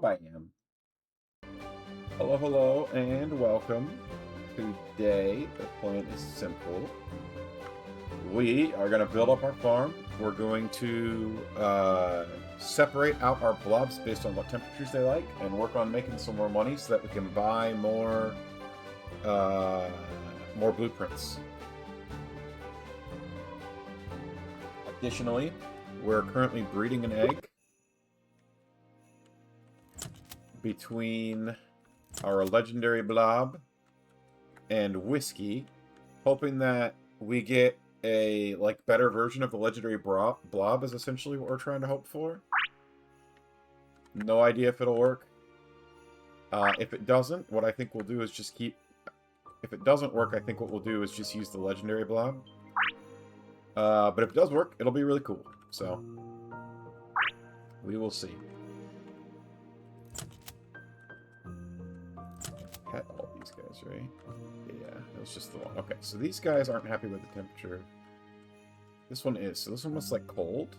Bam. Hello, hello, and welcome. Today, the plan is simple. We are going to build up our farm. We're going to separate out our blobs based on what temperatures they like and work on making some more money so that we can buy more blueprints. Additionally, we're currently breeding an egg between our legendary blob and whiskey, hoping that we get a better version of the legendary blob is essentially what we're trying to hope for. No idea if it'll work. If it doesn't, what I think we'll do is just keep... If it doesn't work, I think what we'll do is just use the legendary blob. But if it does work, it'll be really cool. So, we will see. Pet all these guys, right? Yeah, it was just the one. Okay, so these guys aren't happy with the temperature. This one is. So this one was, cold.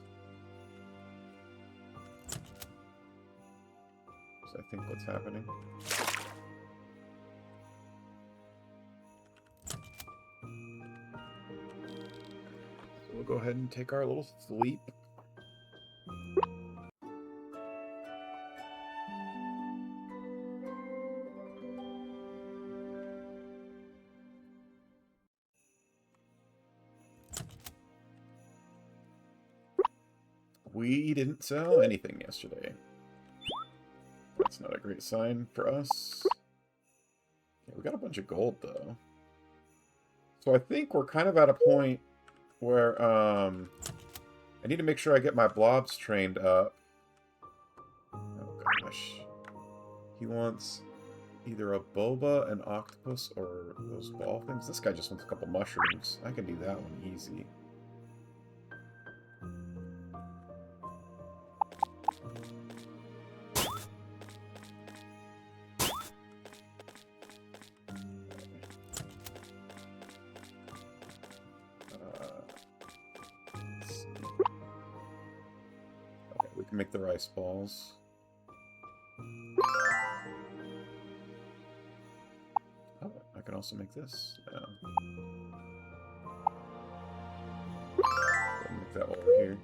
So I think what's happening. So we'll go ahead and take our little sleep. We didn't sell anything yesterday. That's not a great sign for us. Yeah, we got a bunch of gold, though. So I think we're kind of at a point where, I need to make sure I get my blobs trained up. Oh, gosh. He wants either a boba, an octopus, or those ball things. This guy just wants a couple mushrooms. I can do that one easy. Make the rice balls. Oh, I can also make this. Make that over here.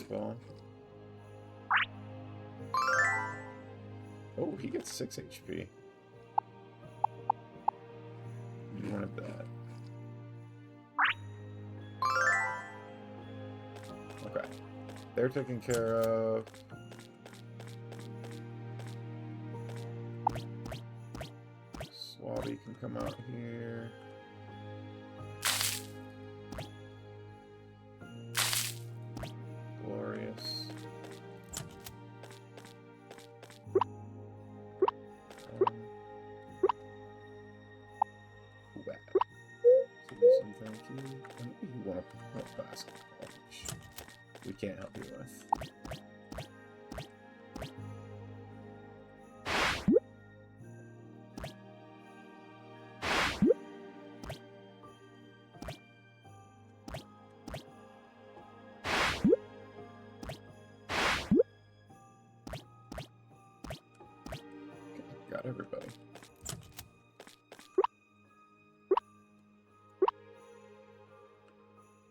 Ball. Oh, he gets 6 HP. You wanted that. Okay. They're taken care of. Swabby can come out here. Glorious. Thank you. Maybe you want a basketball, which we can't help you with. Got everybody.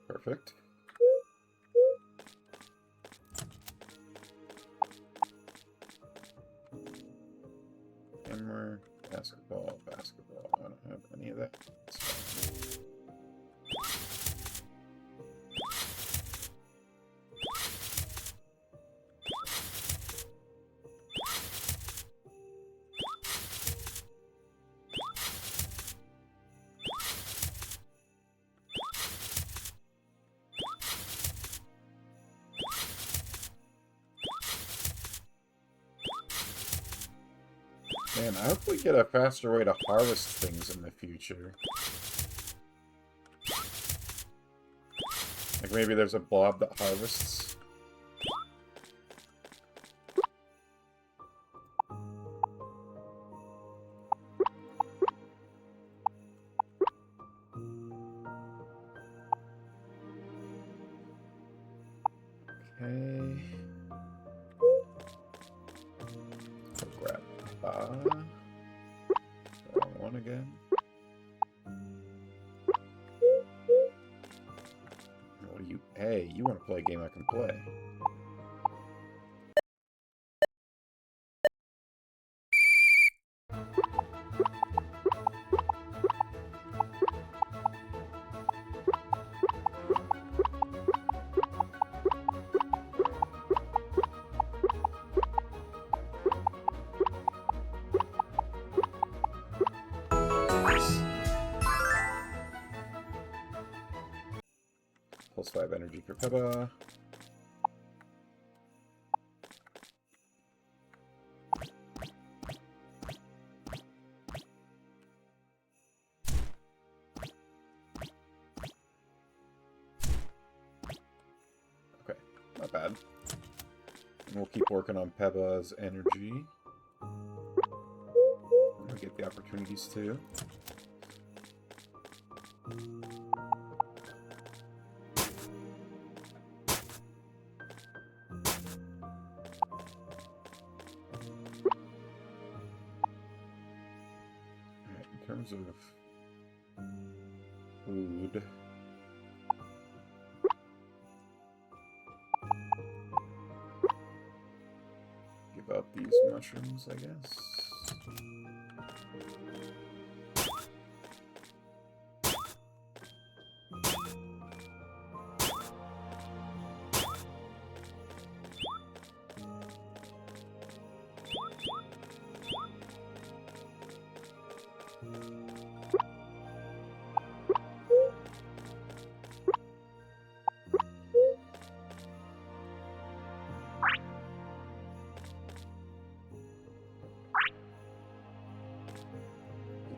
Perfect. Hammer, basketball, basketball. I don't have any of that. Man, I hope we get a faster way to harvest things in the future. Like maybe there's a blob that harvests. Okay. So grab wrong one again. What do you... Hey, you want to play a game I can play. Plus 5 energy for Peba. Okay, not bad. And we'll keep working on Peba's energy. We'll get the opportunities too. In terms of food, give up these mushrooms, I guess.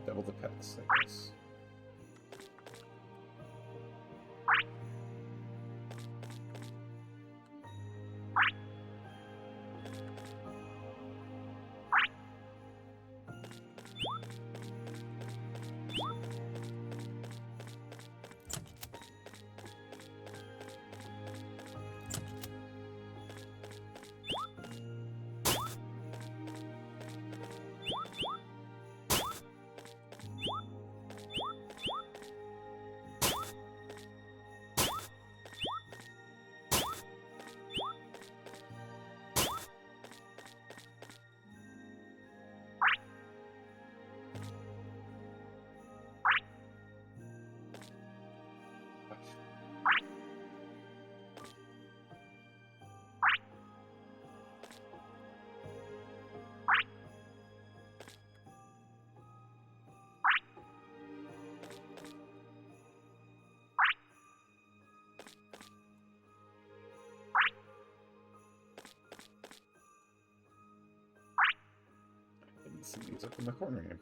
Double the pets, I guess. See these up in the corner here.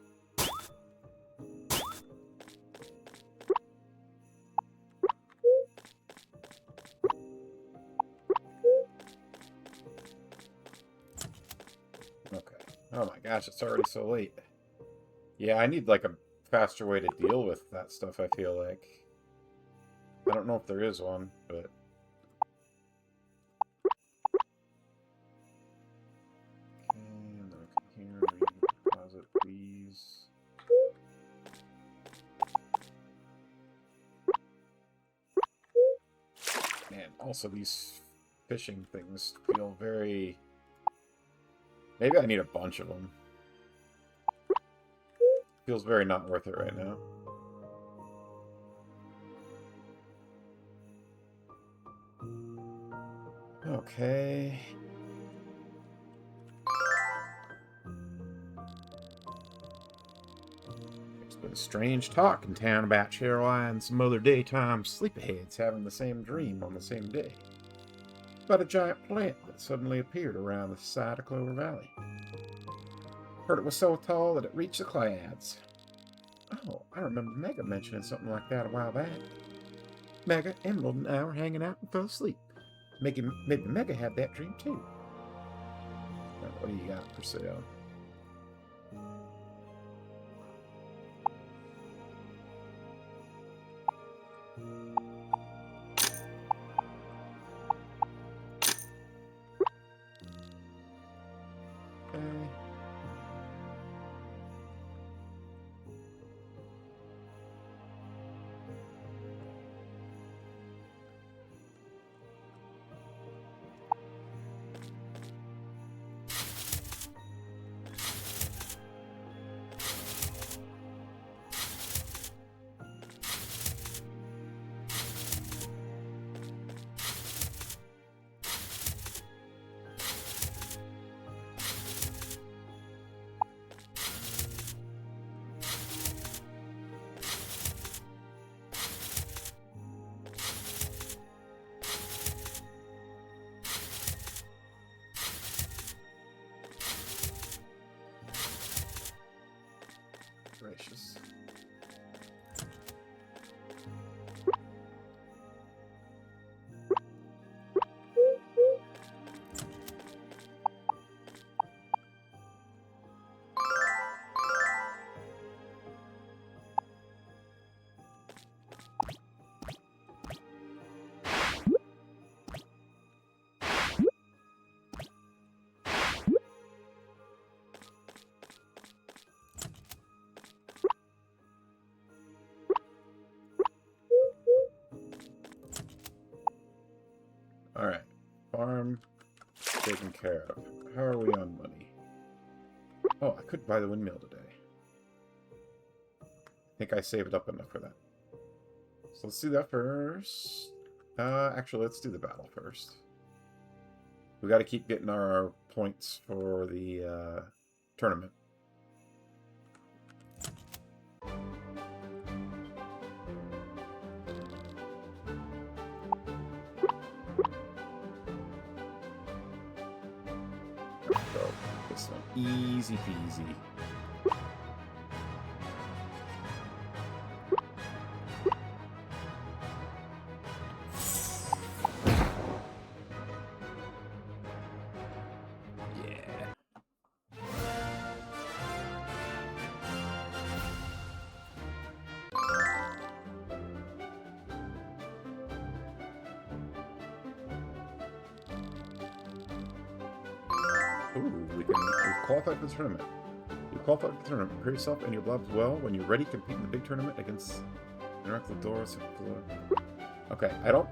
Okay. Oh my gosh, it's already so late. Yeah, I need like a faster way to deal with that stuff, I feel like. I don't know if there is one, but... Okay, and then I come here, deposit, please. Man, also these fishing things feel very... Maybe I need a bunch of them. Feels very not worth it right now. Okay. There's been a strange talk in town about Cheryl and some other daytime sleepyheads having the same dream on the same day. About a giant plant that suddenly appeared around the side of Clover Valley. Heard it was so tall that it reached the clouds. Oh, I remember Mega mentioning something like that a while back. Mega, Emerald, and I were hanging out and fell asleep. Maybe Mega had that dream too. Now, what do you got for sale? Alright. Farm taken care of. How are we on money? Oh, I could buy the windmill today. I think I saved up enough for that. So let's do that first. Actually, let's do the battle first. We got to keep getting our points for the tournament. So, this one, easy peasy. Ooh, we've qualified for the tournament. You qualified for the tournament. Prepare yourself and your blobs well. When you're ready, compete in the big tournament against Interact with Doors. Okay, I don't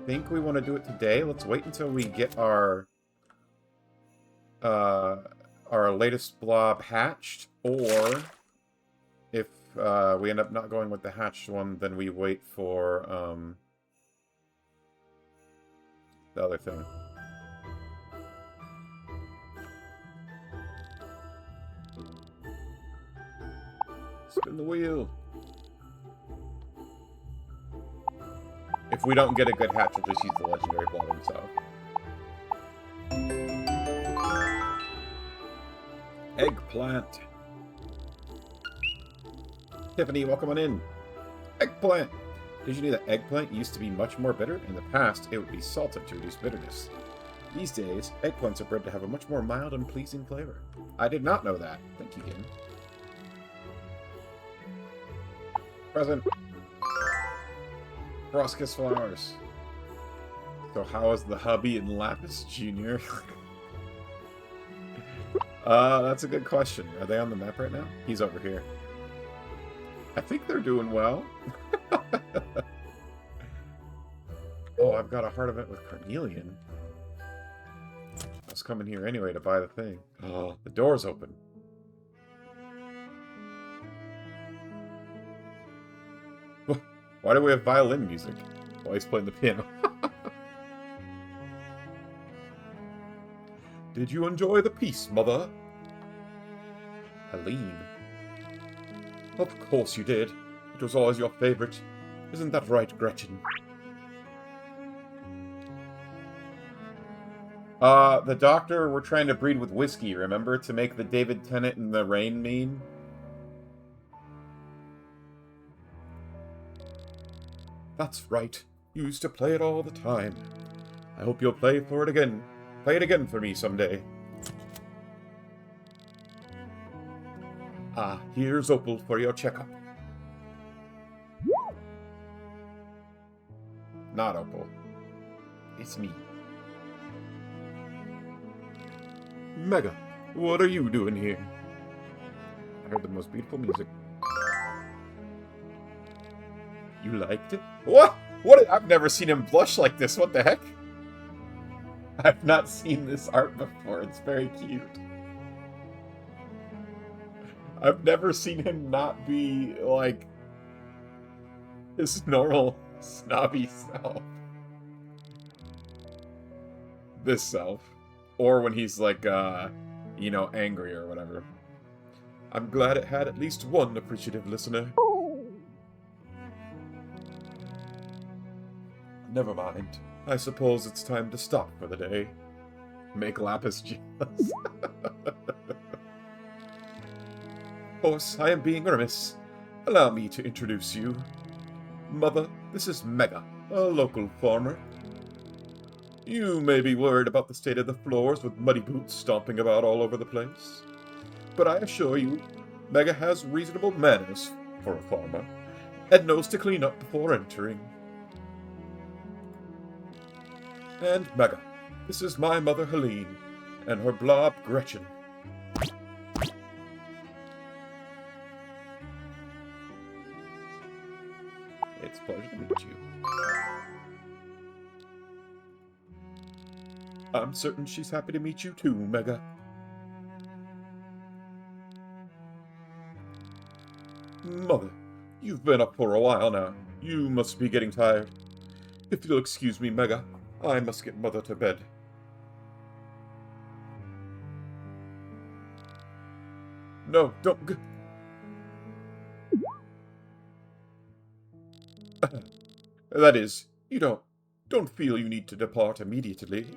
think we want to do it today. Let's wait until we get our latest blob hatched, or if we end up not going with the hatched one, then we wait for the other thing. Spin the wheel. If we don't get a good hatch, we'll just use the legendary blob himself. Eggplant. Tiffany, welcome on in. Eggplant. Did you know that eggplant used to be much more bitter? In the past, it would be salted to reduce bitterness. These days, eggplants are bred to have a much more mild and pleasing flavor. I did not know that. Thank you, Kim. Present. Frostkiss flowers. So how is the hubby in Lapis Jr.? That's a good question. Are they on the map right now? He's over here. I think they're doing well. Oh, I've got a heart event with Carnelian. I was coming here anyway to buy the thing. Oh, the door's open. Why do we have violin music while he's playing the piano? Did you enjoy the piece, Mother? Helene. Of course you did. It was always your favorite. Isn't that right, Gretchen? The Doctor were trying to breed with whiskey, remember? To make the David Tennant and the Rain meme? That's right. You used to play it all the time. I hope you'll play for it again. Play it again for me someday. Ah, here's Opal for your checkup. Not Opal. It's me. Mega, what are you doing here? I heard the most beautiful music. You liked it? What? What? I've never seen him blush like this. What the heck? I've not seen this art before. It's very cute. I've never seen him not be, like, his normal snobby self. This self. Or when he's, like, you know, angry or whatever. I'm glad it had at least one appreciative listener. Never mind. I suppose it's time to stop for the day. Make Lapis jealous. Of course, I am being remiss. Allow me to introduce you. Mother, this is Mega, a local farmer. You may be worried about the state of the floors with muddy boots stomping about all over the place. But I assure you, Mega has reasonable manners for a farmer, and knows to clean up before entering. And Mega, this is my mother Helene, and her blob Gretchen. It's a pleasure to meet you. I'm certain she's happy to meet you too, Mega. Mother, you've been up for a while now. You must be getting tired. If you'll excuse me, Mega, I must get Mother to bed. No, don't go. That is, you don't feel you need to depart immediately.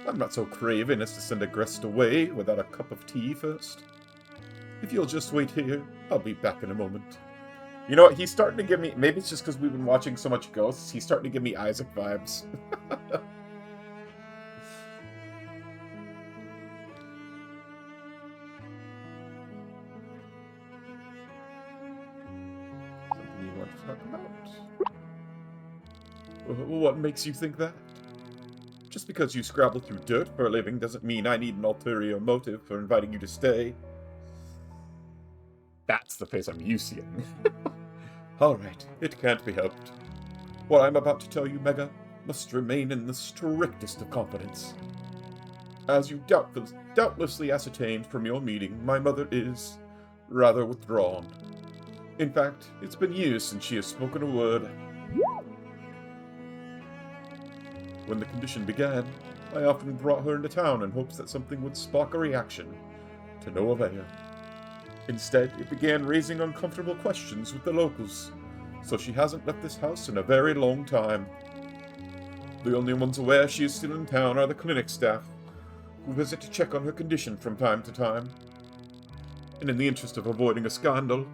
I'm not so craven as to send a guest away without a cup of tea first. If you'll just wait here, I'll be back in a moment. You know what? He's starting to give me... Maybe it's just because we've been watching so much Ghosts. He's starting to give me Isaac vibes. Something you want to talk about? What makes you think that? Just because you scrabble through dirt for a living doesn't mean I need an ulterior motive for inviting you to stay. That's the face I'm used to. Alright, it can't be helped. What I'm about to tell you, Mega, must remain in the strictest of confidence. As you doubtlessly ascertained from your meeting, my mother is rather withdrawn. In fact, it's been years since she has spoken a word. When the condition began, I often brought her into town in hopes that something would spark a reaction, to no avail. Instead, it began raising uncomfortable questions with the locals, so she hasn't left this house in a very long time. The only ones aware she is still in town are the clinic staff, who visit to check on her condition from time to time. And in the interest of avoiding a scandal,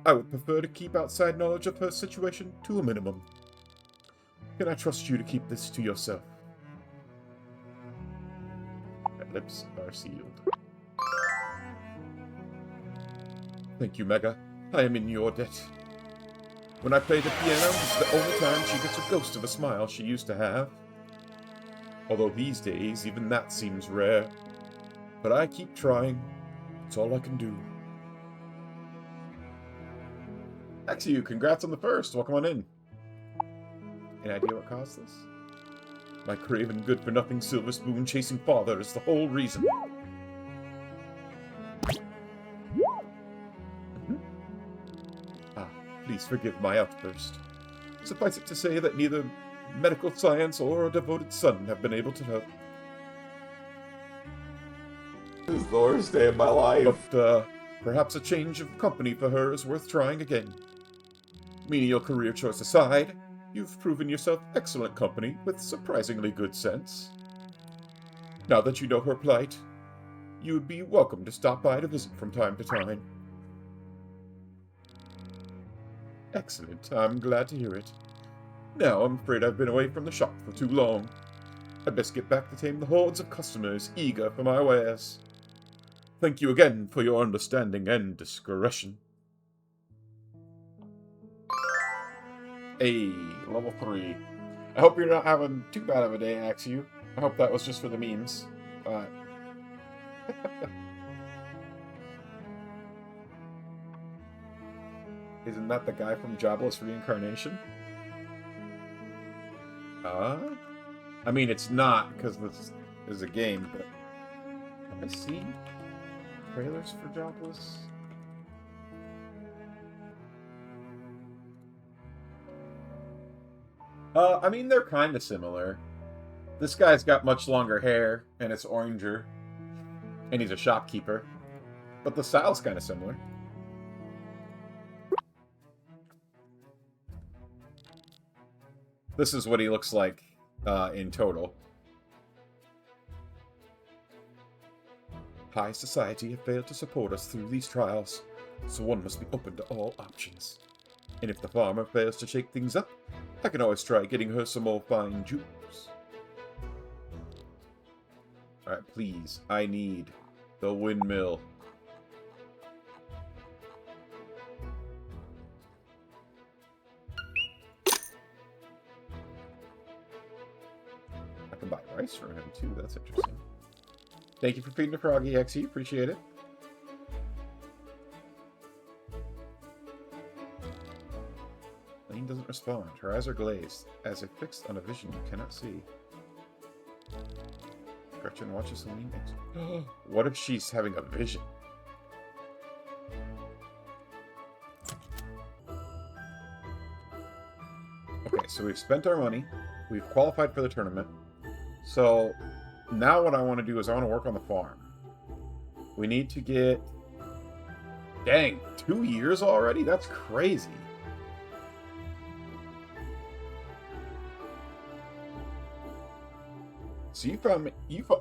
I would prefer to keep outside knowledge of her situation to a minimum. Can I trust you to keep this to yourself? My lips are sealed. Thank you, Mega. I am in your debt. When I play the piano, it's the only time she gets a ghost of a smile she used to have. Although these days, even that seems rare. But I keep trying. It's all I can do. Axew, congrats on the first. Welcome on in. Any idea what caused this? My craven good-for-nothing silver spoon chasing father is the whole reason. Please forgive my outburst. Suffice it to say that neither medical science or a devoted son have been able to help. This is the worst day of my life. But, perhaps a change of company for her is worth trying again. Menial career choice aside, you've proven yourself excellent company with surprisingly good sense. Now that you know her plight, you would be welcome to stop by to visit from time to time. Excellent. I'm glad to hear it. Now, I'm afraid I've been away from the shop for too long. I'd best get back to tame the hordes of customers eager for my wares. Thank you again for your understanding and discretion. Hey, level 3. I hope you're not having too bad of a day, Axew. I hope that was just for the memes. Isn't that the guy from Jobless Reincarnation? I mean, it's not, because this is a game, but... Have I seen trailers for Jobless? I mean, they're kind of similar. This guy's got much longer hair, and it's oranger. And he's a shopkeeper. But the style's kind of similar. This is what he looks like in total. High society have failed to support us through these trials, so one must be open to all options. And if the farmer fails to shake things up, I can always try getting her some more fine jewels. Alright, please, I need the windmill. I can buy rice for him too, that's interesting. Thank you for feeding the froggy, XE, appreciate it. Lane doesn't respond. Her eyes are glazed, as if fixed on a vision you cannot see. Gretchen watches Celine next. What if she's having a vision? Okay, so we've spent our money. We've qualified for the tournament. So now what I want to do is I want to work on the farm. We need to get... Dang, 2 years already? That's crazy. So you found me...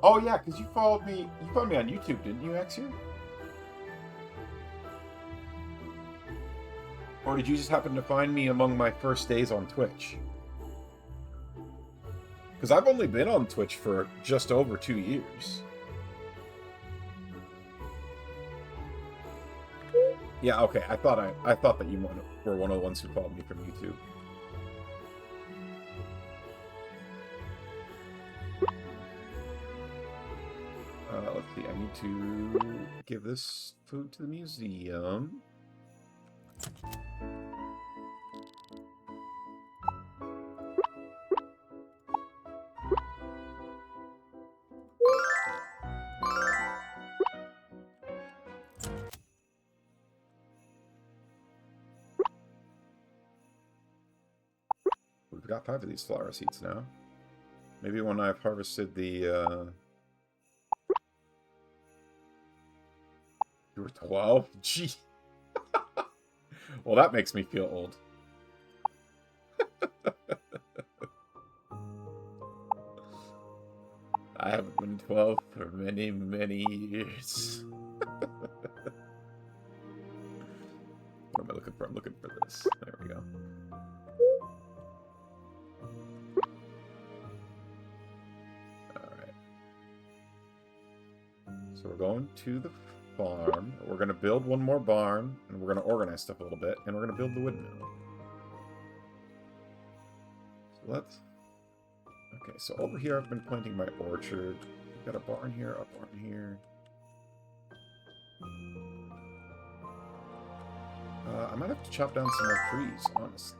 oh yeah, because you followed me... You found me on YouTube, didn't you, Exir? Or did you just happen to find me among my first days on Twitch? Because I've only been on Twitch for just over 2 years. Yeah, okay. I thought that you were one of the ones who followed me from YouTube. Let's see. I need to give this food to the museum. We've got 5 of these flower seeds now. Maybe when I've harvested the, You were 12? Gee. Well, that makes me feel old. I haven't been 12 for many, many years. What am I looking for? I'm looking for this. There we go. Alright. So we're going to the farm. We're going to build one more barn, and we're going to organize stuff a little bit, and we're going to build the windmill. So let's... Okay, so over here I've been planting my orchard. We've got a barn here, a barn here. I might have to chop down some more trees, honestly.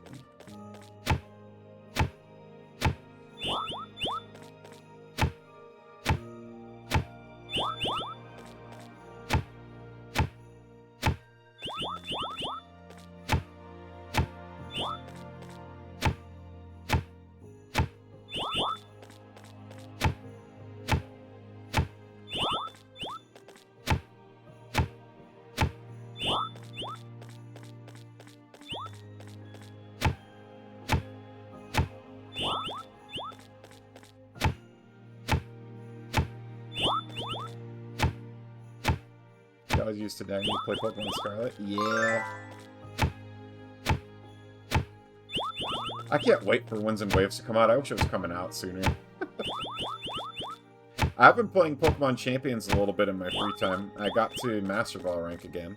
I was used to dying to play Pokemon Scarlet. Yeah. I can't wait for Winds and Waves to come out. I wish it was coming out sooner. I've been playing Pokemon Champions a little bit in my free time. I got to Master Ball rank again.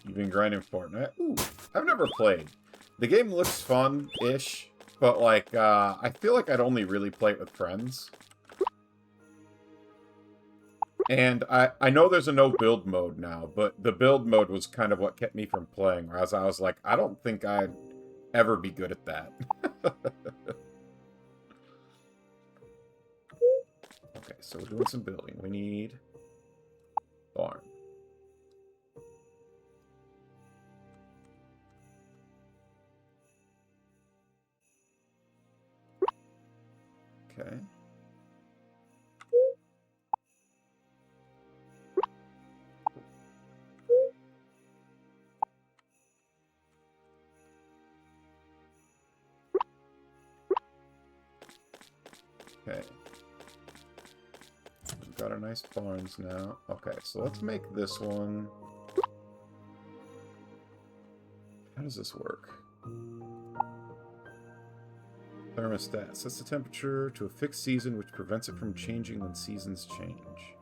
You've been grinding Fortnite? Ooh, I've never played. The game looks fun-ish, but, like, I feel like I'd only really play it with friends. And I know there's a no-build mode now, but the build mode was kind of what kept me from playing, whereas I was like, I don't think I'd ever be good at that. Okay, so we're doing some building. We need barn. Okay. Okay. We've got our nice barns now. Okay, so let's make this one. How does this work? Thermostat sets the temperature to a fixed season, which prevents it from changing when seasons change.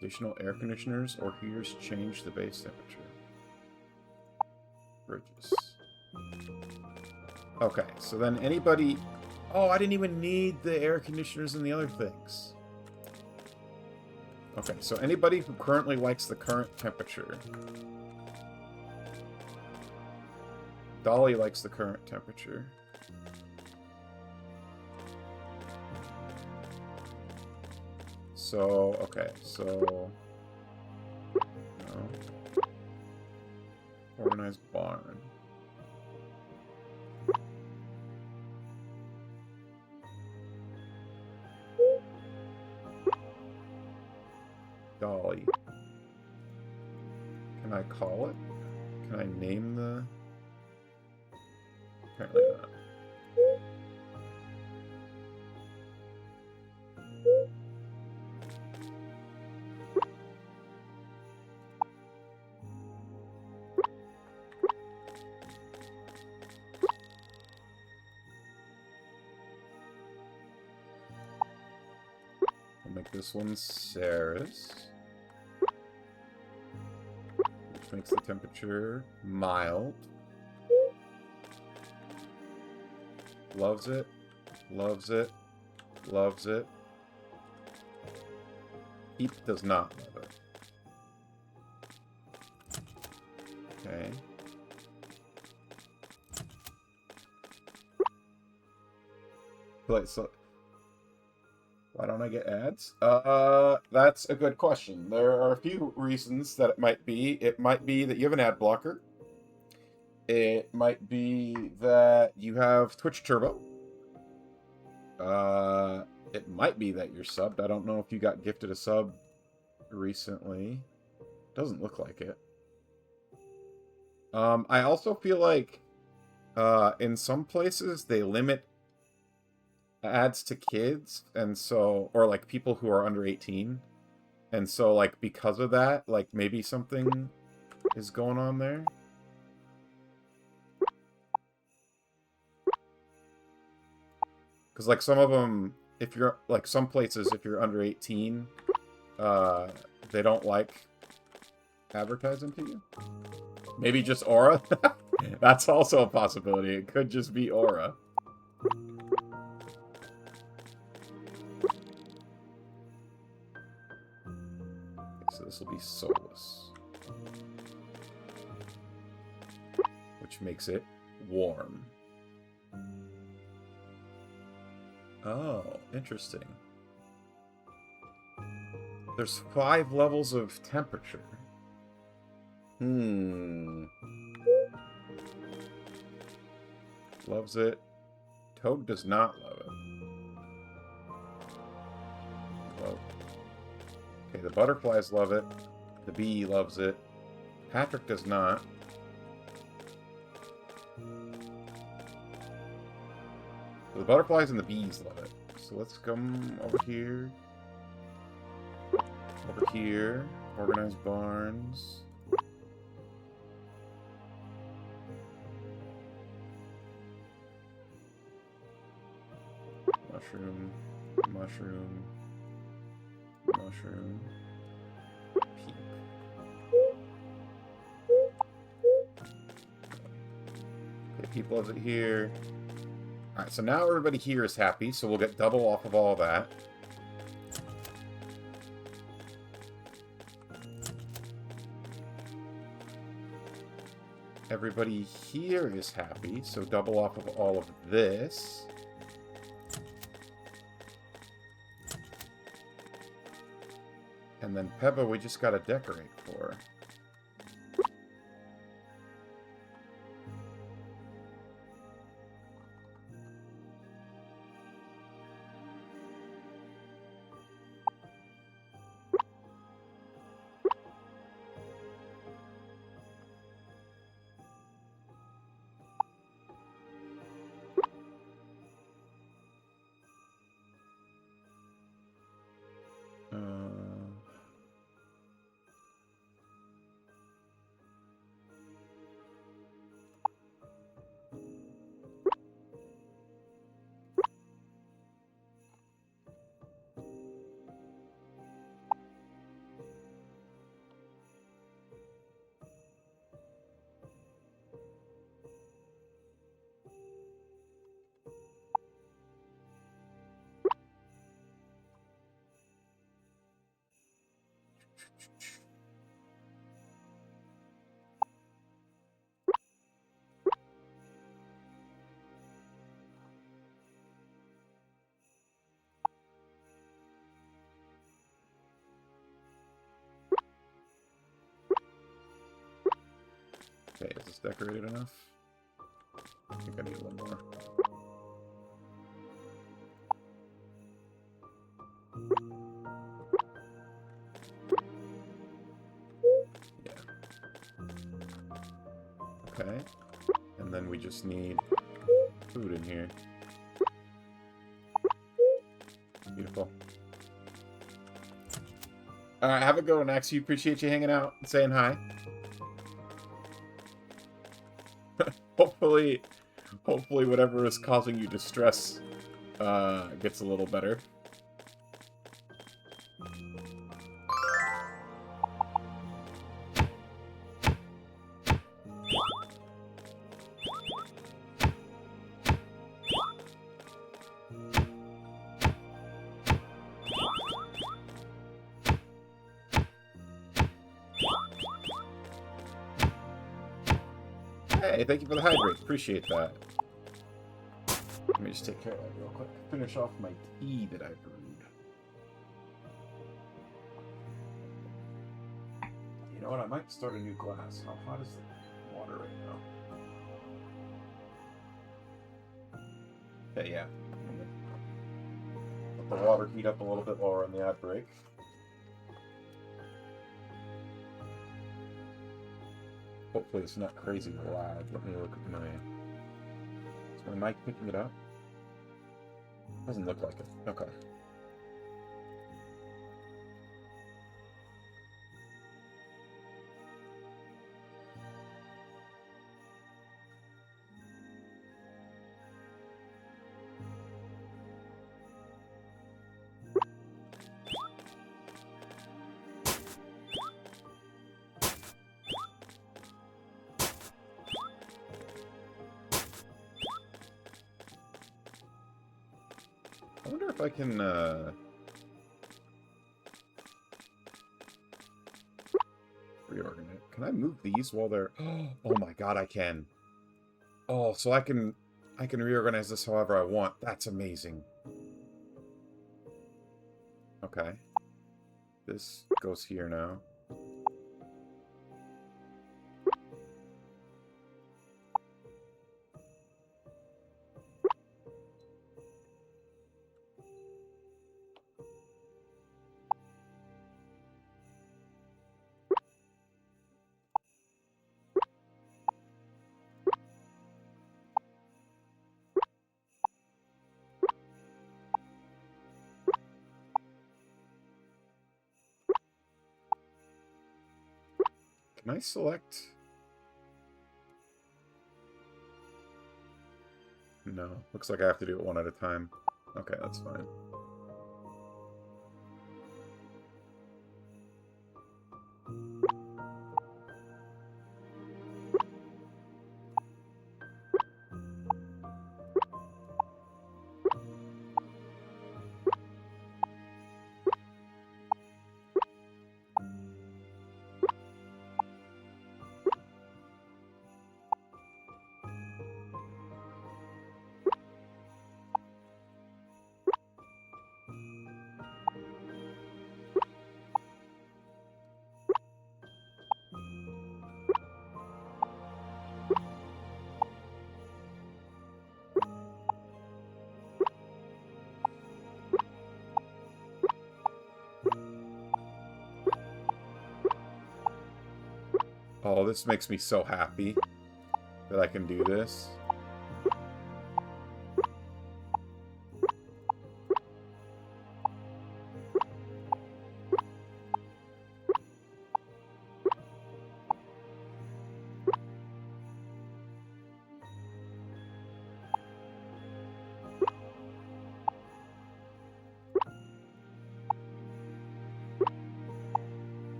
Additional air conditioners or heaters change the base temperature. Bridges. Okay, so then anybody... Oh, I didn't even need the air conditioners and the other things. Okay, so anybody who currently likes the current temperature. Dolly likes the current temperature. So, okay, so... No. Organized barn. Dolly. Can I call it? Can I name the... Apparently not. I'll make this one Sarah's. Which makes the temperature mild. Loves it. Loves it. Loves it. Heap does not love it. Okay. Wait, so... Why don't I get ads? That's a good question. There are a few reasons that it might be. It might be that you have an ad blocker. It might be that you have Twitch Turbo. It might be that you're subbed. I don't know if you got gifted a sub recently. Doesn't look like it. I also feel like in some places they limit ads to kids, and so, or like people who are under 18, and so like because of that, like maybe something is going on there. Because like some of them, if you're like some places, if you're under 18, they don't like advertising to you. Maybe just Aura. That's also a possibility. It could just be Aura. So this will be soulless, which makes it warm. Oh, interesting. There's 5 levels of temperature. Loves it. Toad does not love it. Well, okay, the butterflies love it. The bee loves it. Patrick does not. The butterflies and the bees love it. So let's come over here. Over here. Organized barns. Mushroom. Mushroom. Mushroom. Peep. Okay, Peep loves it here. Alright, so now everybody here is happy, so we'll get double off of all that. Everybody here is happy, so double off of all of this. And then Pebba, we just gotta decorate for. decorated enough? I think I need a little more. Yeah. Okay. And then we just need food in here. Beautiful. Alright, have a good one, Axie. Appreciate you hanging out and saying hi. Hopefully whatever is causing you distress gets a little better. Hey, thank you for the hydrate. Appreciate that. Let me just take care of that real quick. Finish off my tea that I brewed. You know what? I might start a new glass. How hot is the water right now? Okay, yeah. Let the water heat up a little bit while we're on the ad break. Hopefully it's not crazy loud. Let me look at my... Is my mic picking it up? Doesn't look like it. Okay. I wonder if I can, reorganize. Can I move these while they're... Oh my god, I can. Oh, so I can reorganize this however I want. That's amazing. Okay. This goes here now. Can I select? No. Looks like I have to do it one at a time. Okay, that's fine. Oh, this makes me so happy that I can do this.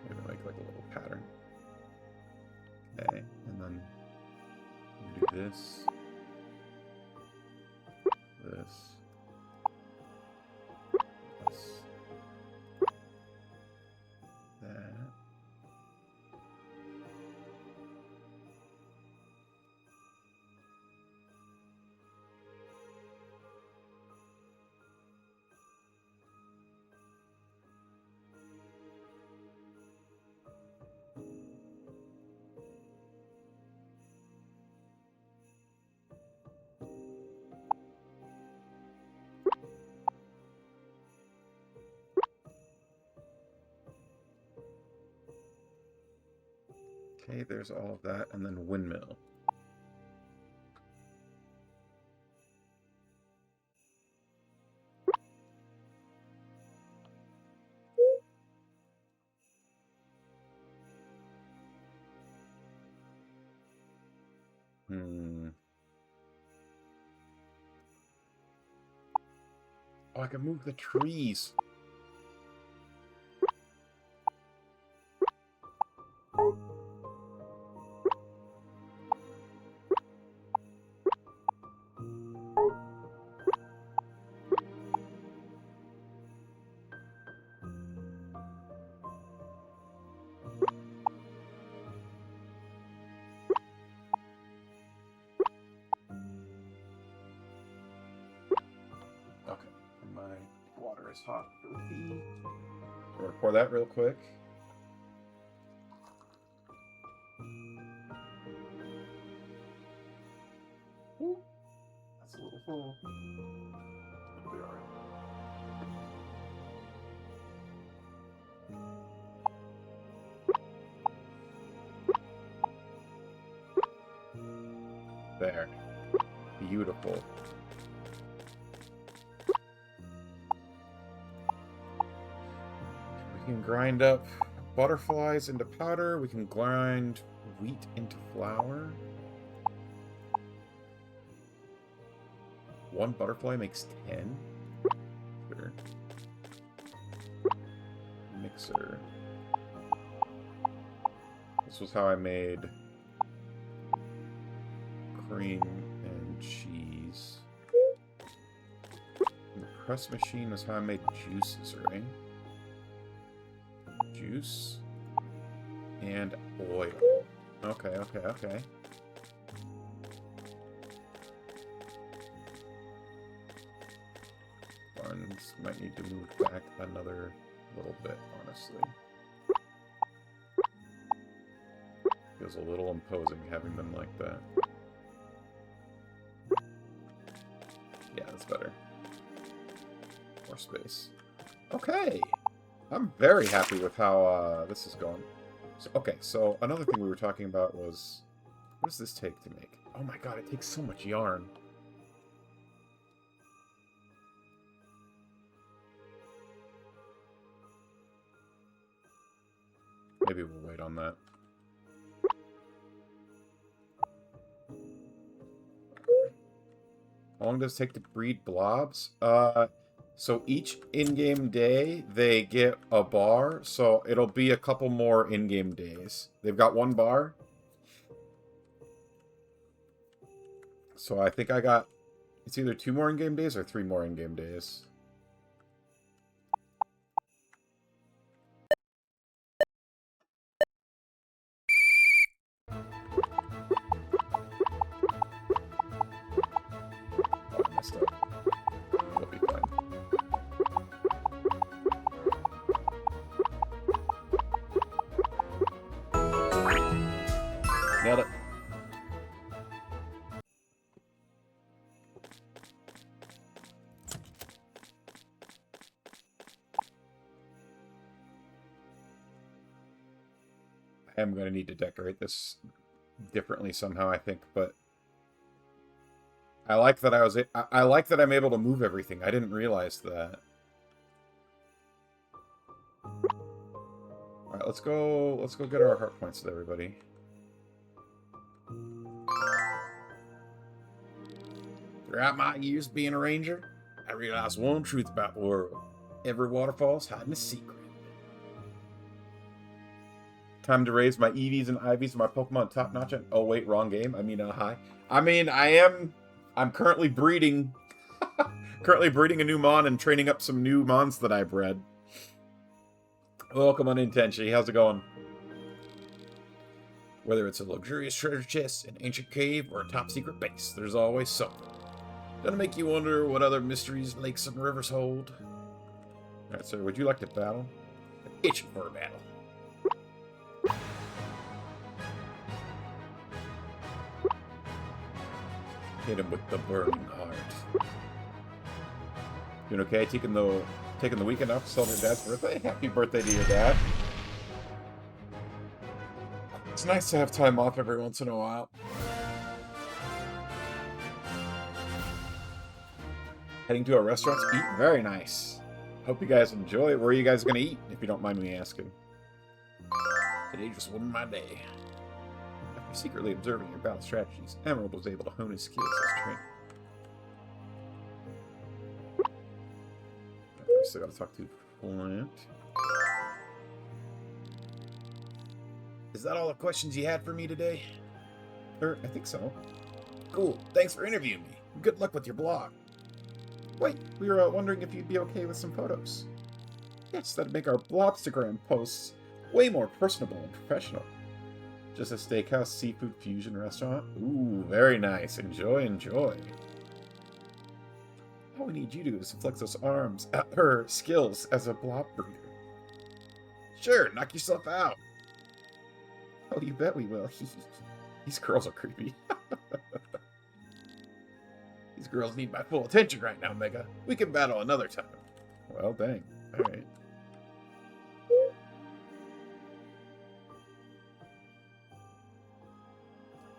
Maybe make like a little pattern. Okay, and then do this. Okay, there's all of that, and then windmill. Oh, I can move the trees. Okay, and my water is hot for the tea. So we're gonna pour that real quick. Ooh, that's a little full. It'll be alright. There. Beautiful. We can grind up butterflies into powder. We can grind wheat into flour. One butterfly makes 10. Sure. Mixer. This was how I made cream and cheese. And the press machine is how I made juices, right? Juice and oil. Okay, okay, okay. Barns might need to move back another little bit, honestly. Feels a little imposing having them like that. Yeah, that's better. More space. Okay! I'm very happy with how this is going. So, okay, so another thing we were talking about was... What does this take to make? Oh my god, it takes so much yarn. Maybe we'll wait on that. How long does it take to breed blobs? So each in-game day, they get a bar, so it'll be a couple more in-game days. They've got one bar. So I think I got... It's either 2 more in-game days or 3 more in-game days. Oh, I messed up. It'll be fine. Nailed it. I am going to need to decorate this differently somehow, I think, but I like that I like that I'm able to move everything. I didn't realize that. Alright, let's go get our heart points with everybody. Throughout my years being a ranger, I realized one truth about the world. Every waterfall's hiding a secret. Time to raise my Eevees and Ivies and my Pokemon top notch. Oh wait, wrong game. I mean, hi. I mean, I'm currently breeding a new Mon and training up some new Mons that I bred. Welcome on Intenshi. How's it going? Whether it's a luxurious treasure chest, an ancient cave, or a top secret base, there's always something. Gonna make you wonder what other mysteries lakes and rivers hold. Alright, sir, would you like to battle? I'm itching for a battle. Hit him with the burning heart. Doing okay? Taking the weekend off to celebrate Dad's birthday? Happy birthday to your dad. nice to have time off every once in a while. Heading to a restaurant to eat? Very nice. Hope you guys enjoy. Where are you guys going to eat, if you don't mind me asking? Today just wasn't my day. After secretly observing your battle strategies, Emerald was able to hone his skills as a trainer. We still got to talk to Flint. Is that all the questions you had for me today? I think so. Cool. Thanks for interviewing me. Good luck with your blog. Wait, we were wondering if you'd be okay with some photos. Yes, that'd make our Blobstagram posts way more personable and professional. Just a steakhouse seafood fusion restaurant? Ooh, very nice. Enjoy, enjoy. All we need you to do is flex those arms, her skills as a blob breeder. Sure, knock yourself out. Oh, you bet we will. These girls are creepy. These girls need my full attention right now, Mega. We can battle another time. Well, dang. Alright.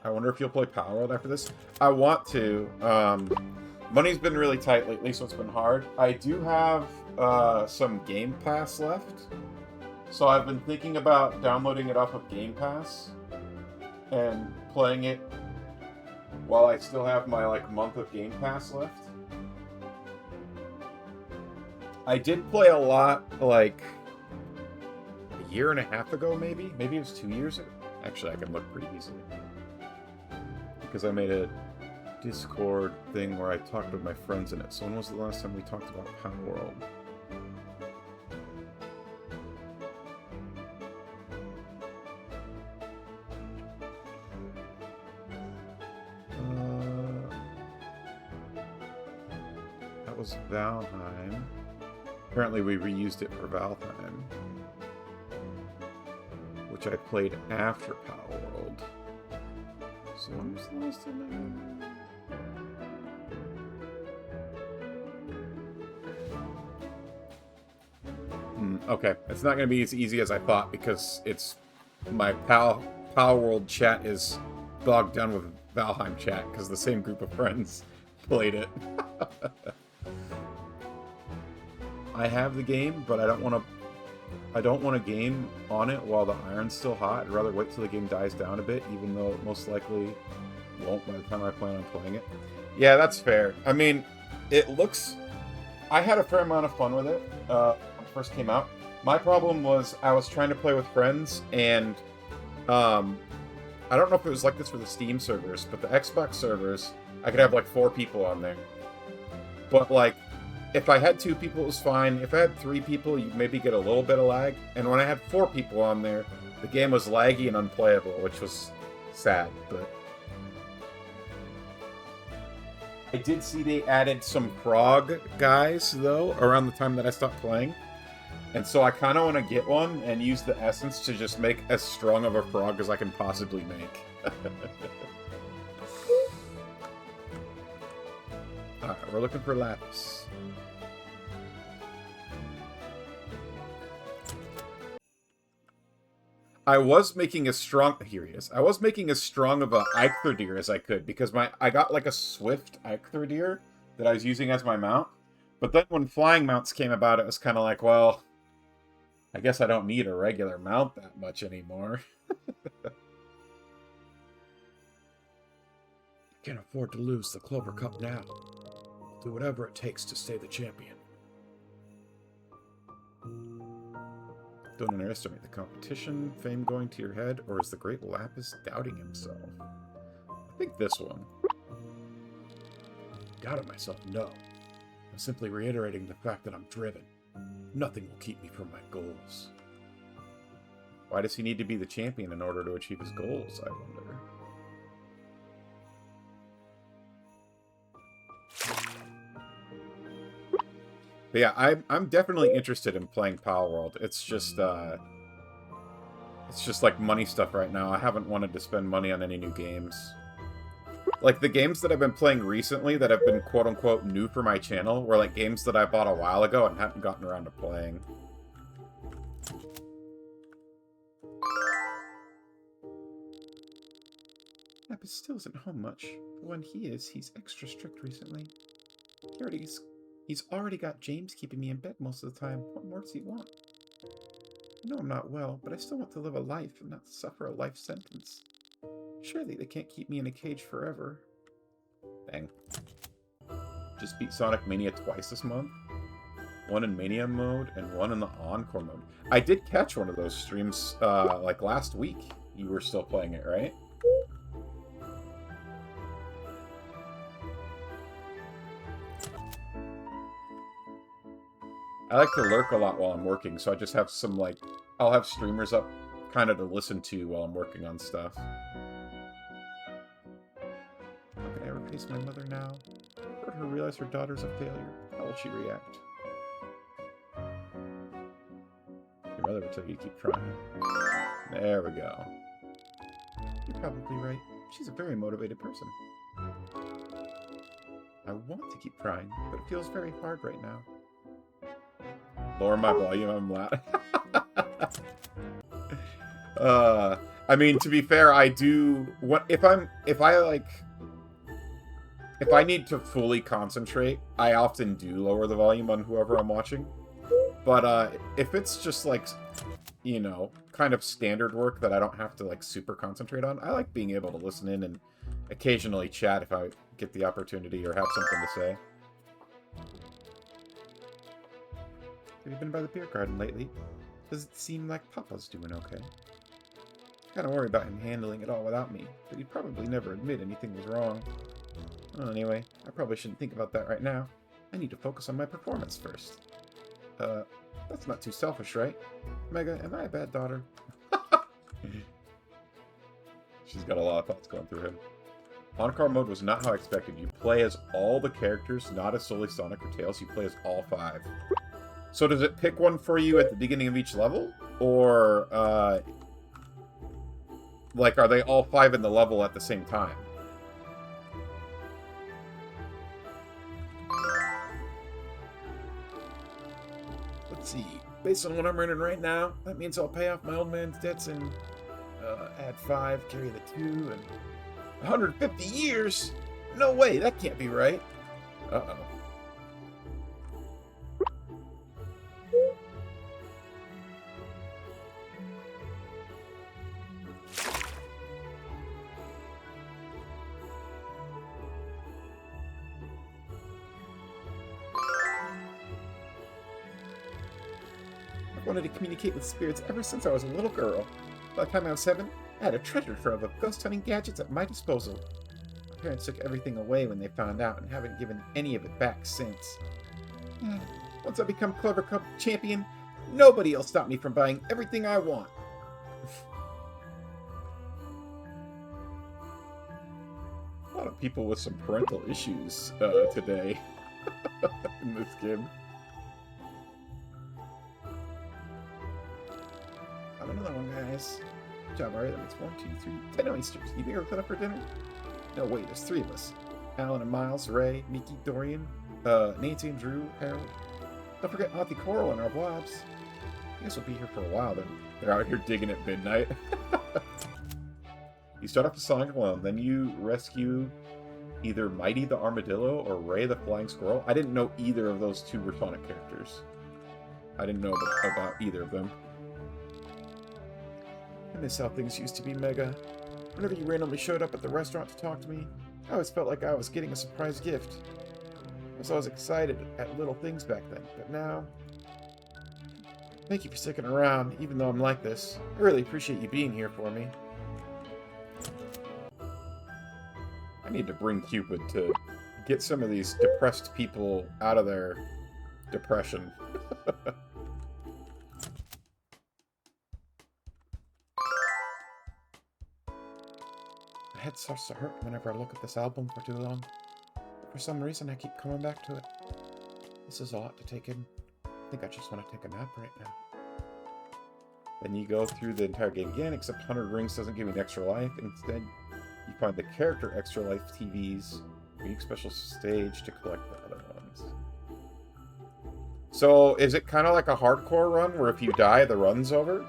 I wonder if you'll play Power World after this. I want to. Money's been really tight lately, so it's been hard. I do have some Game Pass left. So I've been thinking about downloading it off of Game Pass and playing it while I still have my month of Game Pass left. I did play a lot a year and a half ago, maybe. Maybe it was 2 years ago. Actually, I can look pretty easily. Because I made a Discord thing where I talked with my friends in it. So when was the last time we talked about Power World? That was Valheim. Apparently we reused it for Valheim, which I played after Power World. So when was the last time okay, it's not going to be as easy as I thought because it's my Power World chat is bogged down with Valheim chat because the same group of friends played it. I have the game, but I don't want to game on it while the iron's still hot. I'd rather wait till the game dies down a bit, even though it most likely won't by the time I plan on playing it. Yeah, that's fair. I mean, it looks... I had a fair amount of fun with it when it first came out. My problem was I was trying to play with friends, and I don't know if it was like this for the Steam servers, but the Xbox servers, I could have 4 people on there. But if I had 2 people, it was fine. If I had 3 people, you'd maybe get a little bit of lag. And when I had 4 people on there, the game was laggy and unplayable, which was sad, but... I did see they added some frog guys, though, around the time that I stopped playing. And so I kind of want to get one and use the essence to just make as strong of a frog as I can possibly make. Alright, we're looking for Lapis. I was making as strong... Here he is. I was making as strong of a Eikthyr as I could, because I got a swift Eikthyr that I was using as my mount. But then when flying mounts came about, it was kind of like, well, I guess I don't need a regular mount that much anymore. Can't afford to lose the Clover Cup now. Do whatever it takes to stay the champion. Don't underestimate the competition, fame going to your head, or is the great Lapis doubting himself? I think this one. Doubting myself, no. I'm simply reiterating the fact that I'm driven. Nothing will keep me from my goals. Why does he need to be the champion in order to achieve his goals, I wonder? But yeah, I'm definitely interested in playing Power World. It's just money stuff right now. I haven't wanted to spend money on any new games. The games that I've been playing recently that have been quote-unquote new for my channel were games that I bought a while ago and haven't gotten around to playing. Yeah, but still isn't home much. When he is, he's extra strict recently. He's already got James keeping me in bed most of the time. What more does he want? I know I'm not well, but I still want to live a life and not suffer a life sentence. Surely they can't keep me in a cage forever. Dang. Just beat Sonic Mania twice this month. One in Mania mode and one in the Encore mode. I did catch one of those streams, like last week. You were still playing it, right? I like to lurk a lot while I'm working, so I just have some, like, I'll have streamers up kind of to listen to while I'm working on stuff. How can I ever face my mother now? Let her realize her daughter's a failure. How will she react? Your mother will tell you to keep trying. There we go. You're probably right. She's a very motivated person. I want to keep trying, but it feels very hard right now. Lower my volume, I'm loud. I mean, to be fair, I do... If I need to fully concentrate, I often do lower the volume on whoever I'm watching. But if it's just, like, you know, kind of standard work that I don't have to, like, super concentrate on, I like being able to listen in and occasionally chat if I get the opportunity or have something to say. Have you been by the beer garden lately? Does it seem like Papa's doing okay? I kind of worry about him handling it all without me, but he'd probably never admit anything was wrong. Well, anyway, I probably shouldn't think about that right now. I need to focus on my performance first. That's not too selfish, right? Mega, am I a bad daughter? She's got a lot of thoughts going through him. Encore mode was not how I expected. You play as all the characters, not as solely Sonic or Tails. You play as all 5. So does it pick one for you at the beginning of each level? Or, like, are they all 5 in the level at the same time? Let's see. Based on what I'm earning right now, that means I'll pay off my old man's debts and add 5, carry the 2, and 150 years? No way, that can't be right. Uh-oh. I wanted to communicate with spirits ever since I was a little girl. By the time I was 7, I had a treasure trove of ghost hunting gadgets at my disposal. My parents took everything away when they found out and haven't given any of it back since. Once I become Clever Cup champion, nobody will stop me from buying everything I want. A lot of people with some parental issues today in this game. Another one, guys. Good job, alright. That makes 1, 2, 3, 10 oysters. You think we're cut up for dinner? No, wait, there's 3 of us. Alan and Miles, Ray, Mickey, Dorian, Nancy and Drew, Harold. Don't forget Auntie Coral and our blobs. I guess we'll be here for a while then. They're out here digging at midnight. You start off with Sonic alone, then you rescue either Mighty the Armadillo or Ray the Flying Squirrel. I didn't know either of those 2 were Sonic characters. I didn't know about either of them. I miss how things used to be, Mega. Whenever you randomly showed up at the restaurant to talk to me, I always felt like I was getting a surprise gift. I was always excited at little things back then, but now... Thank you for sticking around, even though I'm like this. I really appreciate you being here for me. I need to bring Cupid to get some of these depressed people out of their depression. My head starts to hurt whenever I look at this album for too long. But for some reason, I keep coming back to it. This is a lot to take in. I think I just want to take a nap right now. Then you go through the entire game again, except 100 Rings doesn't give you an extra life. Instead, you find the character extra life TVs, unique special stage to collect the other ones. So, is it kind of like a hardcore run, where if you die, the run's over?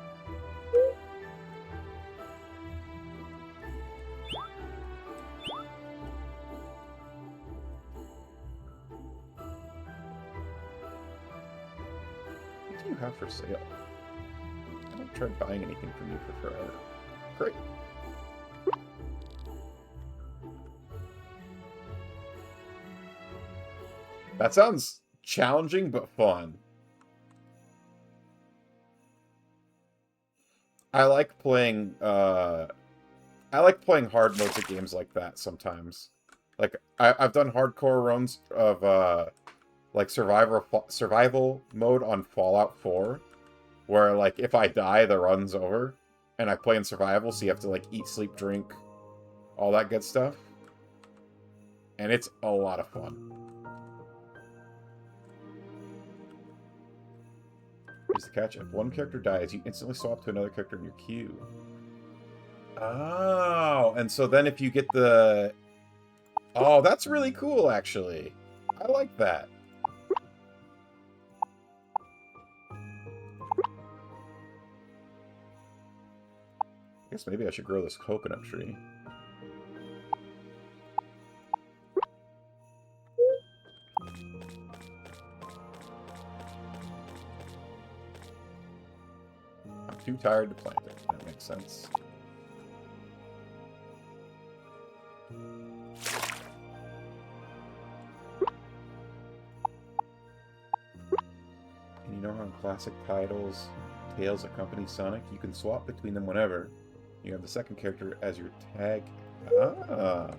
you have for sale? I haven't tried buying anything from you for forever. Great. That sounds challenging, but fun. I like playing hard modes of games like that sometimes. Like, I've done hardcore runs of, like, survival mode on Fallout 4, where, like, if I die, the run's over, and I play in survival, so you have to, like, eat, sleep, drink, all that good stuff. And it's a lot of fun. Here's the catch. If one character dies, you instantly swap to another character in your queue. Oh, and so then if you get the... Oh, that's really cool, actually. I like that. I guess maybe I should grow this coconut tree. I'm too tired to plant it. That makes sense. And you know how in classic titles, Tails accompany Sonic? You can swap between them whenever. You have the second character as your tag. Ah.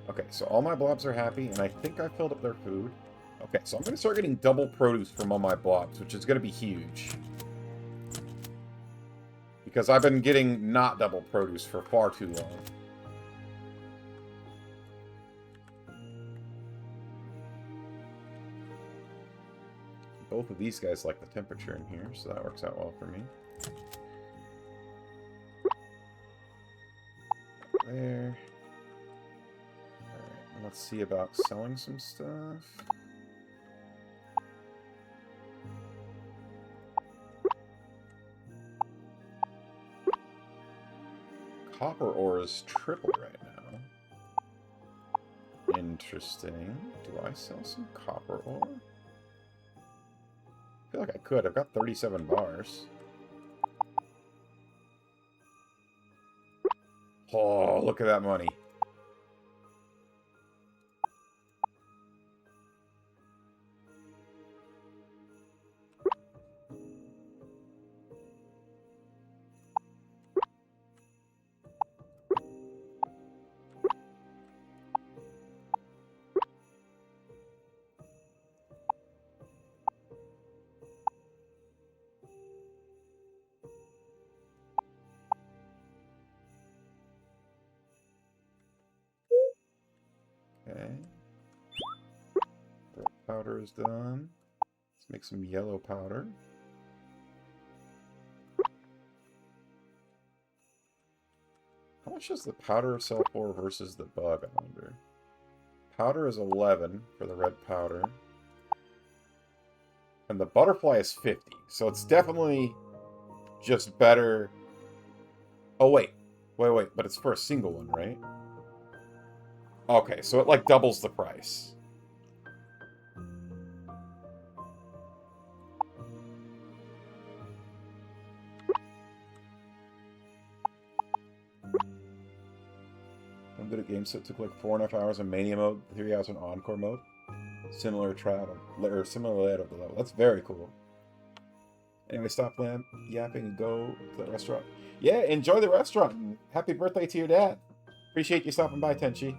Okay, so all my blobs are happy, and I think I filled up their food. Okay, so I'm going to start getting double produce from all my blobs, which is going to be huge. Because I've been getting not double produce for far too long. Both of these guys like the temperature in here, so that works out well for me. There. Alright, let's see about selling some stuff. Copper ore is triple right now. Interesting. Do I sell some copper ore? I feel like I could. I've got 37 bars. Oh, look at that money. Okay. Red powder is done. Let's make some yellow powder. How much does the powder sell for versus the bug, I wonder? Powder is 11 for the red powder. And the butterfly is 50. So it's definitely just better. Oh, wait. Wait. But it's for a single one, right? Okay, so it, like, doubles the price. I'm good at games, so it took like 4.5 hours in Mania mode, 3 hours in Encore mode. Similar travel, or similar layout of the level. That's very cool. Anyway, stop yapping and go to the restaurant. Yeah, enjoy the restaurant. And happy birthday to your dad. Appreciate you stopping by, Tenchi.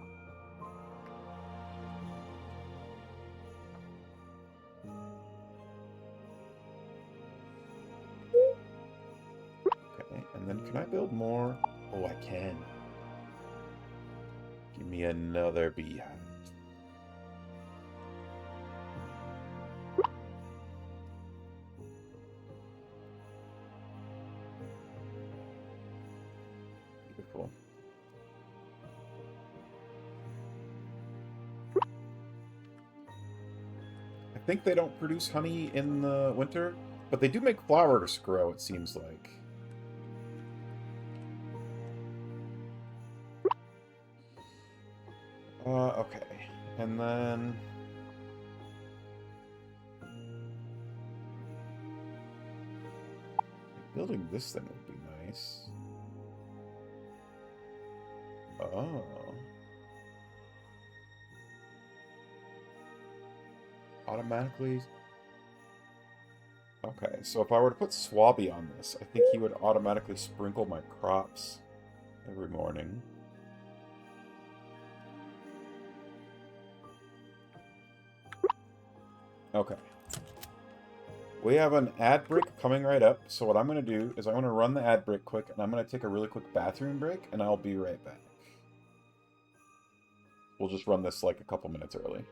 Okay, and then can I build more? Oh, I can. Give me another beehive. Beautiful. I think they don't produce honey in the winter, but they do make flowers grow, it seems like. Okay. And then... building this thing would be nice. Oh. Automatically... Okay, so if I were to put Swabby on this, I think he would automatically sprinkle my crops every morning. Okay. We have an ad break coming right up, so what I'm going to do is I'm going to run the ad break quick, and I'm going to take a really quick bathroom break, and I'll be right back. We'll just run this like a couple minutes early.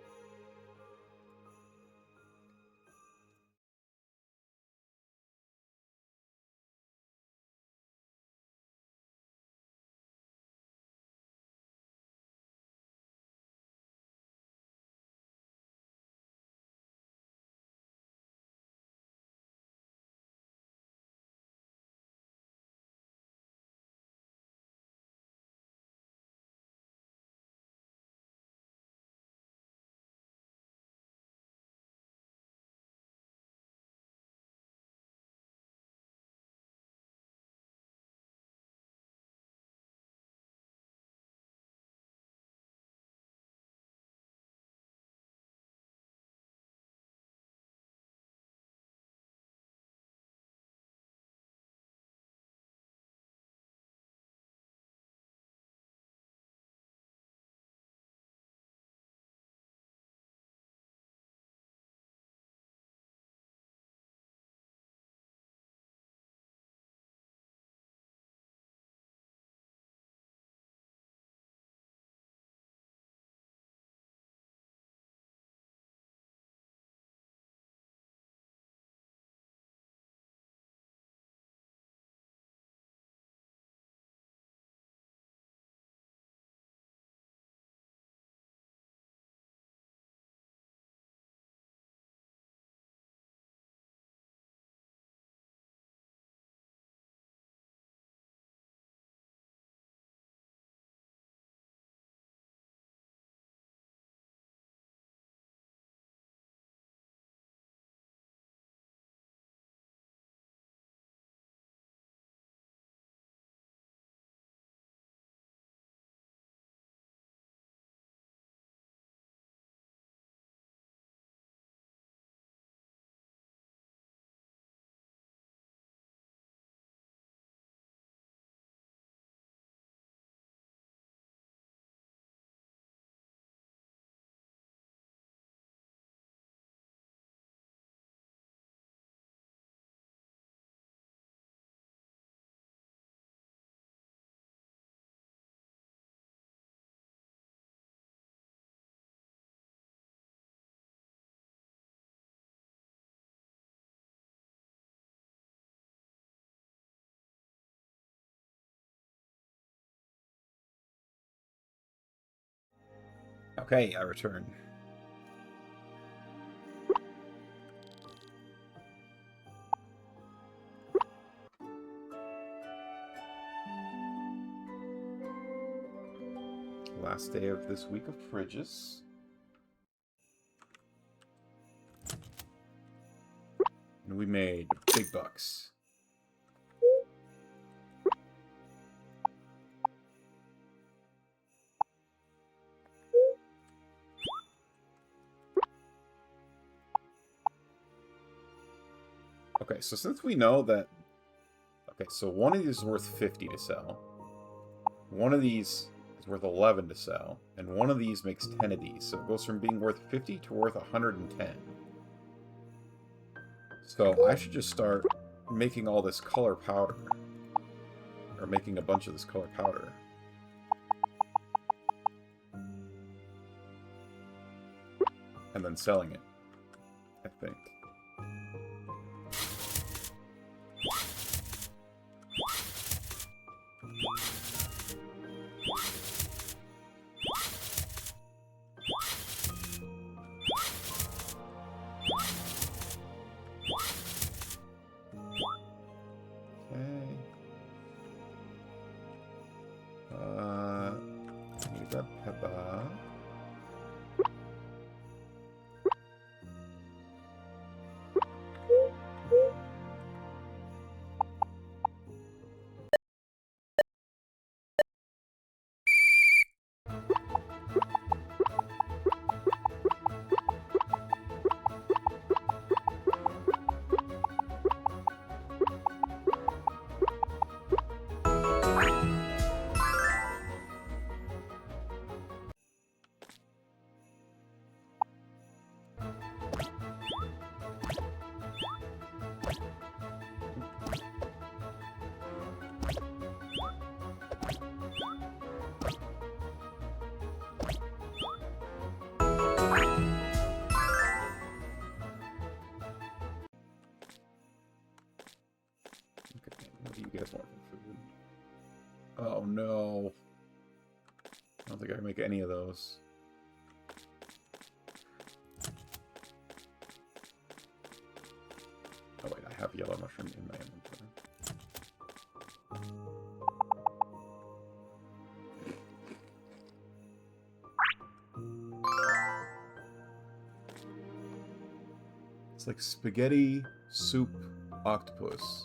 Okay, I return. Last day of this week of fridges. And we made big bucks. Okay, so since we know that... Okay, so one of these is worth 50 to sell. One of these is worth 11 to sell. And one of these makes 10 of these. So it goes from being worth 50 to worth 110. So I should just start making all this color powder. Or making a bunch of this color powder. And then selling it, I think. Need that pepper. think I can make any of those. Oh wait, I have yellow mushroom in my inventory. It's like spaghetti soup octopus.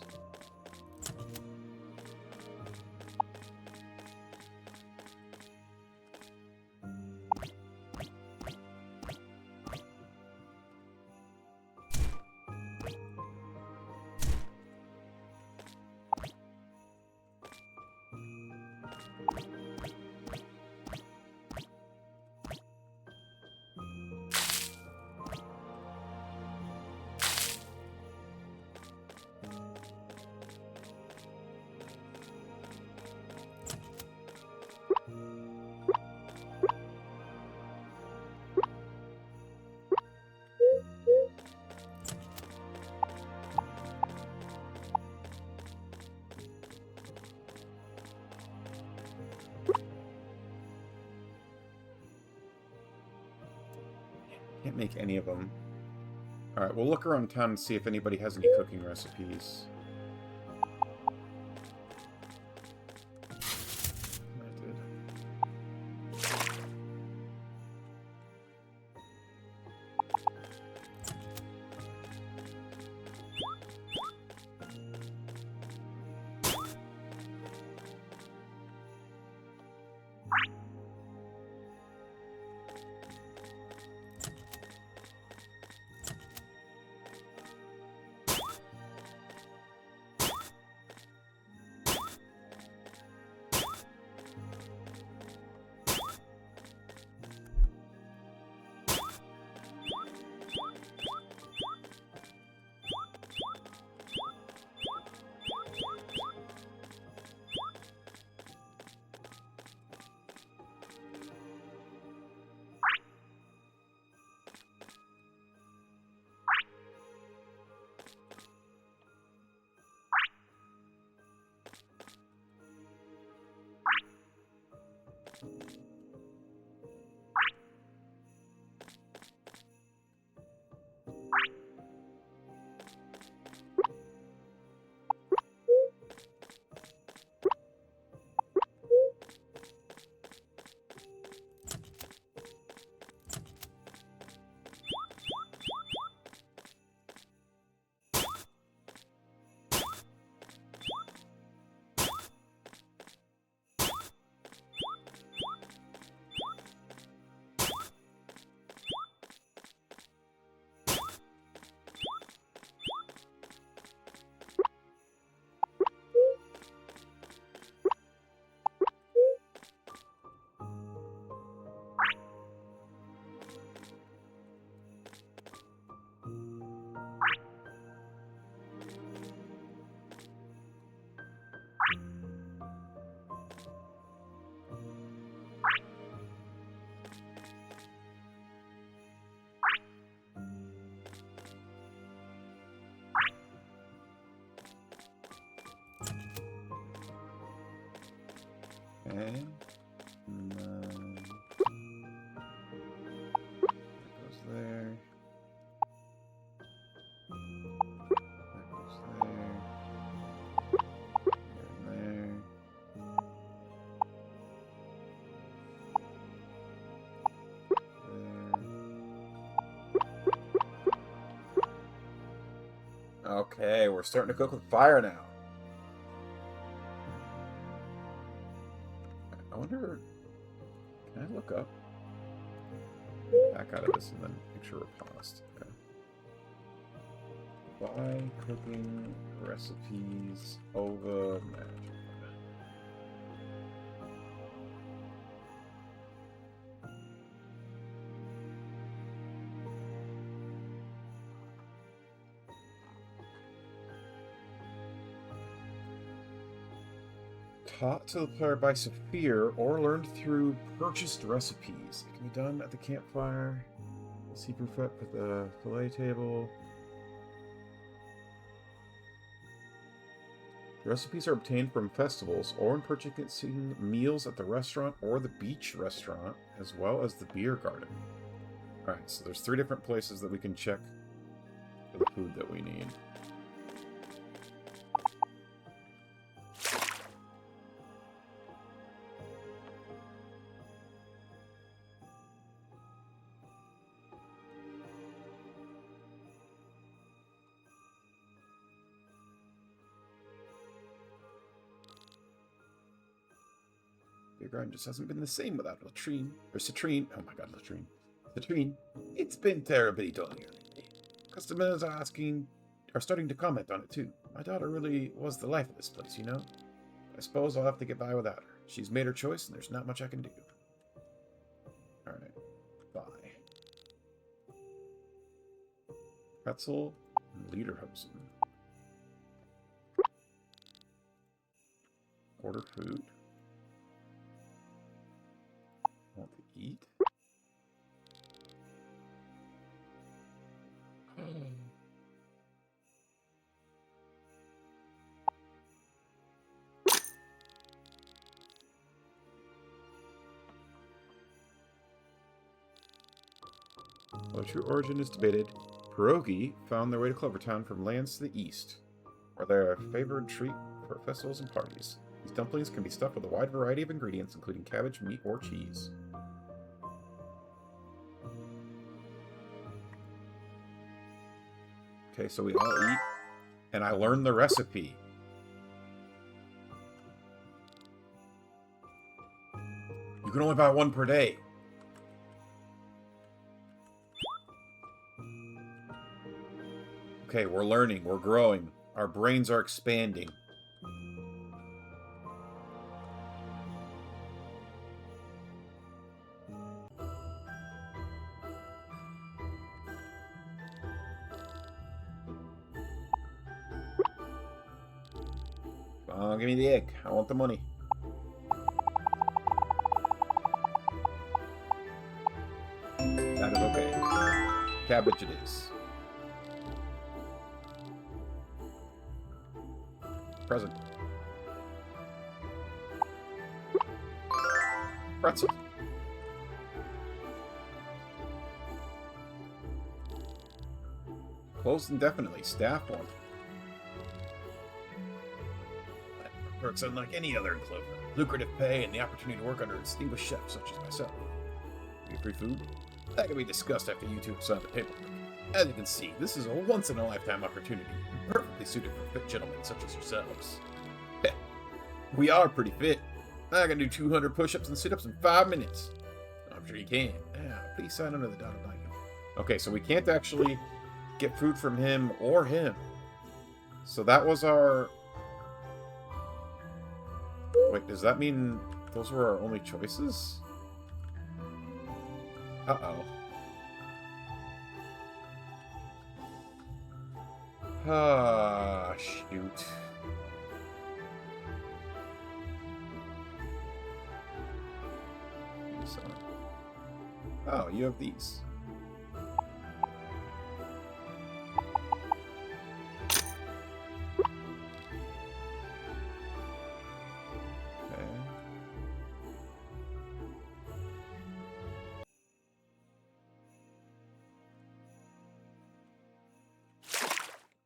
Can't make any of them. Alright, we'll look around town and see if anybody has any cooking recipes. I did. Okay. And then that goes there. That goes there. And there. There. Okay, we're starting to cook with fire now. I wonder, can I look up? Back out of this and then make sure we're paused. Okay. Buy cooking recipes over magic. Taught to the player by Saphir or learned through purchased recipes. It can be done at the campfire. See proof up at the fillet table. The recipes are obtained from festivals or in purchasing meals at the restaurant or the beach restaurant, as well as the beer garden. Alright, so there's 3 different places that we can check for the food that we need. Beer garden just hasn't been the same without Latrine. Or Citrine. Oh my god, Latrine. Citrine. It's been terribly dull here lately. Customers are starting to comment on it too. My daughter really was the life of this place, you know? I suppose I'll have to get by without her. She's made her choice and there's not much I can do. Alright. Bye. Pretzel and Lederhosen. Order food. Want to eat? While true origin is debated, pierogi found their way to Clovertown from lands to the east, where they're a favored treat for festivals and parties. These dumplings can be stuffed with a wide variety of ingredients, including cabbage, meat, or cheese. Okay, so we all eat, and I learned the recipe. You can only buy 1 per day. Okay, we're learning, we're growing. Our brains are expanding. Give me the egg. I want the money. That is okay. Cabbage it is. Present. Pretzel. Closed indefinitely. Staff one. Perks unlike any other in Clover. Lucrative pay and the opportunity to work under distinguished chefs such as myself. You get free food? That can be discussed after you two sign the paperwork. As you can see, this is a once-in-a-lifetime opportunity, perfectly suited for fit gentlemen such as yourselves. Heh, we are pretty fit. I can do 200 push-ups and sit-ups in 5 minutes. I'm sure you can. Yeah, please sign under the dotted line. Okay, so we can't actually get food from him or him. So that was our... Wait, does that mean those were our only choices? Uh-oh. Ah, shoot. Oh, you have these.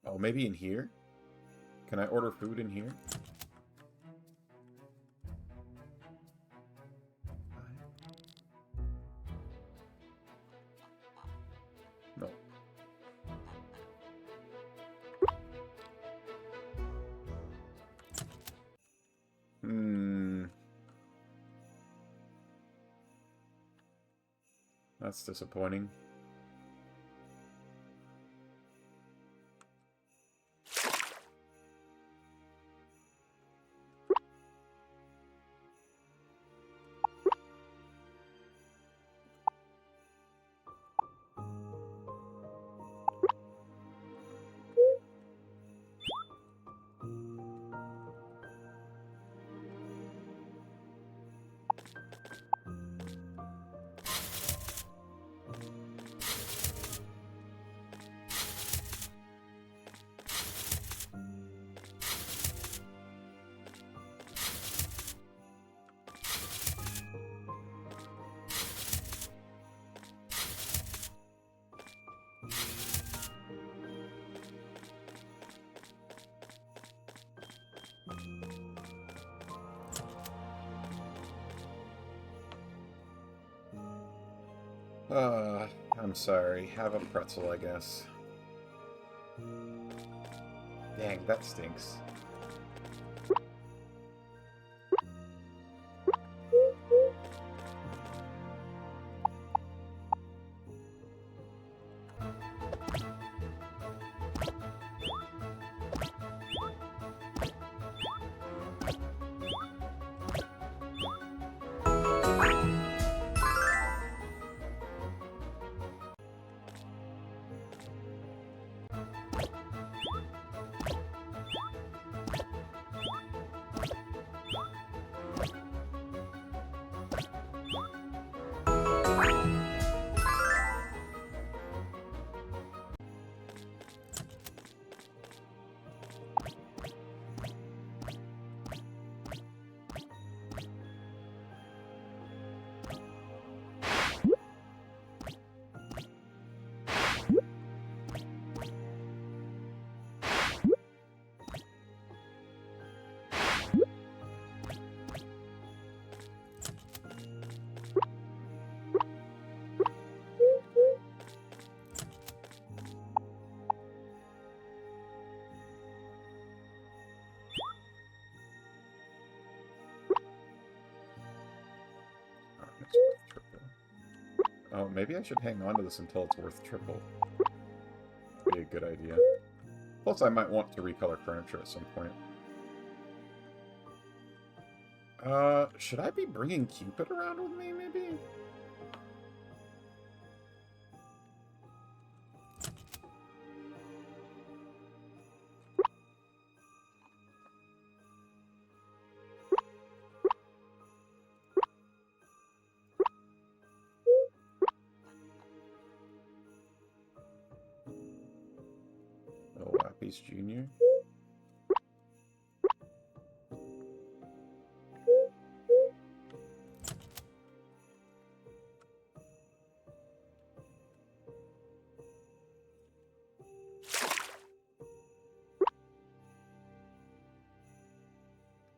Oh, maybe in here? Can I order food in here? No. That's disappointing. I'm sorry. Have a pretzel, I guess. Dang, that stinks. It's worth triple. Oh, maybe I should hang on to this until it's worth triple. Be a good idea. Plus, I might want to recolor furniture at some point. Should I be bringing Cupid around with me, maybe? Oh, Lapis Jr.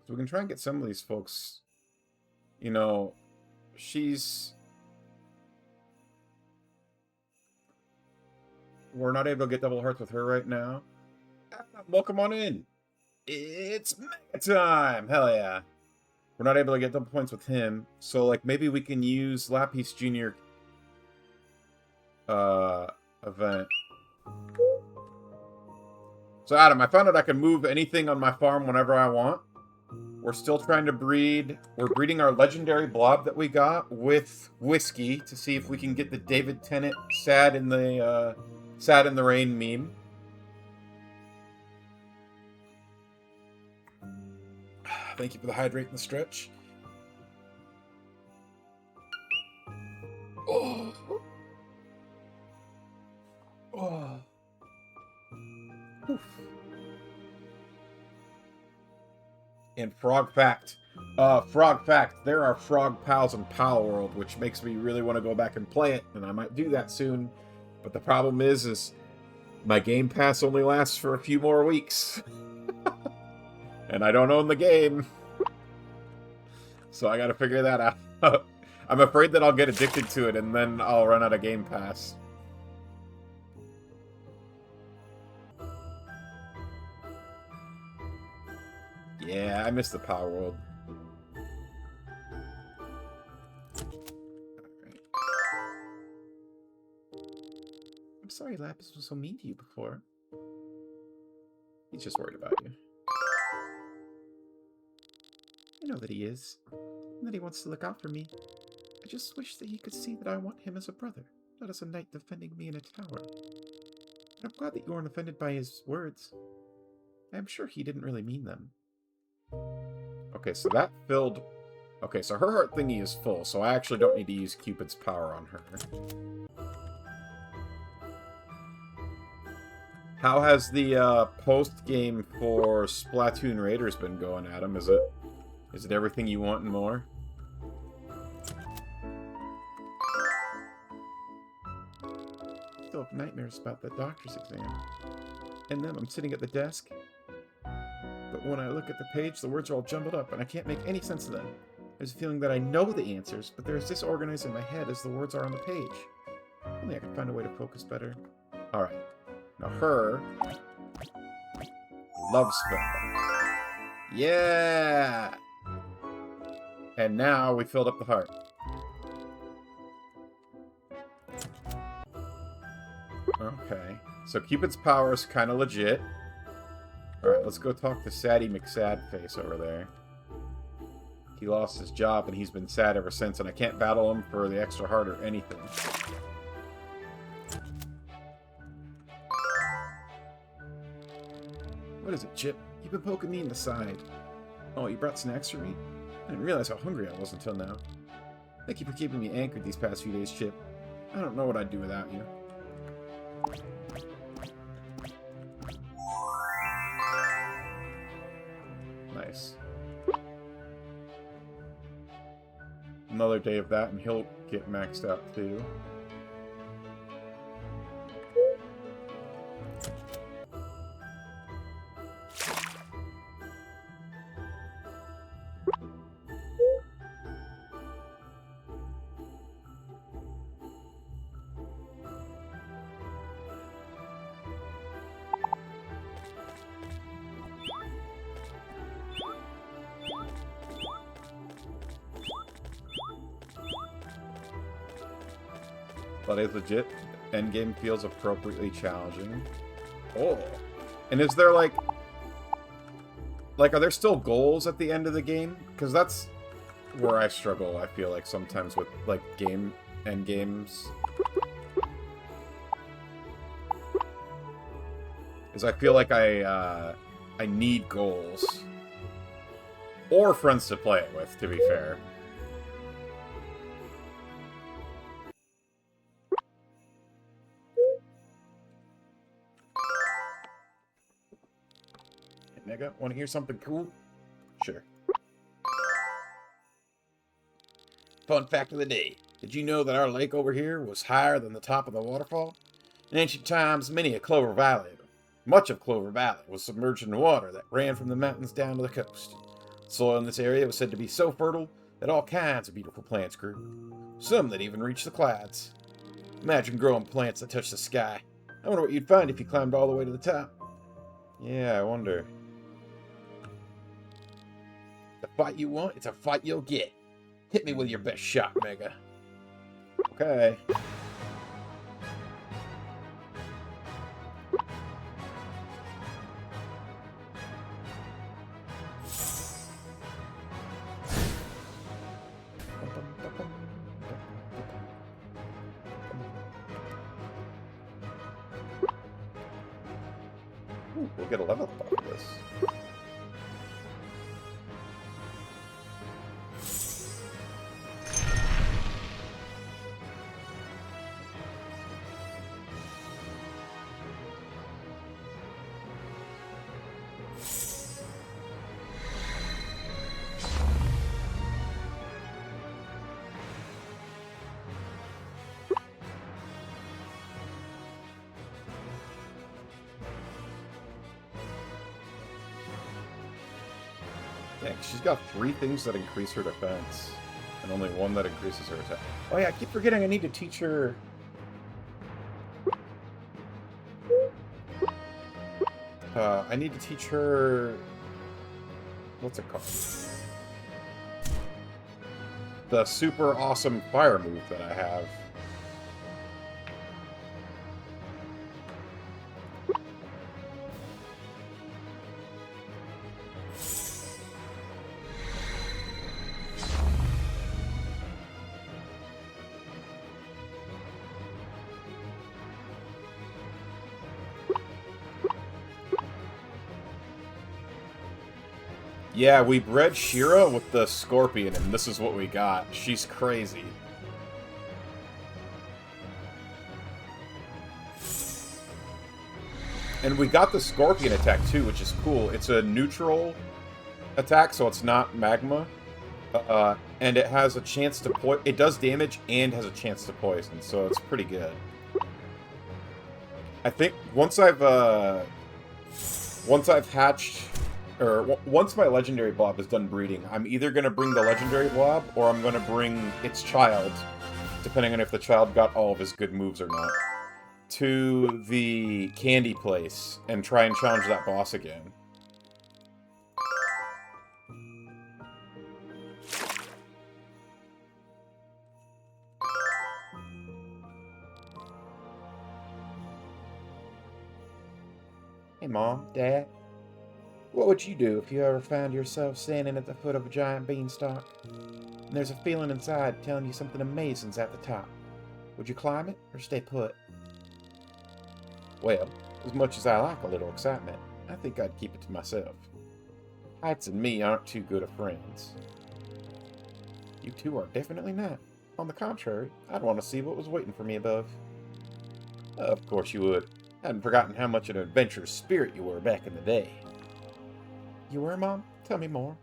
So we can try and get some of these folks, you know, we're not able to get double hearts with her right now. Welcome on in. It's Mega Time! Hell yeah. We're not able to get double points with him, so, like, maybe we can use Lapis Jr. Event. So, Adam, I found out I can move anything on my farm whenever I want. We're still trying to breed. We're breeding our legendary blob that we got with Whiskey to see if we can get the David Tennant Sad in the Rain meme. Thank you for the hydrate and the stretch. Oh. Oh. Oof. And Frog Fact. There are frog pals in Pal World, which makes me really want to go back and play it, and I might do that soon. But the problem is my Game Pass only lasts for a few more weeks. And I don't own the game. So I gotta figure that out. I'm afraid that I'll get addicted to it, and then I'll run out of Game Pass. Yeah, I miss the Power World. Alright. I'm sorry Lapis was so mean to you before. He's just worried about you. I know that he is, and that he wants to look out for me. I just wish that he could see that I want him as a brother, not as a knight defending me in a tower. And I'm glad that you weren't offended by his words. I'm sure he didn't really mean them. Okay, so that filled... Okay, so her heart thingy is full, so I actually don't need to use Cupid's power on her. How has the post-game for Splatoon Raiders been going, Adam? Is it everything you want and more? Still have nightmares about that doctor's exam. And then I'm sitting at the desk, but when I look at the page, the words are all jumbled up, and I can't make any sense of them. There's a feeling that I know the answers, but they're as disorganized in my head as the words are on the page. Only I could find a way to focus better. Alright. Now her... Love spell. Yeah! And now we filled up the heart. Okay. So Cupid's power is kind of legit. Alright, let's go talk to Sadie McSadface over there. He lost his job and he's been sad ever since, and I can't battle him for the extra heart or anything. What is it, Chip? You've been poking me in the side. Oh, you brought snacks for me? I didn't realize how hungry I was until now. Thank you for keeping me anchored these past few days, Chip. I don't know what I'd do without you. Nice. Another day of that and he'll get maxed out too. But it's legit. Endgame feels appropriately challenging. Oh. And is there, like, are there still goals at the end of the game? Because that's where I struggle, I feel like, sometimes with, like, endgames. Is I feel like I need goals. Or friends to play it with, to be fair. Nigga, want to hear something cool? Sure. Fun fact of the day. Did you know that our lake over here was higher than the top of the waterfall? In ancient times, much of Clover Valley was submerged in water that ran from the mountains down to the coast. The soil in this area was said to be so fertile that all kinds of beautiful plants grew. Some that even reached the clouds. Imagine growing plants that touch the sky. I wonder what you'd find if you climbed all the way to the top. Yeah, I wonder. The fight you want, it's a fight you'll get. Hit me with your best shot, Mega. Okay. Ooh, we'll get a level up off of this. She's got 3 things that increase her defense, and only 1 that increases her attack. Oh yeah, I keep forgetting I need to teach her... I need to teach her... What's it called? The super awesome fire move that I have. Yeah, we bred Shira with the Scorpion, and this is what we got. She's crazy. And we got the Scorpion attack, too, which is cool. It's a neutral attack, so it's not magma. And it has a chance to it does damage and has a chance to poison, so it's pretty good. I think once I've hatched... Or, once my legendary blob is done breeding, I'm either going to bring the legendary blob, or I'm going to bring its child depending on if the child got all of his good moves or not, to the candy place and try and challenge that boss again. Hey, Mom, Dad. What would you do if you ever found yourself standing at the foot of a giant beanstalk, and there's a feeling inside telling you something amazing's at the top? Would you climb it, or stay put? Well, as much as I like a little excitement, I think I'd keep it to myself. Heights and me aren't too good of friends. You two are definitely not. On the contrary, I'd want to see what was waiting for me above. Of course you would. Hadn't forgotten how much an adventurous spirit you were back in the day. You were, Mom? Tell me more.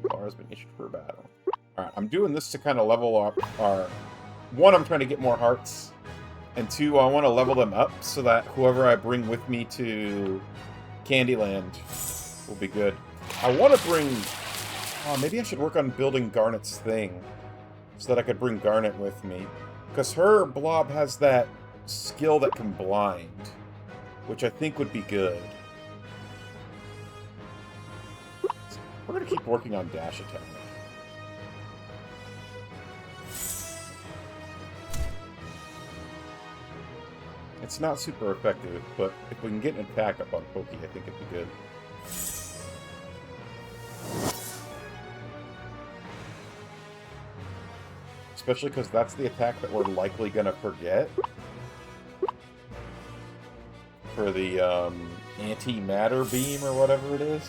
Bar has been issued for a battle. Alright, I'm doing this to kind of level up our... One, I'm trying to get more hearts. And two, I want to level them up so that whoever I bring with me to Candyland will be good. I want to bring... Oh, maybe I should work on building Garnet's thing so that I could bring Garnet with me. Because her blob has that skill that can blind, which I think would be good. We're going to keep working on dash attack. It's not super effective, but if we can get an attack up on Pokey, I think it'd be good. Especially because that's the attack that we're likely going to forget. For the anti-matter beam or whatever it is.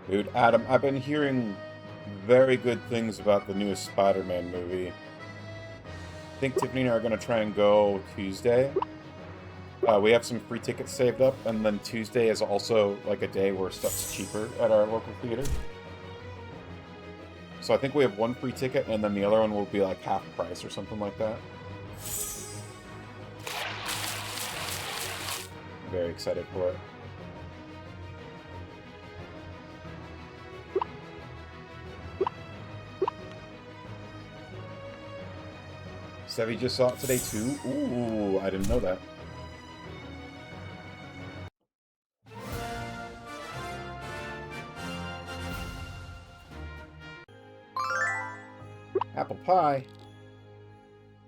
Dude, Adam, I've been hearing very good things about the newest Spider-Man movie. I think Tiffany and I are going to try and go Tuesday. We have some free tickets saved up, and then Tuesday is also like a day where stuff's cheaper at our local theater. So I think we have one free ticket, and then the other one will be like half price or something like that. I'm very excited for it. Sevi just saw it today too? Ooh, I didn't know that. Apple pie?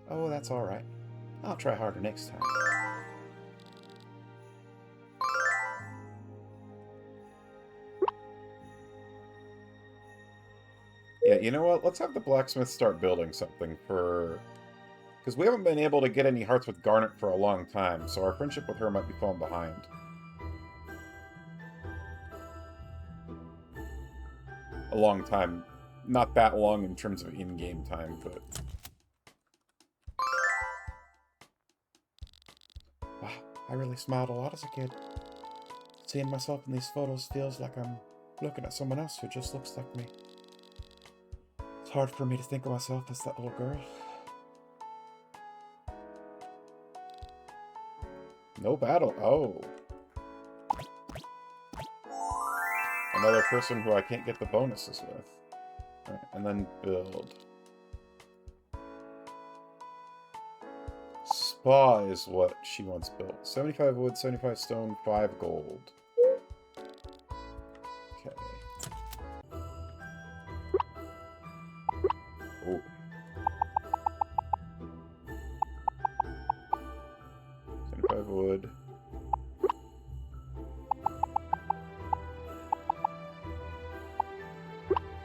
Oh, that's alright. I'll try harder next time. Yeah, you know what? Let's have the blacksmith start building something for... Because we haven't been able to get any hearts with Garnet for a long time, so our friendship with her might be falling behind. A long time. Not that long in terms of in-game time, but... Wow, I really smiled a lot as a kid. Seeing myself in these photos feels like I'm looking at someone else who just looks like me. It's hard for me to think of myself as that little girl. No battle. Oh. Another person who I can't get the bonuses with. Right, and then build. Spa is what she wants built. 75 wood, 75 stone, 5 gold. Okay. Oh. Wood.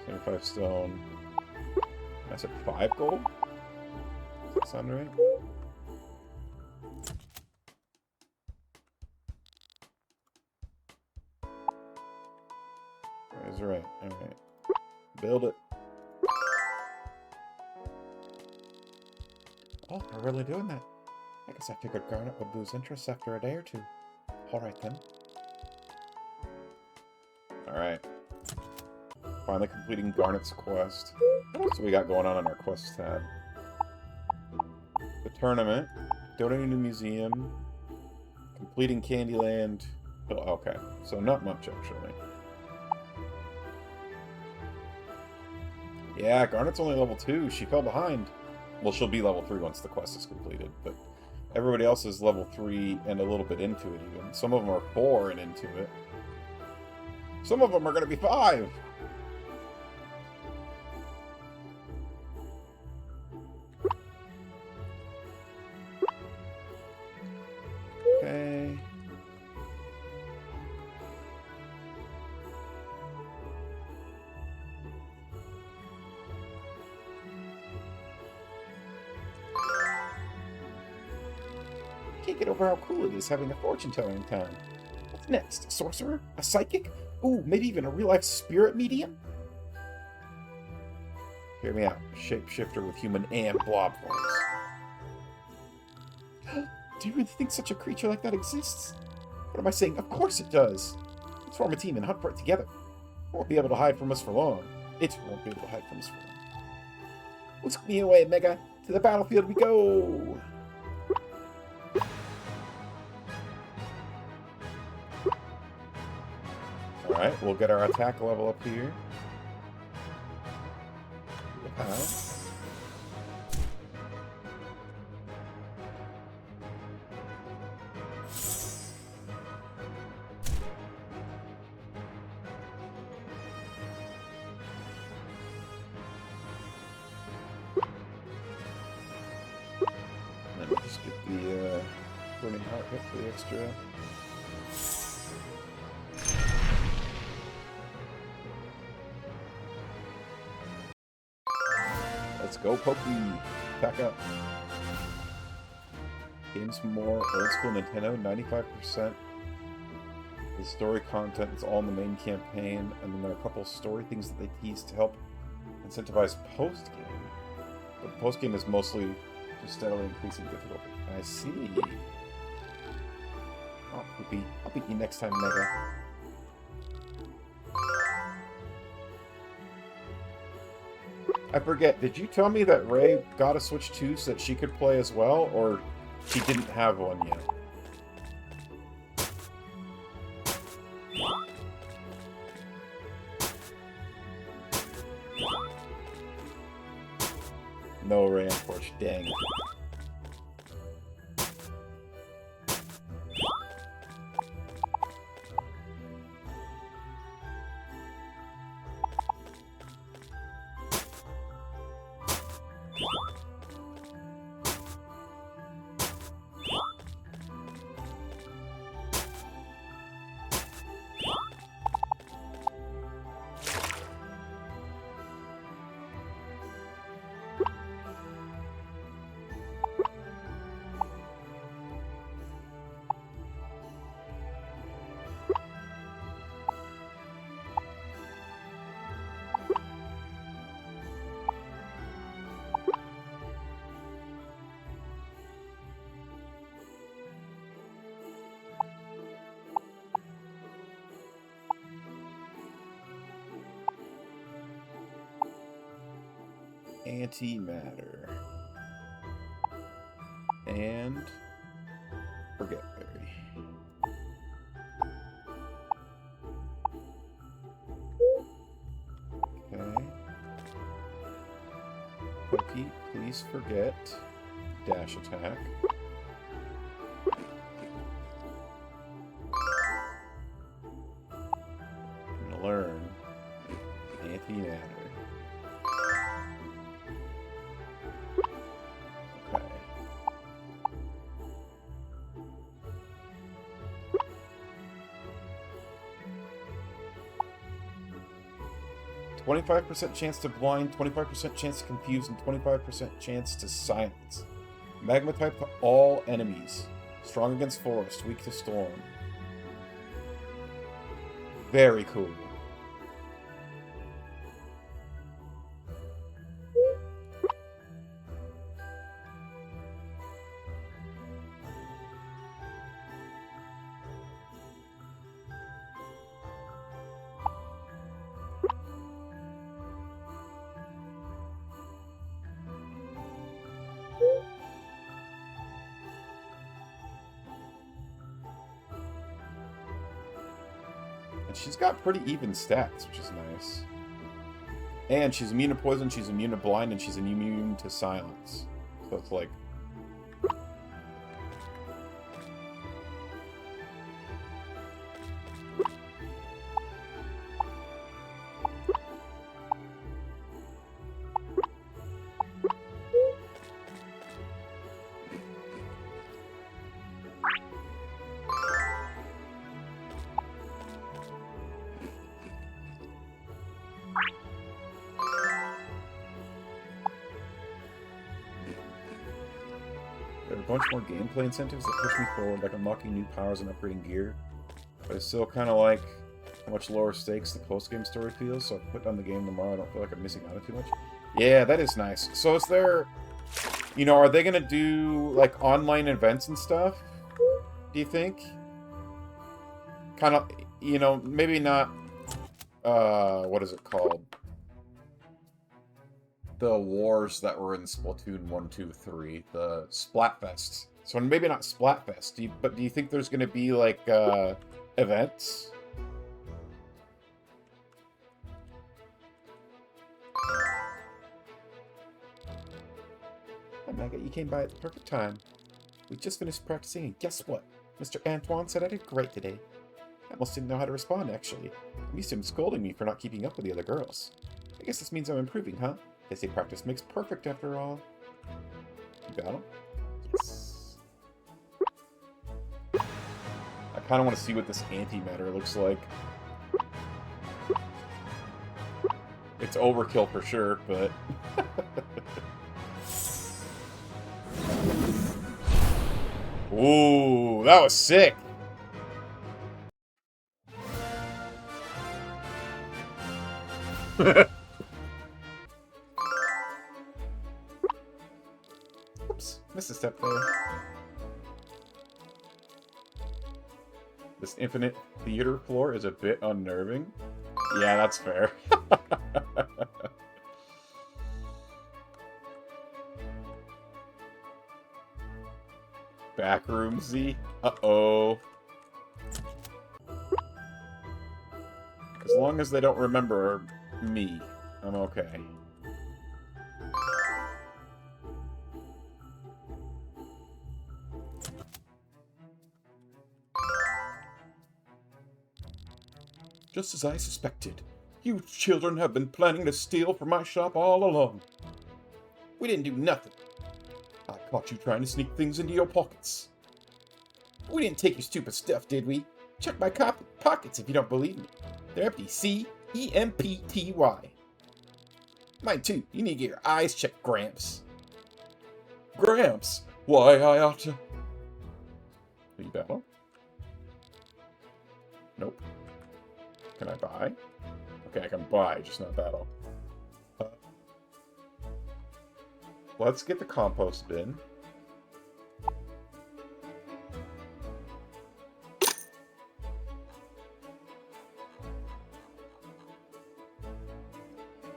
$75 stone. I said 5 gold? Does that sound right? That is right. Alright. Build it. Oh, we're really doing that. I guess I figured Garnet would lose interest after a day or two. Alright then. Alright. Finally completing Garnet's quest. What else do we got going on our quest tab? The tournament, donating to museum, completing Candyland. Oh, okay, so not much actually. Yeah, Garnet's only level 2. She fell behind. Well, she'll be level 3 once the quest is completed, but everybody else is level 3 and a little bit into it even. Some of them are 4 and into it. Some of them are going to be 5! Okay. Can't get over how cool it is having a fortune teller in town. What's next? A sorcerer? A psychic? Ooh, maybe even a real-life spirit medium? Hear me out. Shapeshifter with human and blob forms. Do you really think such a creature like that exists? What am I saying? Of course it does! Let's form a team and hunt for it together. It won't be able to hide from us for long. It won't be able to hide from us for long. Whisk me away, Mega! To the battlefield we go! Alright, we'll get our attack level up here. How? And then we'll just get the burning heart hit for the extra. Let's go, Pokey! Back up. Games more old school Nintendo, 95%. The story content is all in the main campaign, and then there are a couple story things that they tease to help incentivize post-game. But post-game is mostly just steadily increasing difficulty. I see. Oh, Poopy. I'll beat you next time, Mega. I forget, did you tell me that Ray got a Switch 2 so that she could play as well, or she didn't have one yet? No, Ray, unfortunately. Dang. Antimatter. And Forget Berry. Okay. Pokey, please forget dash attack. I'm gonna learn Antimatter. Okay. 25% chance to blind, 25% chance to confuse, and 25% chance to silence. Magma type to all enemies. Strong against forest, weak to storm. Very cool. she's got pretty even stats, which is nice. And she's immune to poison, she's immune to blind, and she's immune to silence. So it's like... There are a bunch more gameplay incentives that push me forward, like unlocking new powers and upgrading gear. But I still kind of like how much lower stakes the post-game story feels, so I'll put down the game tomorrow. I don't feel like I'm missing out on too much. Yeah, that is nice. So is there... You know, are they going to do, like, online events and stuff? Do you think? Kind of, you know, maybe not... what is it called? The wars that were in Splatoon 1, 2, 3. The Splatfest. So maybe not Splatfest, but do you think there's going to be, like, events? Hi, Maggot, you came by at the perfect time. We just finished practicing, and guess what? Mr. Antoine said I did great today. I almost didn't know how to respond, actually. I'm used to him scolding me for not keeping up with the other girls. I guess this means I'm improving, huh? They say practice makes perfect, after all. You got him? Yes. I kind of want to see what this antimatter looks like. It's overkill for sure, but... Ooh, that was sick! Oops, missed a step there. This infinite theater floor is a bit unnerving. Yeah, that's fair. Backroomsy? Uh-oh. As long as they don't remember me, I'm okay. Just as I suspected, you children have been planning to steal from my shop all along. We didn't do nothing. I caught you trying to sneak things into your pockets. We didn't take your stupid stuff, did we? Check my pockets if you don't believe me. They're empty. C-E-M-P-T-Y. Mine too. You need to get your eyes checked, Gramps. Gramps? Why, I ought to... Are you battle? Nope. Can I buy? Okay, I can buy, just not battle. Let's get the compost bin.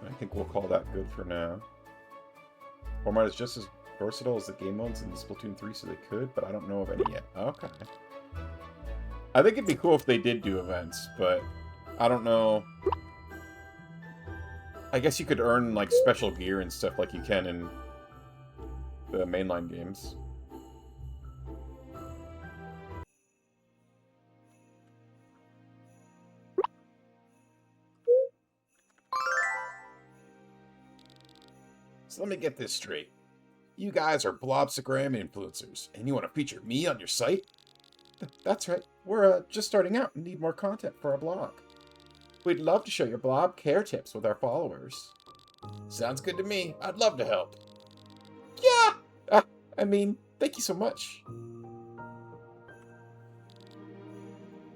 I think we'll call that good for now. Format is just as versatile as the game modes in Splatoon 3, so they could, but I don't know of any yet. Okay. I think it'd be cool if they did do events, but I don't know. I guess you could earn, like, special gear and stuff like you can in the mainline games. So let me get this straight. You guys are Blobstagram influencers, and you want to feature me on your site? That's right. We're just starting out and need more content for our blog. We'd love to show your blob care tips with our followers. Sounds good to me. I'd love to help. Yeah! I mean, thank you so much.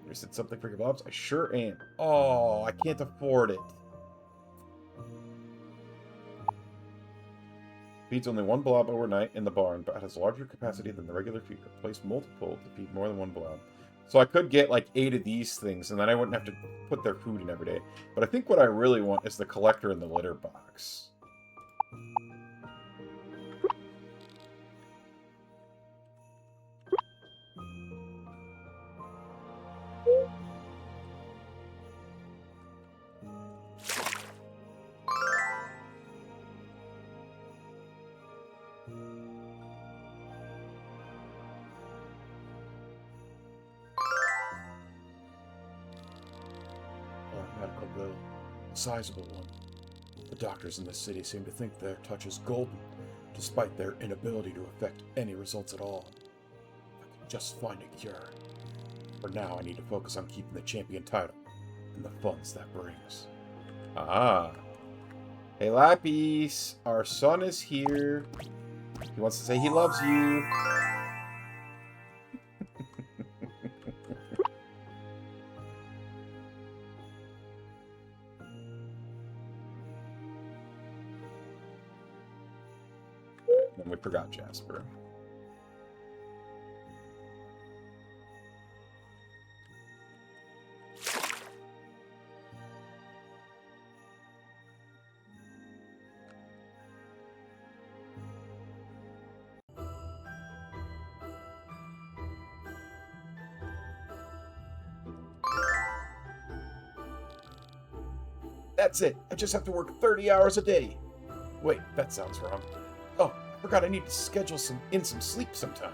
You said something for your blobs? I sure am. Oh, I can't afford it. Feeds only one blob overnight in the barn, but has larger capacity than the regular feeder. Place multiple to feed more than one blob. So I could get like 8 of these things, and then I wouldn't have to put their food in every day. But I think what I really want is the collector in the litter box. bill. A sizable one. The doctors in this city seem to think their touch is golden, despite their inability to affect any results at all. If I could just find a cure. For now, I need to focus on keeping the champion title and the funds that brings. Ah. Hey, Lapis. Our son is here. He wants to say he loves you. And we forgot Jasper. That's it. I just have to work 30 hours a day. Wait, that sounds wrong. Oh, I forgot I need to schedule some sleep sometime.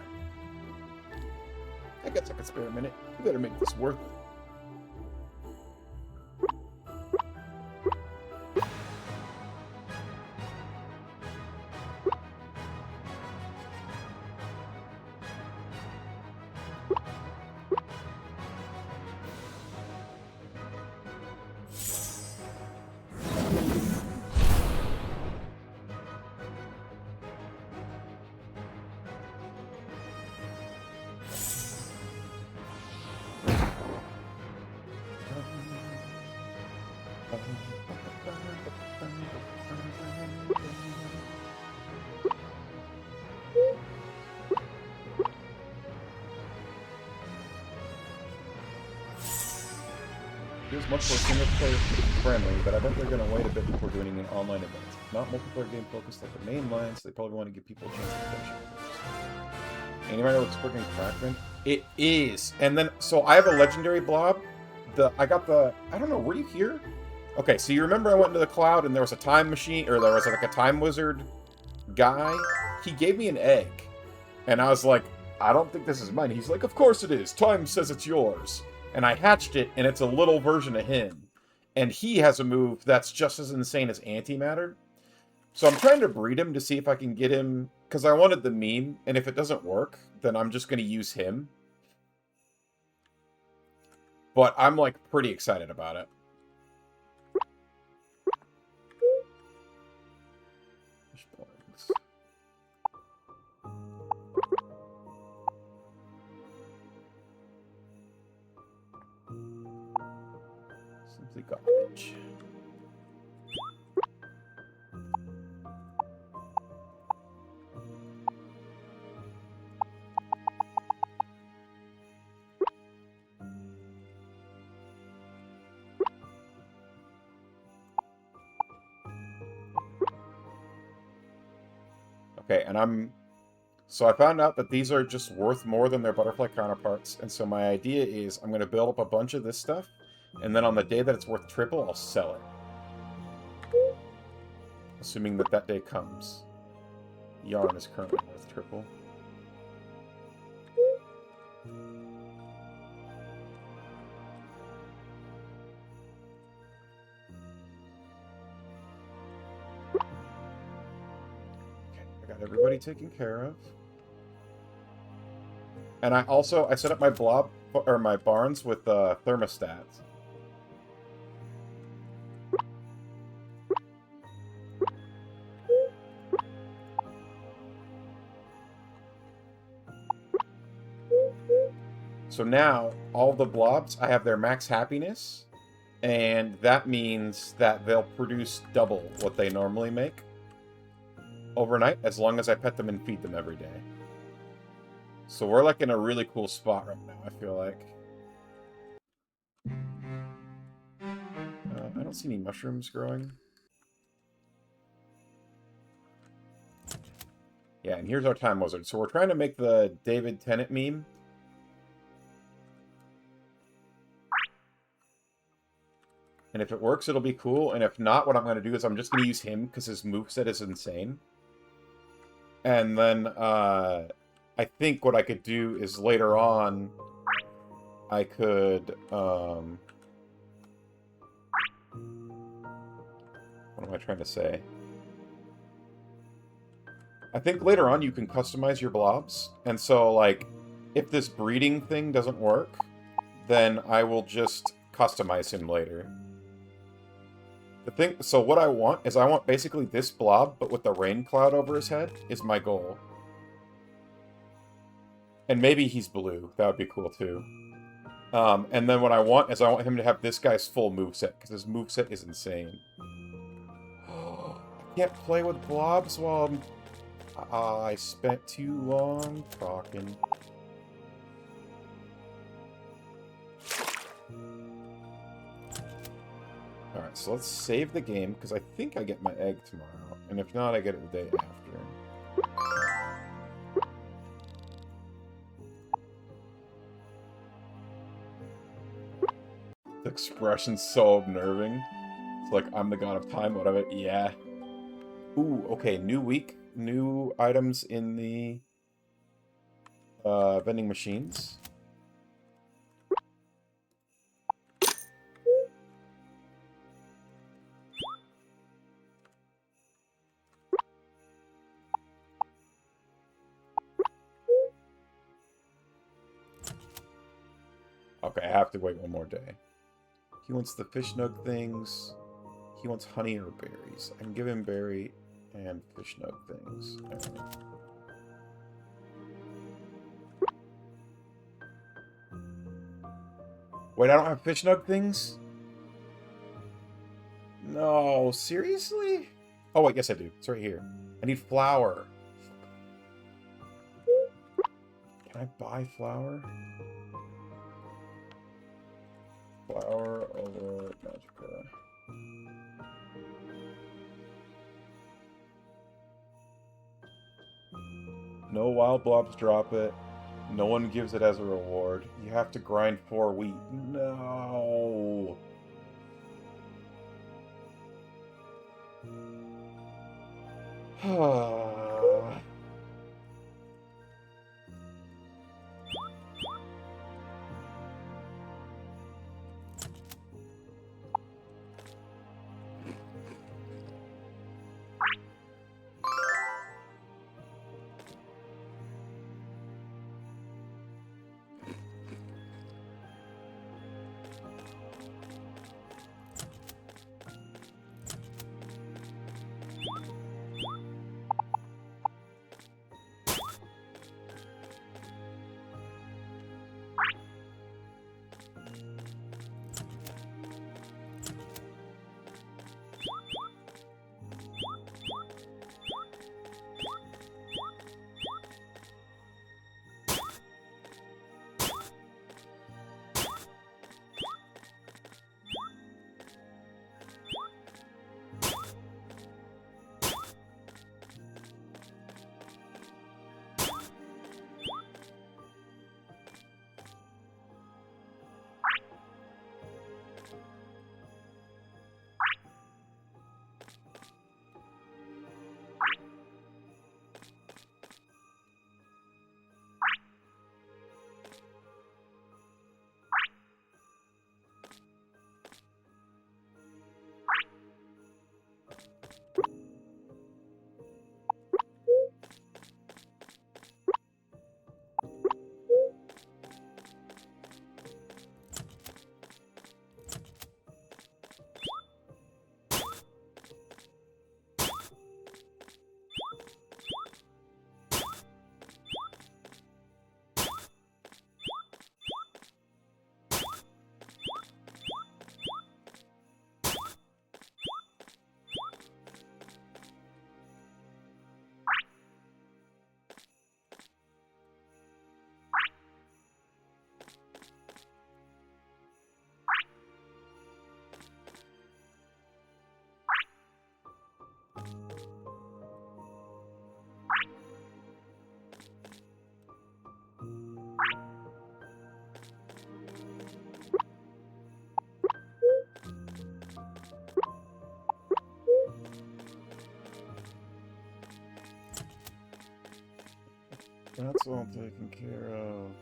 I guess I could spare a minute. You better make this worth it. Feels much more single-player friendly, but I bet they're going to wait a bit before doing an online event. Not multiplayer game focused like the main line, so they probably want to give people a chance to finish it first. Anybody know what's working Crackman? It is! And then, so I have a legendary blob. I don't know, were you here? Okay, so you remember I went into the cloud and there was a time machine, or there was like a time wizard guy? He gave me an egg. And I was like, I don't think this is mine. He's like, of course it is. Time says it's yours. And I hatched it, and it's a little version of him. And he has a move that's just as insane as antimatter. So I'm trying to breed him to see if I can get him, because I wanted the meme, and if it doesn't work, then I'm just going to use him. But I'm, like, pretty excited about it. Simply garbage. Okay, and so I found out that these are just worth more than their butterfly counterparts, and so my idea is I'm going to build up a bunch of this stuff, and then on the day that it's worth triple, I'll sell it. Assuming that that day comes. Yarn is currently worth triple. Okay, I got everybody taken care of. And I set up my my barns with thermostats. So now, all the blobs, I have their max happiness, and that means that they'll produce double what they normally make overnight, as long as I pet them and feed them every day. So we're, like, in a really cool spot right now, I feel like. I don't see any mushrooms growing. Yeah, and here's our time wizard. So we're trying to make the David Tennant meme. And if it works, it'll be cool. And if not, what I'm going to do is I'm just going to use him because his moveset is insane. And then I think what I could do is later on, I could What am I trying to say? I think later on you can customize your blobs, and so, like, if this breeding thing doesn't work, then I will just customize him later. So what I want is I want basically this blob, but with the rain cloud over his head, is my goal. And maybe he's blue. That would be cool, too. And then what I want is I want him to have this guy's full moveset, because his moveset is insane. I can't play with blobs while I'm... I spent too long talking. Alright, so let's save the game, because I think I get my egg tomorrow. And if not, I get it the day after. The expression's so unnerving. It's like, I'm the god of time, whatever. Yeah. Ooh, okay, new week. New items in the vending machines. Okay, I have to wait one more day. He wants the fish nug things. He wants honey or berries. I can give him berry and fish nug things. Wait, I don't have fish nug things? No, seriously? Oh, wait, yes I do. It's right here. I need flour. Can I buy flour? Flour over Magica. No wild blobs drop it. No one gives it as a reward. You have to grind 4 wheat. No. That's all taken care of.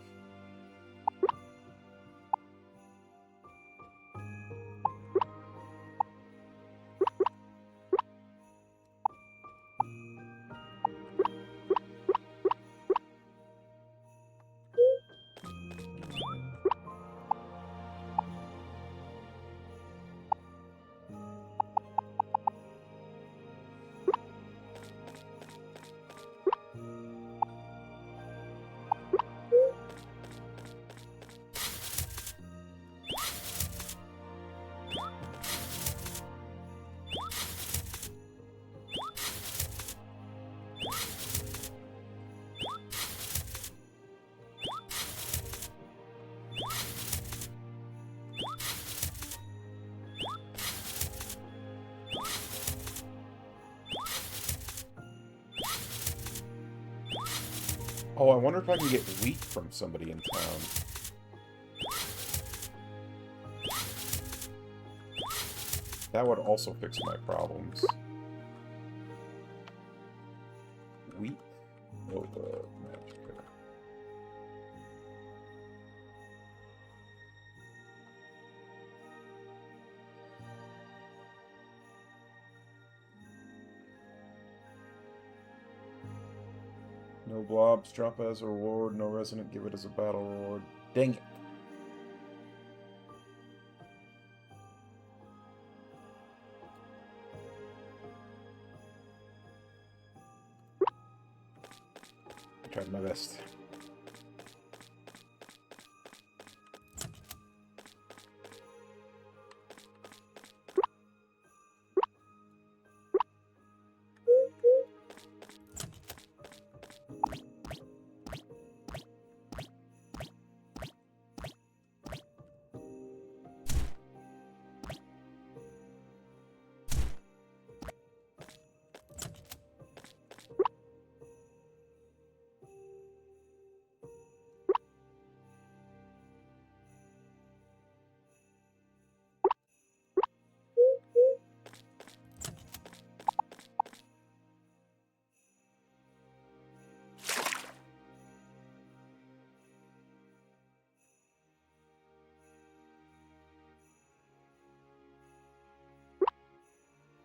Oh, I wonder if I can get wheat from somebody in town. That would also fix my problems. Wheat? Oh, magic. No blobs, drop it as a reward. No resident, give it as a battle reward. Dang it. I tried my best.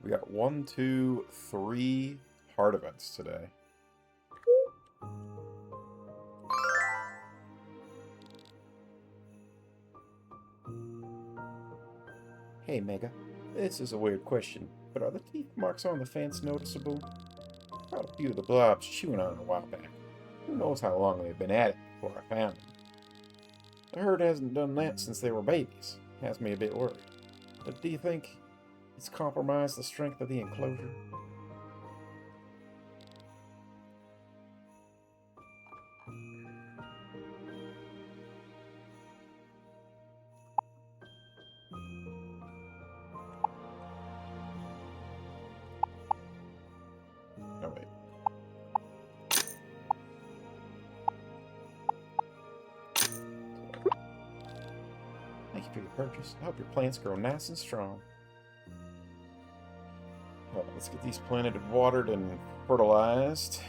We got 1, 2, 3 hard events today. Hey, Mega. This is a weird question, but are the teeth marks on the fence noticeable? I caught a few of the blobs chewing on it a while back. Who knows how long they've been at it before I found them. The herd hasn't done that since they were babies. Has me a bit worried. But do you think it's compromised the strength of the enclosure? Oh, wait. Thank you for your purchase. I hope your plants grow nice and strong. Well, let's get these planted and watered and fertilized.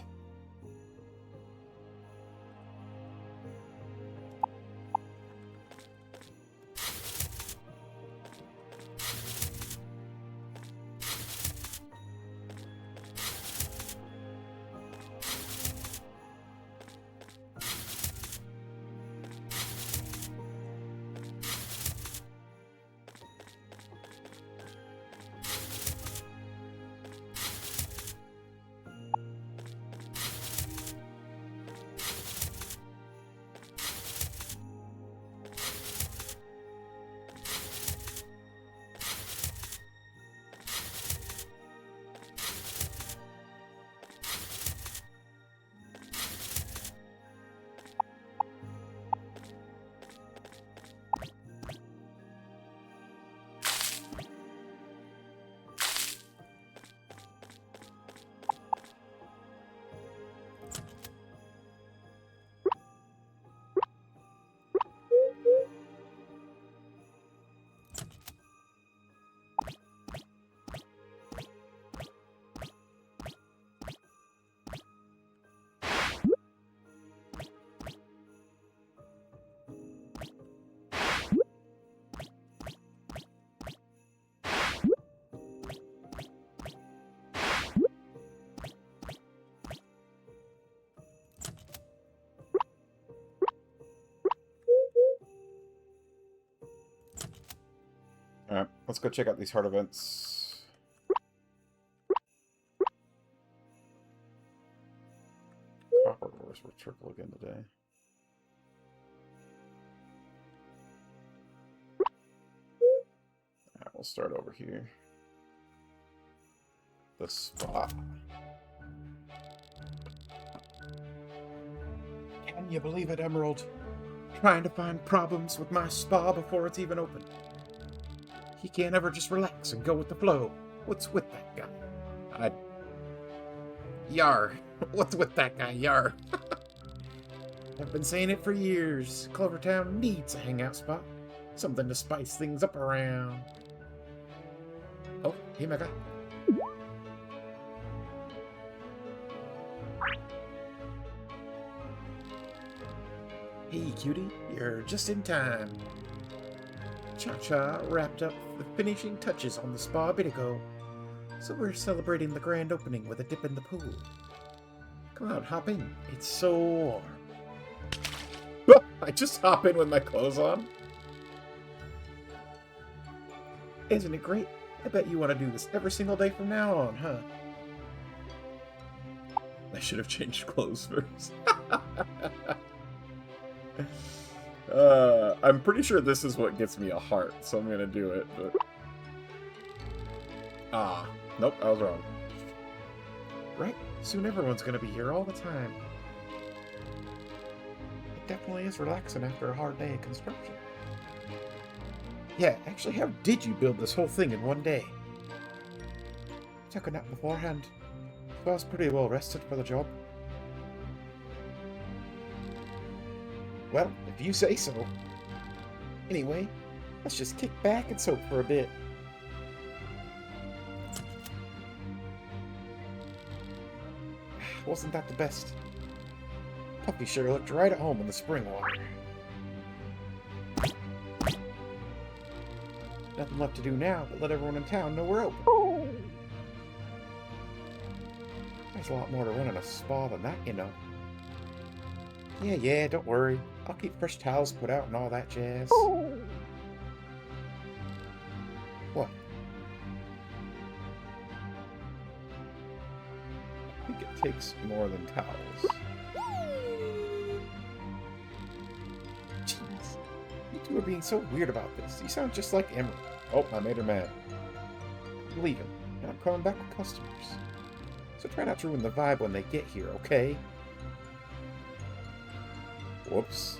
Alright, let's go check out these hard events. Copper ores were triple again today. Alright, we'll start over here. The spa. Can you believe it, Emerald? Trying to find problems with my spa before it's even open. He can't ever just relax and go with the flow. What's with that guy? Yar. What's with that guy, Yar? I've been saying it for years. Clovertown needs a hangout spot. Something to spice things up around. Oh, hey, Mega. Hey, cutie. You're just in time. Cha-Cha wrapped up the finishing touches on the spa a bit ago. So we're celebrating the grand opening with a dip in the pool. Come on, hop in. It's so warm. I just hop in with my clothes on? Isn't it great? I bet you want to do this every single day from now on, huh? I should have changed clothes first. I'm pretty sure this is what gets me a heart, so I'm gonna do it, but... Ah, nope, I was wrong. Right? Soon everyone's gonna be here all the time. It definitely is relaxing after a hard day of construction. Yeah, actually, how did you build this whole thing in one day? Took a nap beforehand, so I was pretty well rested for the job. Well, if you say so. Anyway, let's just kick back and soak for a bit. Wasn't that the best? Puppy sure looked right at home in the spring water. Nothing left to do now but let everyone in town know we're open. There's a lot more to running a spa than that, you know. Yeah, don't worry. I'll keep fresh towels put out and all that jazz. What? I think it takes more than towels. Jeez. You two are being so weird about this. You sound just like Emerald. Oh, I made her mad. I'm leaving, and I'm coming back with customers. So try not to ruin the vibe when they get here, okay? Whoops.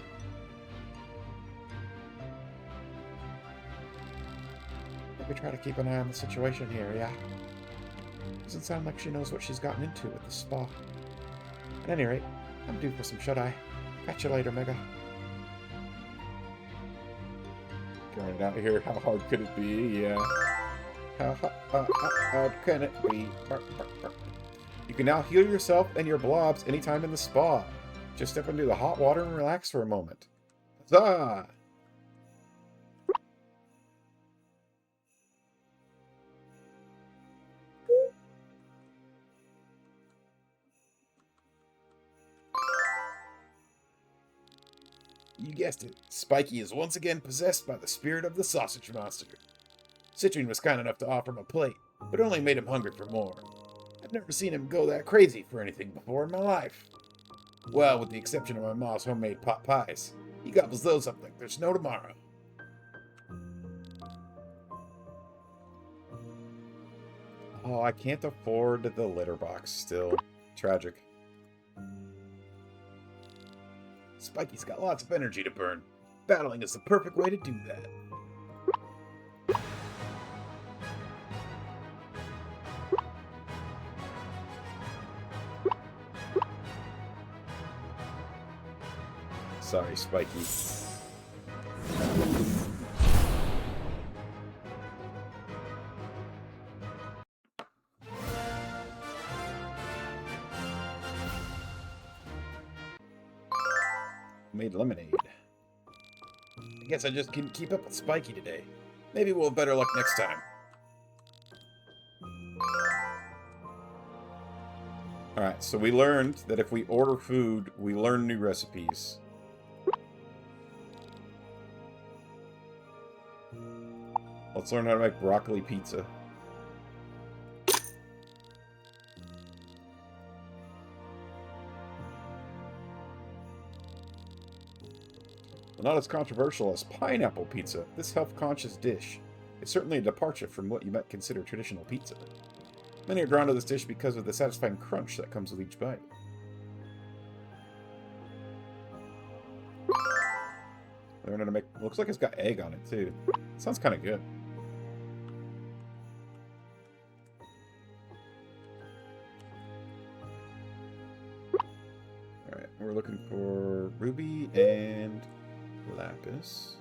Maybe try to keep an eye on the situation here, yeah? Doesn't sound like she knows what she's gotten into at the spa. At any rate, I'm due for some shut-eye. Catch you later, Mega. Going out here, how hard could it be? Yeah. How hard can it be? You can now heal yourself and your blobs anytime in the spa. Just step into the hot water and relax for a moment. Huzzah! You guessed it. Spiky is once again possessed by the spirit of the sausage monster. Citrine was kind enough to offer him a plate, but only made him hungry for more. I've never seen him go that crazy for anything before in my life. Well, with the exception of my mom's homemade pot pies. He gobbles those up like there's no tomorrow. Oh, I can't afford the litter box still. Tragic. Spiky's got lots of energy to burn. Battling is the perfect way to do that. Sorry, Spiky. Made lemonade. I guess I just couldn't keep up with Spiky today. Maybe we'll have better luck next time. Alright, so we learned that if we order food, we learn new recipes. Let's learn how to make broccoli pizza. Not as controversial as pineapple pizza, this health-conscious dish is certainly a departure from what you might consider traditional pizza. Many are drawn to this dish because of the satisfying crunch that comes with each bite. Learn how to make... Looks like it's got egg on it, too. Sounds kind of good. Alright, We're looking for ruby and lapis.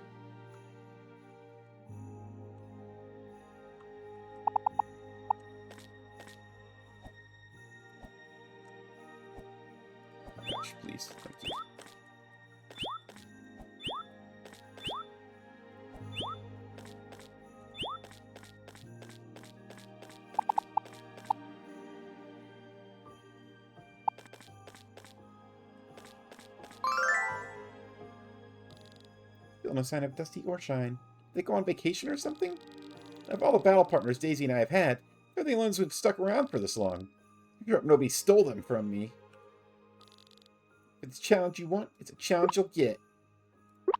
Oh gosh, please. Thank you. Still no sign of Dusty or Shine. They go on vacation or something? Of all the battle partners Daisy and I have had, they're the only ones who've stuck around for this long. I hope nobody stole them from me. If it's a challenge you want, it's a challenge you'll get.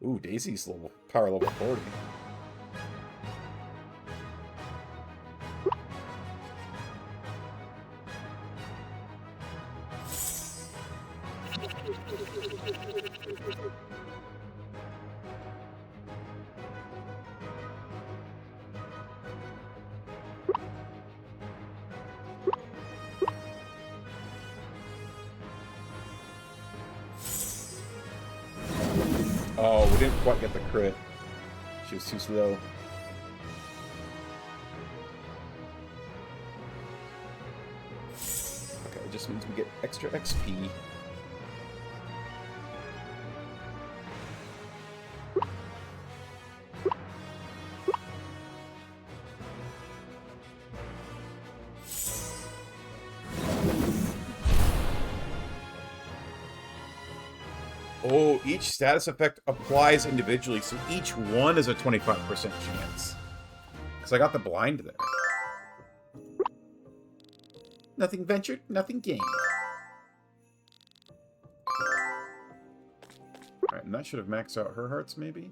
Ooh, Daisy's power level 40. Oh, we didn't quite get the crit. She was too slow. Okay, it just means we get extra XP. Oh, each status effect applies individually, so each one is a 25% chance. Because I got the blind there. Nothing ventured, nothing gained. Alright, and that should have maxed out her hearts, maybe?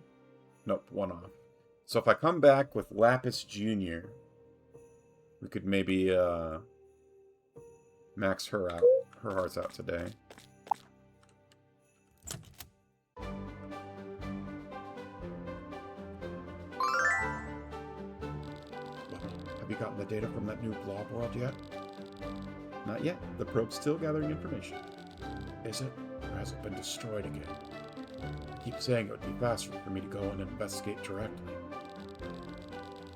Nope, one off. So if I come back with Lapis Jr., we could maybe max her hearts out today. Have you gotten the data from that new blob world yet? Not yet. The probe's still gathering information. Is it? Or has it been destroyed again? I keep saying it would be faster for me to go in and investigate directly.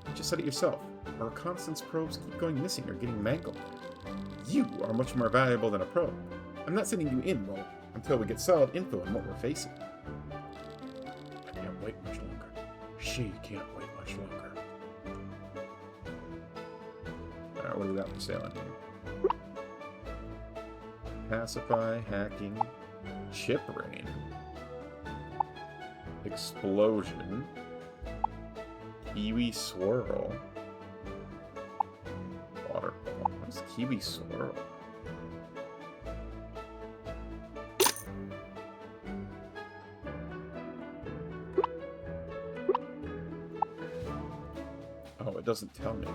You just said it yourself. Our reconnaissance probes keep going missing or getting mangled. You are much more valuable than a probe. I'm not sending you in, though, until we get solid info on what we're facing. I can't wait much longer. She can't wait much longer. Alright, what do we got for sale in here? Pacify, hacking, chip rain, explosion, kiwi swirl, waterfall. What's kiwi swirl? Oh, it doesn't tell me.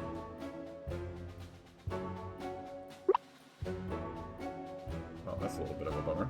Oh, that's a little bit of a bummer.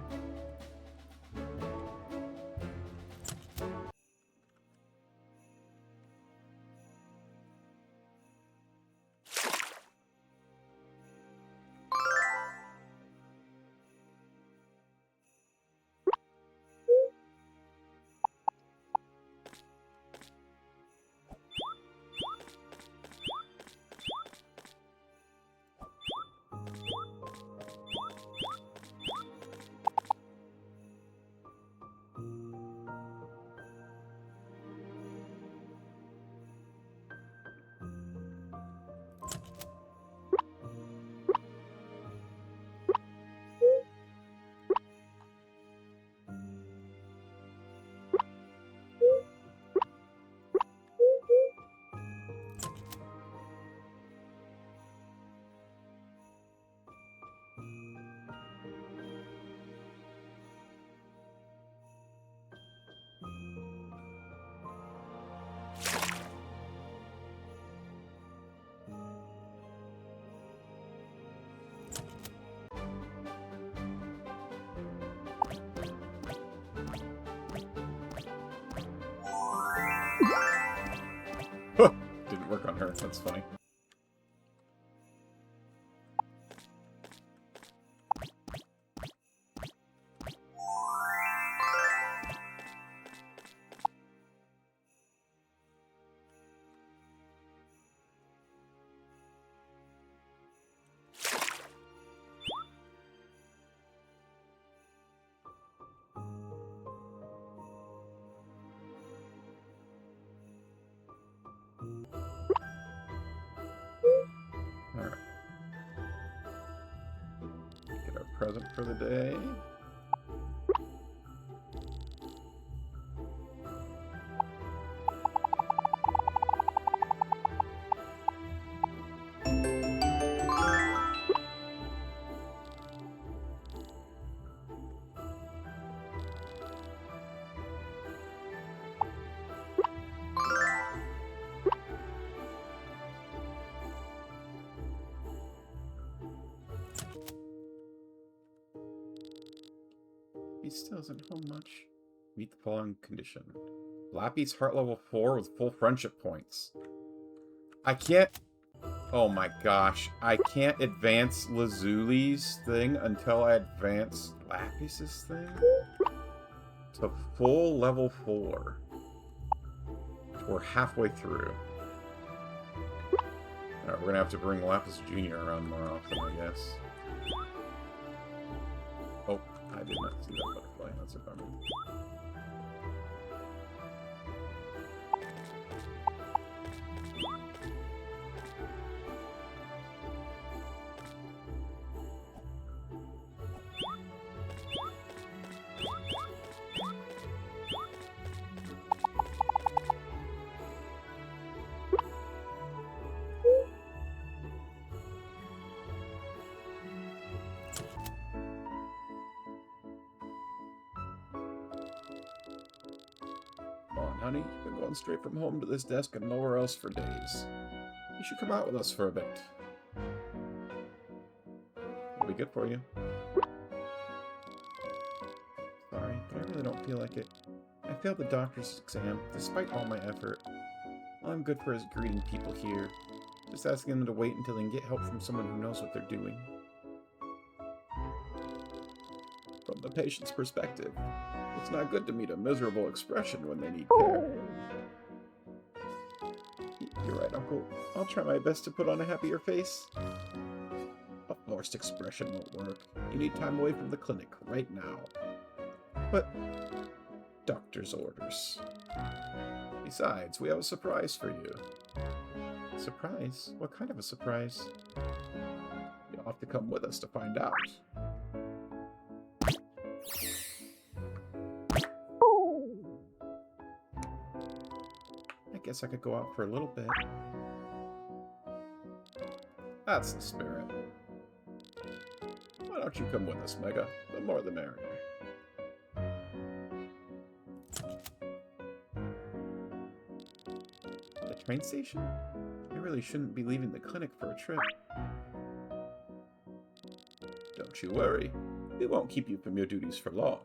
Didn't work on her. That's funny. present for the day. He still isn't home much. Meet the following condition. Lappy's heart level 4 with full friendship points. I can't... Oh my gosh. I can't advance Lazuli's thing until I advance Lapis's thing? To full level 4. We're halfway through. Alright, we're gonna have to bring Lapis Jr. around more often, I guess. Oh, I did not see that butterfly. That's a bummer. Honey, you've been going straight from home to this desk and nowhere else for days. You should come out with us for a bit. It'll be good for you. Sorry, but I really don't feel like it. I failed the doctor's exam, despite all my effort. All I'm good for is greeting people here. Just asking them to wait until they can get help from someone who knows what they're doing. From the patient's perspective, it's not good to meet a miserable expression when they need care. You're right, Uncle. I'll try my best to put on a happier face. A forced expression won't work. You need time away from the clinic right now. But doctor's orders. Besides, we have a surprise for you. Surprise? What kind of a surprise? You'll have to come with us to find out. I guess I could go out for a little bit. That's the spirit. Why don't you come with us, Mega? The more the merrier. The train station? I really shouldn't be leaving the clinic for a trip. Don't you worry. We won't keep you from your duties for long.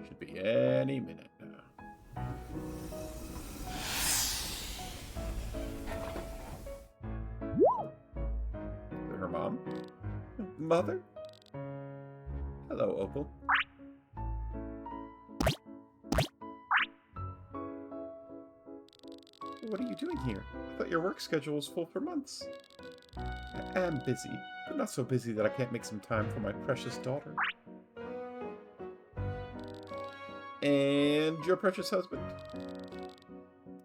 Should be any minute now. Her mom? Mother? Hello, Opal. What are you doing here? I thought your work schedule was full for months. I am busy, but not so busy that I can't make some time for my precious daughter. And your precious husband.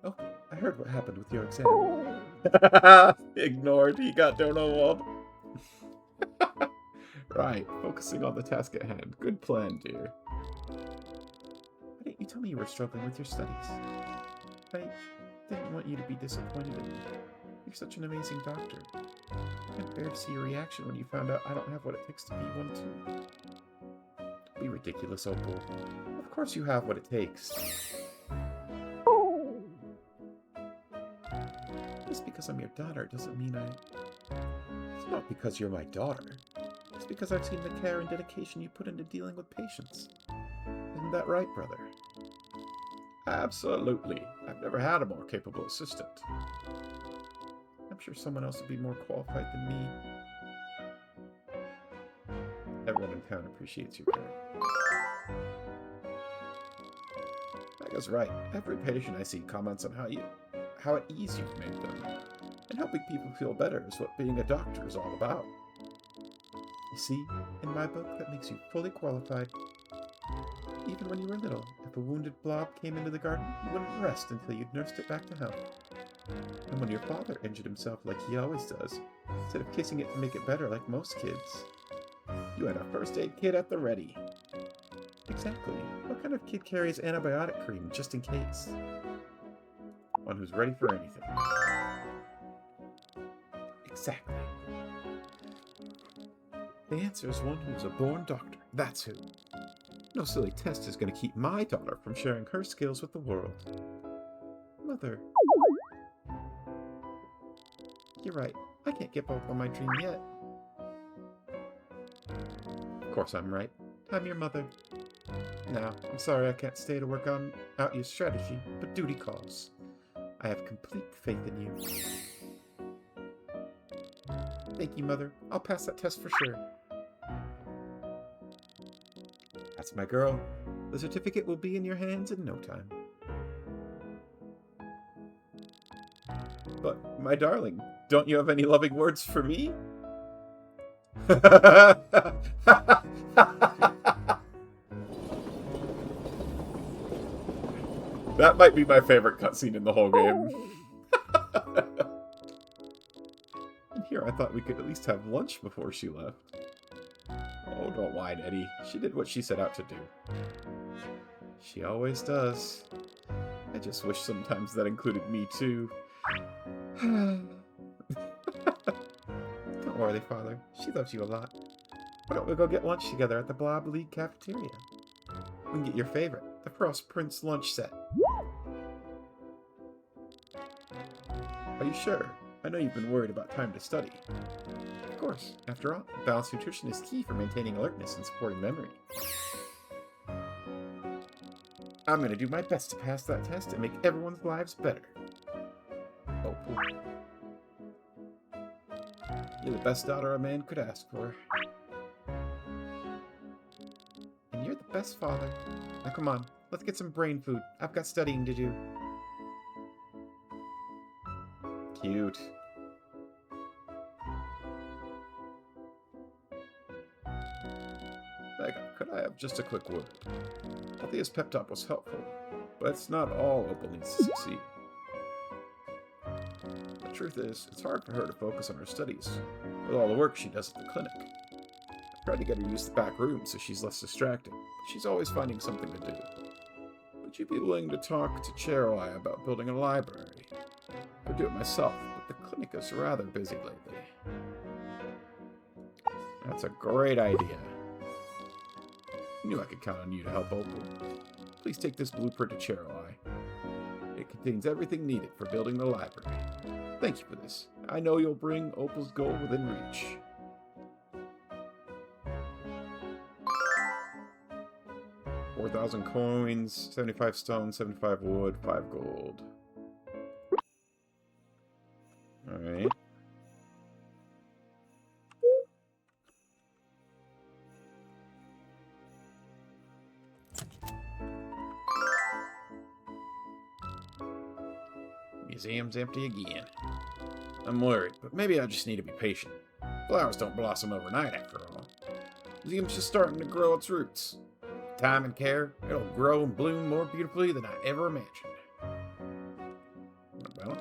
Oh, I heard what happened with your exam. Ignored, he got Donald. Right, focusing on the task at hand. Good plan, dear. Why didn't you tell me you were struggling with your studies? I didn't want you to be disappointed in me. You're such an amazing doctor. I can't bear to see your reaction when you found out I don't have what it takes to be one too. Don't be ridiculous, Opal. Of course you have what it takes. Just because I'm your daughter doesn't mean It's not because you're my daughter. It's because I've seen the care and dedication you put into dealing with patients. Isn't that right, brother? Absolutely. I've never had a more capable assistant. I'm sure someone else would be more qualified than me. Everyone in town appreciates your care. Mega's right. Every patient I see comments on how at ease you've made them. And helping people feel better is what being a doctor is all about. You see, in my book, that makes you fully qualified. Even when you were little, if a wounded blob came into the garden, you wouldn't rest until you'd nursed it back to health. And when your father injured himself like he always does, instead of kissing it to make it better like most kids, You had a first aid kit at the ready. Exactly. What kind of kid carries antibiotic cream just in case? One who's ready for anything. Exactly. The answer is one who's a born doctor. That's who. No silly test is going to keep my daughter from sharing her skills with the world. Mother. You're right. I can't get both on my dream yet. Of course I'm right. I'm your mother. Now, I'm sorry I can't stay to work out your strategy, but duty calls. I have complete faith in you. Thank you, Mother. I'll pass that test for sure. That's my girl. The certificate will be in your hands in no time. But, my darling, don't you have any loving words for me? That might be my favorite cutscene in the whole game. And here I thought we could at least have lunch before she left. Oh, don't whine, Eddie. She did what she set out to do. She always does. I just wish sometimes that included me, too. Don't worry, Father. She loves you a lot. Why don't we go get lunch together at the Blob League cafeteria? We can get your favorite, the Frost Prince lunch set. Are you sure? I know you've been worried about time to study. Of course. After all, balanced nutrition is key for maintaining alertness and supporting memory. I'm going to do my best to pass that test and make everyone's lives better. Opal. You're the best daughter a man could ask for. And you're the best father. Now come on, let's get some brain food. I've got studying to do. Cute. Megan, could I have just a quick word? Althea's pep talk was helpful, but it's not all Opal needs to succeed. The truth is, it's hard for her to focus on her studies, with all the work she does at the clinic. I tried to get her to use the back room so she's less distracted, but she's always finding something to do. Would you be willing to talk to Cherylai about building a library? I would do it myself, but the clinic is rather busy lately. That's a great idea. I knew I could count on you to help Opal. Please take this blueprint to Cherylai. It contains everything needed for building the library. Thank you for this. I know you'll bring Opal's goal within reach. $4,000 coins, 75 stone, 75 wood, 5 gold. Alright. Museum's empty again. I'm worried, but maybe I just need to be patient. Flowers don't blossom overnight, after all. Museum's just starting to grow its roots. With time and care, it'll grow and bloom more beautifully than I ever imagined. Well,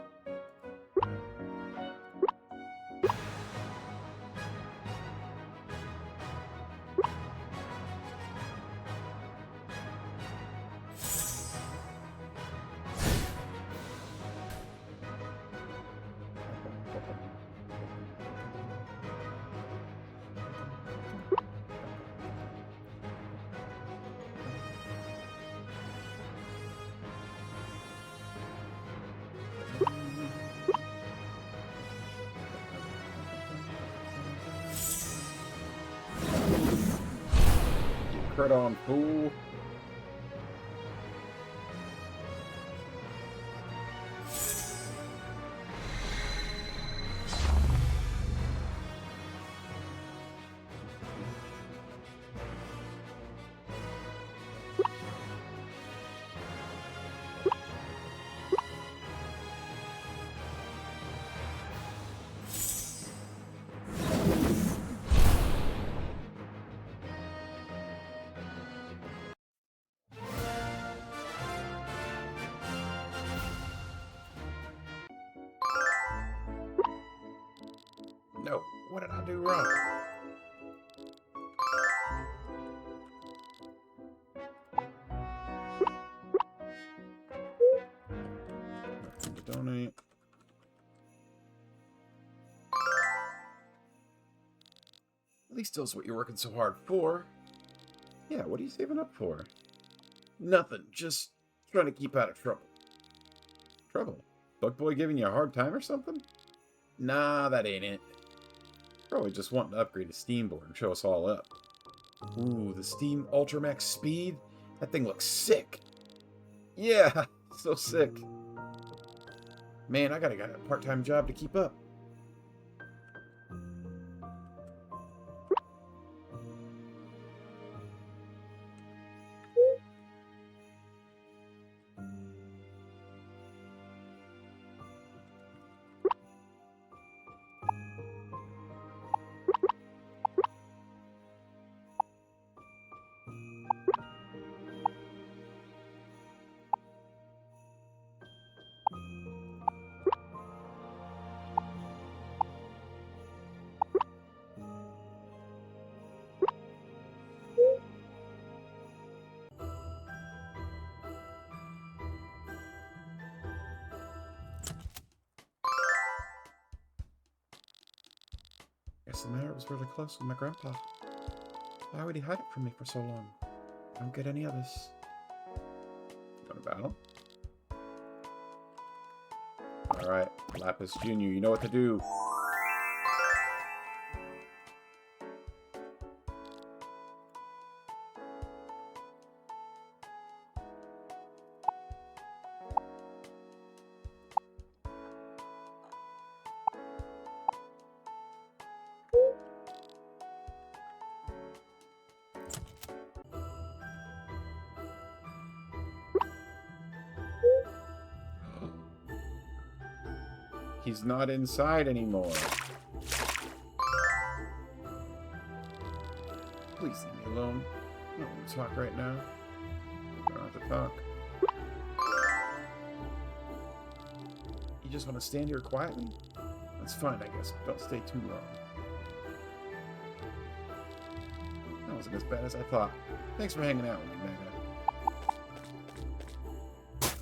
crit on, fool. No, what did I do wrong? donate. At least tell us what you're working so hard for. Yeah, what are you saving up for? Nothing. Just trying to keep out of trouble. Trouble? Bug Boy giving you a hard time or something? Nah, that ain't it. Probably just wanting to upgrade his Steam board and show us all up. Ooh, the Steam Ultramax Speed? That thing looks sick. Yeah, so sick. Man, I gotta get a part-time job to keep up. Guess the matter was really close with my grandpa. Why would he hide it from me for so long? I don't get any of this. Going to battle? Alright, Lapis Jr., you know what to do. He's not inside anymore. Please leave me alone. I don't want to talk right now. I don't have to talk. You just want to stand here quietly? That's fine, I guess, but don't stay too long. That wasn't as bad as I thought. Thanks for hanging out with me, Mega.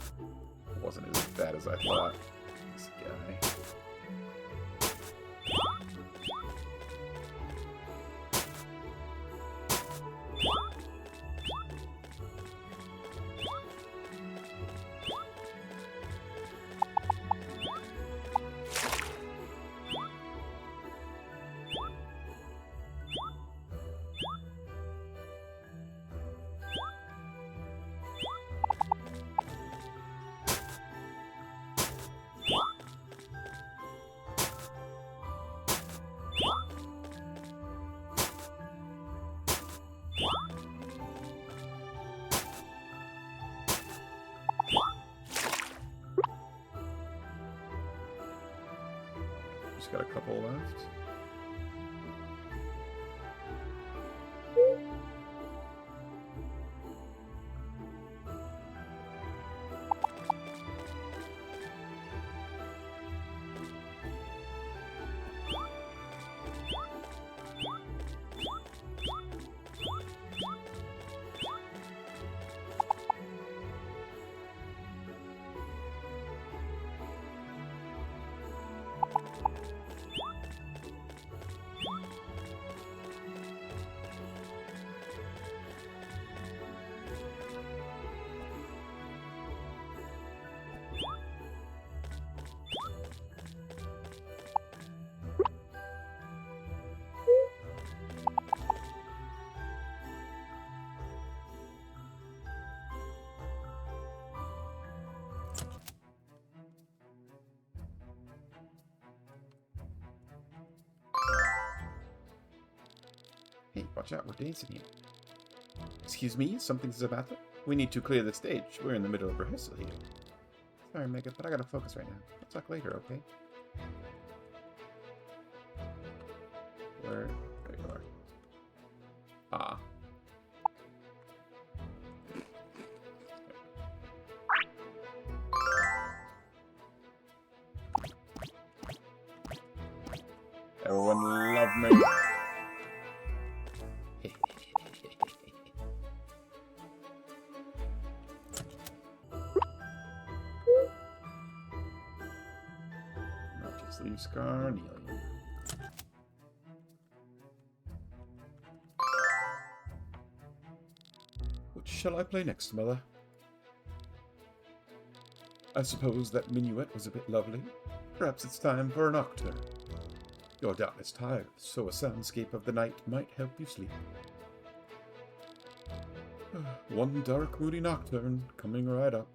It wasn't as bad as I thought. This guy. Just got a couple left. Hey, watch out, we're dancing here. Excuse me, something's about to... We need to clear the stage. We're in the middle of rehearsal here. Sorry, Mega, but I gotta focus right now. We'll talk later, okay? Where? There you are. Ah. Everyone love me. Use Carnelian. What shall I play next, Mother? I suppose that minuet was a bit lovely. Perhaps it's time for a nocturne. You're doubtless tired, so a soundscape of the night might help you sleep. One dark, moody nocturne coming right up.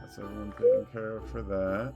That's everyone taken care of for that.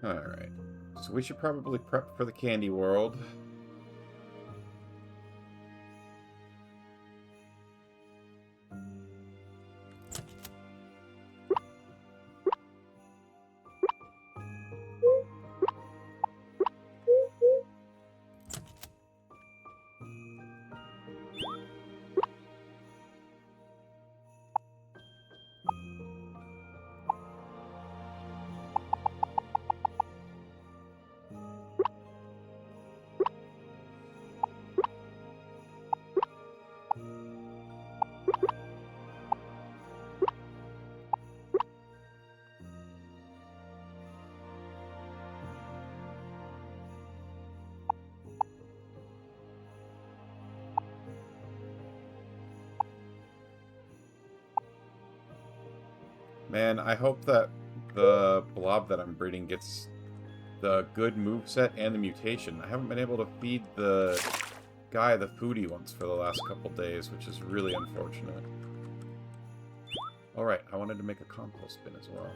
Alright, so we should probably prep for the candy world. Man, I hope that the blob that I'm breeding gets the good moveset and the mutation. I haven't been able to feed the guy the foodie ones for the last couple days, which is really unfortunate. Alright, I wanted to make a compost bin as well.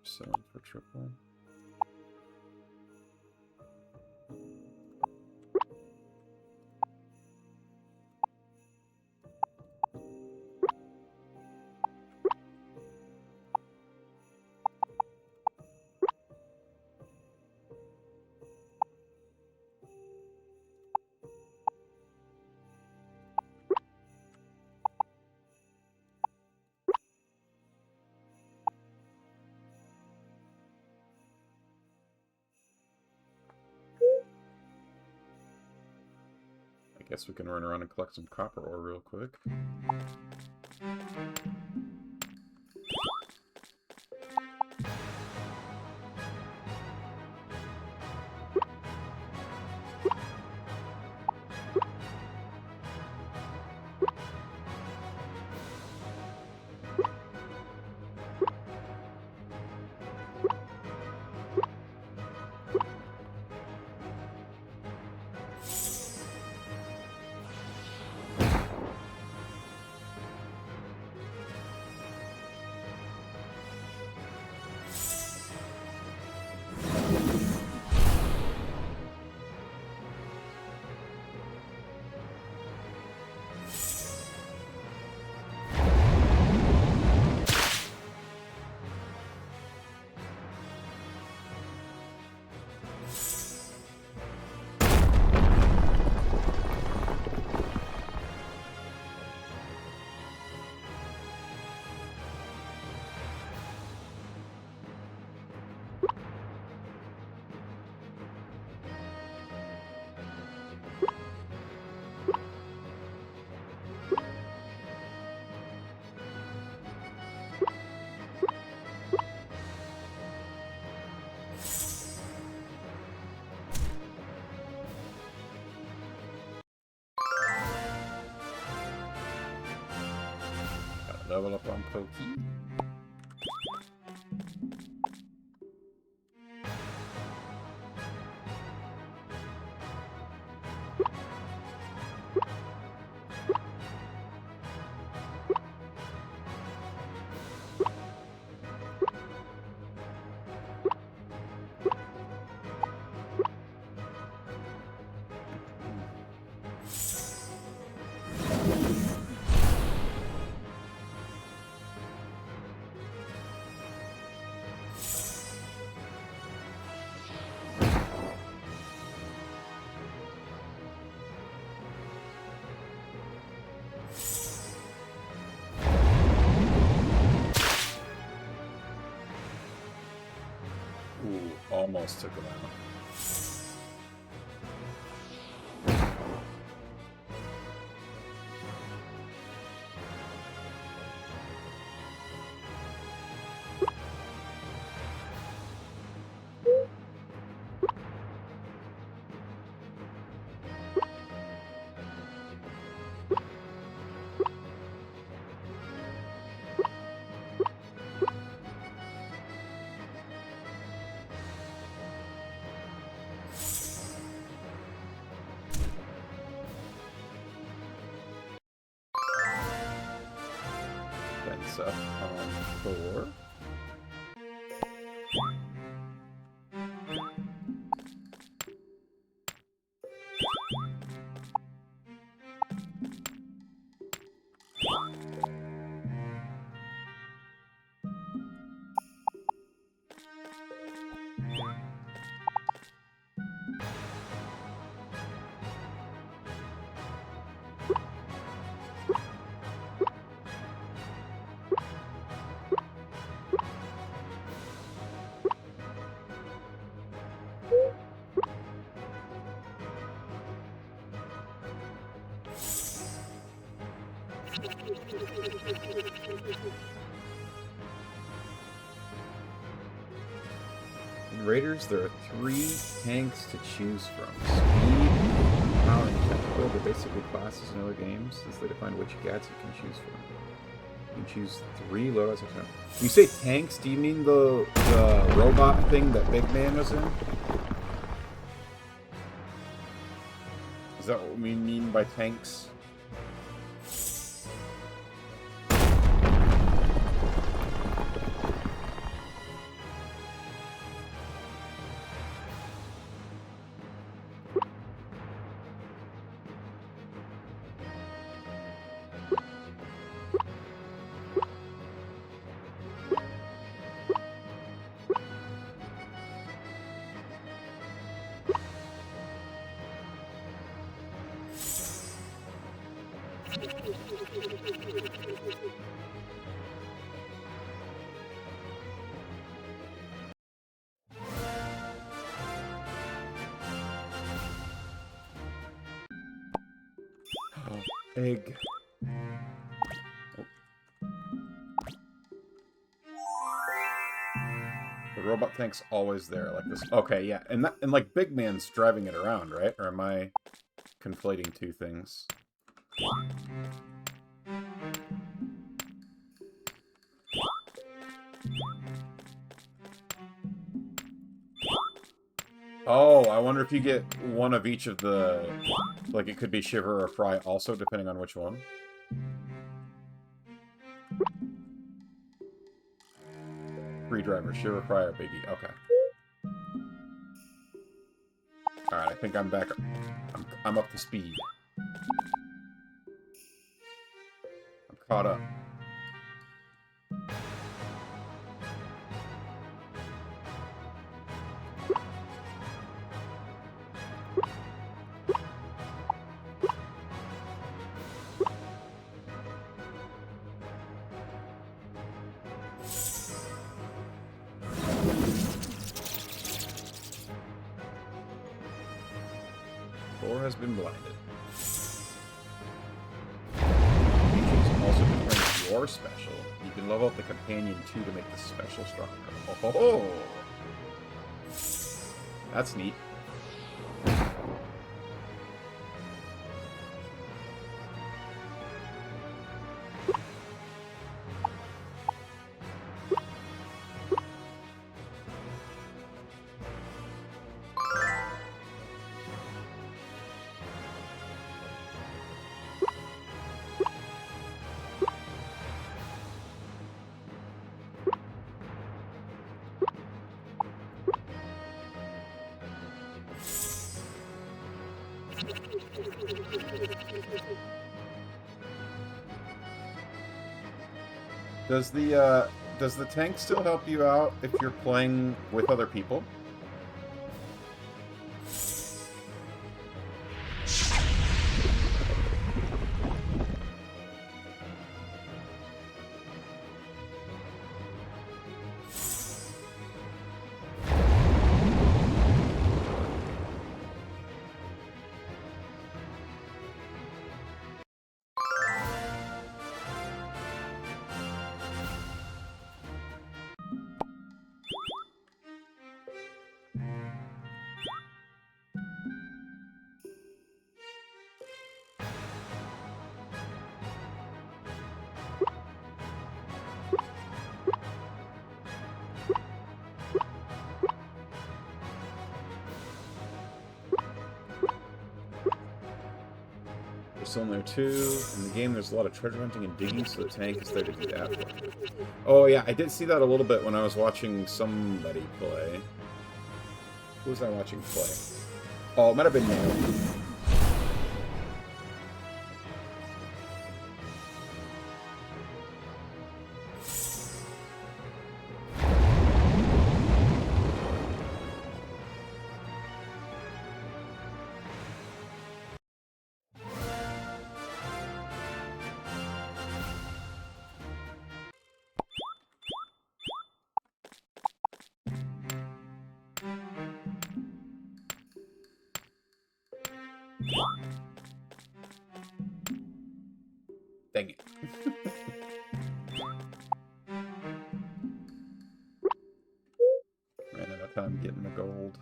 Selling for triple. I guess we can run around and collect some copper ore real quick. level up on Pokey. Ooh, almost took him out. Fence up on 4. In Raiders, there are 3 tanks to choose from. Speed, power, and technical. They're basically classes in other games, as they define which gats you can choose from. You can choose 3 loadouts at a time. When you say tanks, do you mean the robot thing that Big Man was in? Is that what we mean by tanks? Egg. Oh. The robot tank's always there, like this. Okay, yeah, and like Big Man's driving it around, right? Or am I conflating 2 things? Oh, I wonder if you get one of each of the... Like, it could be Shiver or Fry also, depending on which one. Free driver, Shiver, Fry, or Biggie. Okay. Alright, I think I'm back. I'm up to speed. I'm caught up. Has been blinded. Features also confirms your special. You can level up the companion too to make the special stronger. Oh, that's neat. Does the tank still help you out if you're playing with other people? There's still in there too. In the game, there's a lot of treasure hunting and digging, so the tank is there to do that for you. Oh yeah, I did see that a little bit when I was watching somebody play. Who was I watching play? Oh, it might have been Naomi. Dang it. Ran out of time getting the gold.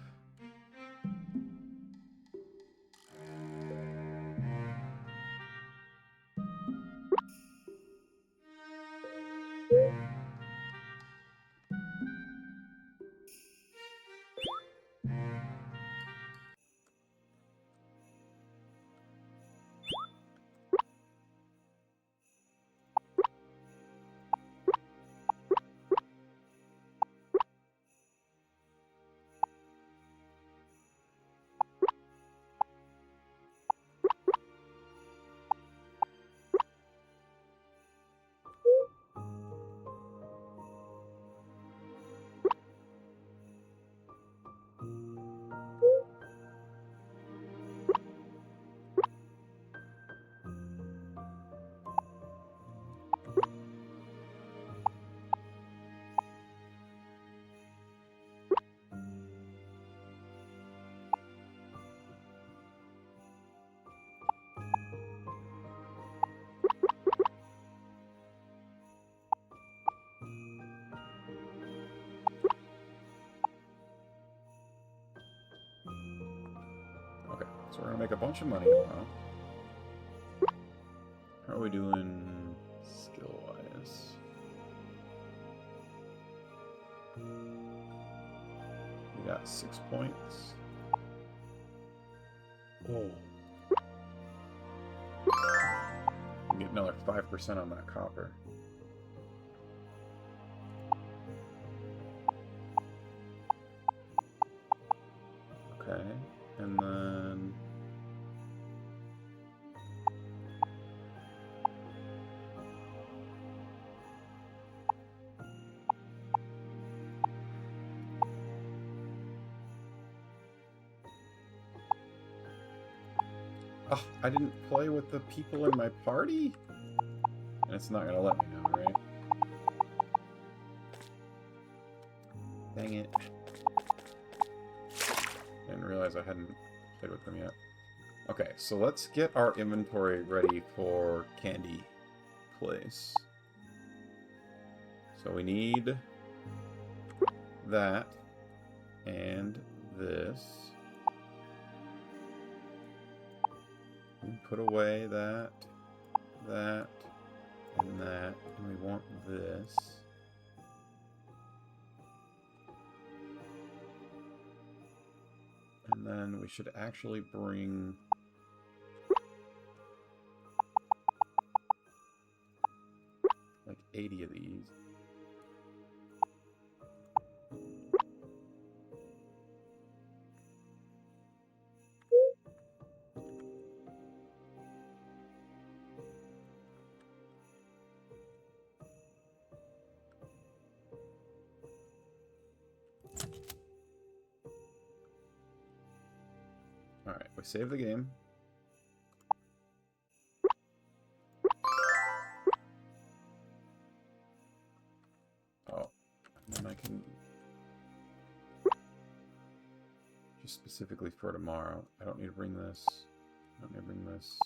Okay, so we're gonna make a bunch of money now. How are we doing skill-wise? We got 6 points. Oh. We get another 5% on that copper. Okay, and then... Oh, I didn't play with the people in my party? And it's not gonna let me know, right? Dang it. Didn't realize I hadn't played with them yet. Okay, so let's get our inventory ready for Candy Place. So we need that and this. We put away that, and that, and we want this. And then we should actually bring... like 80 of these. save the game. Oh, and then I can just specifically for tomorrow. I don't need to bring this. I don't need to bring this.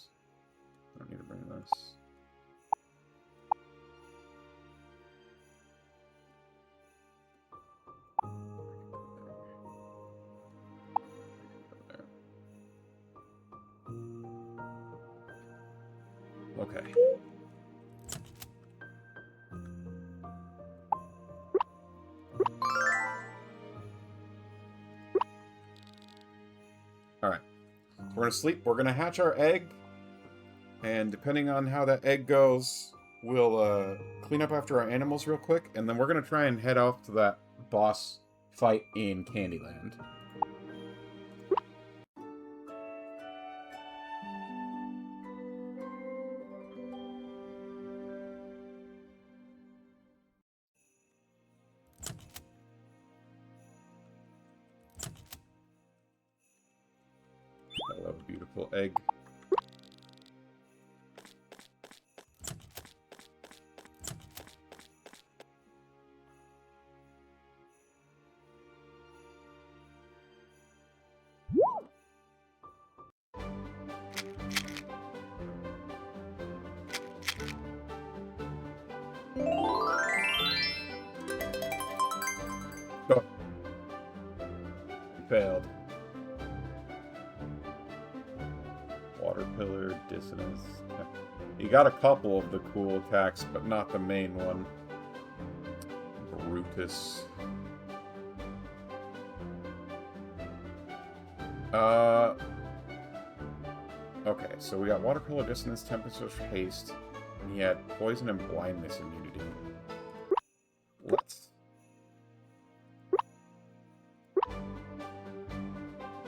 I don't need to bring this. Okay. Alright. We're gonna sleep. We're gonna hatch our egg. And depending on how that egg goes, we'll clean up after our animals real quick. And then we're gonna try and head off to that boss fight in Candyland. I love a beautiful egg. Oh. Failed. Water pillar, dissonance. You got a couple of the cool attacks, but not the main one. Brutus. Okay, so we got water pillar, dissonance, tempest, haste, and he had poison and blindness immunity.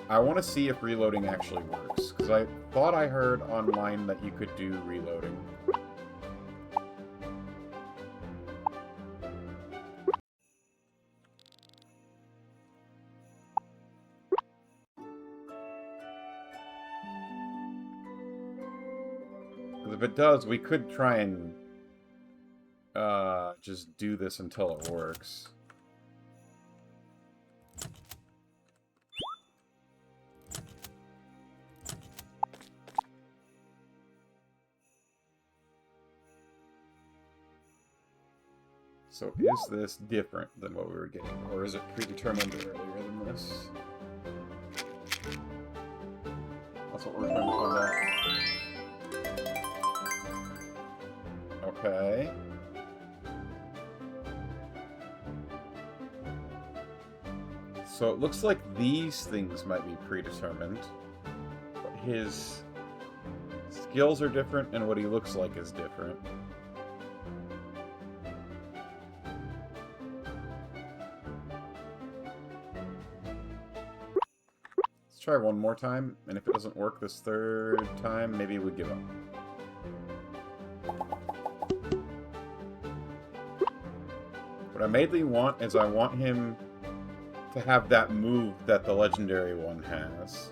I want to see if reloading actually works, because I thought I heard online that you could do reloading. Because if it does, we could try and just do this until it works. So is this different than what we were getting, or is it predetermined earlier than this? That's what we're trying to find out. Okay. So it looks like these things might be predetermined, but his skills are different and what he looks like is different. Try one more time, and if it doesn't work this third time, maybe we give up. What I mainly want is I want him to have that move that the legendary one has.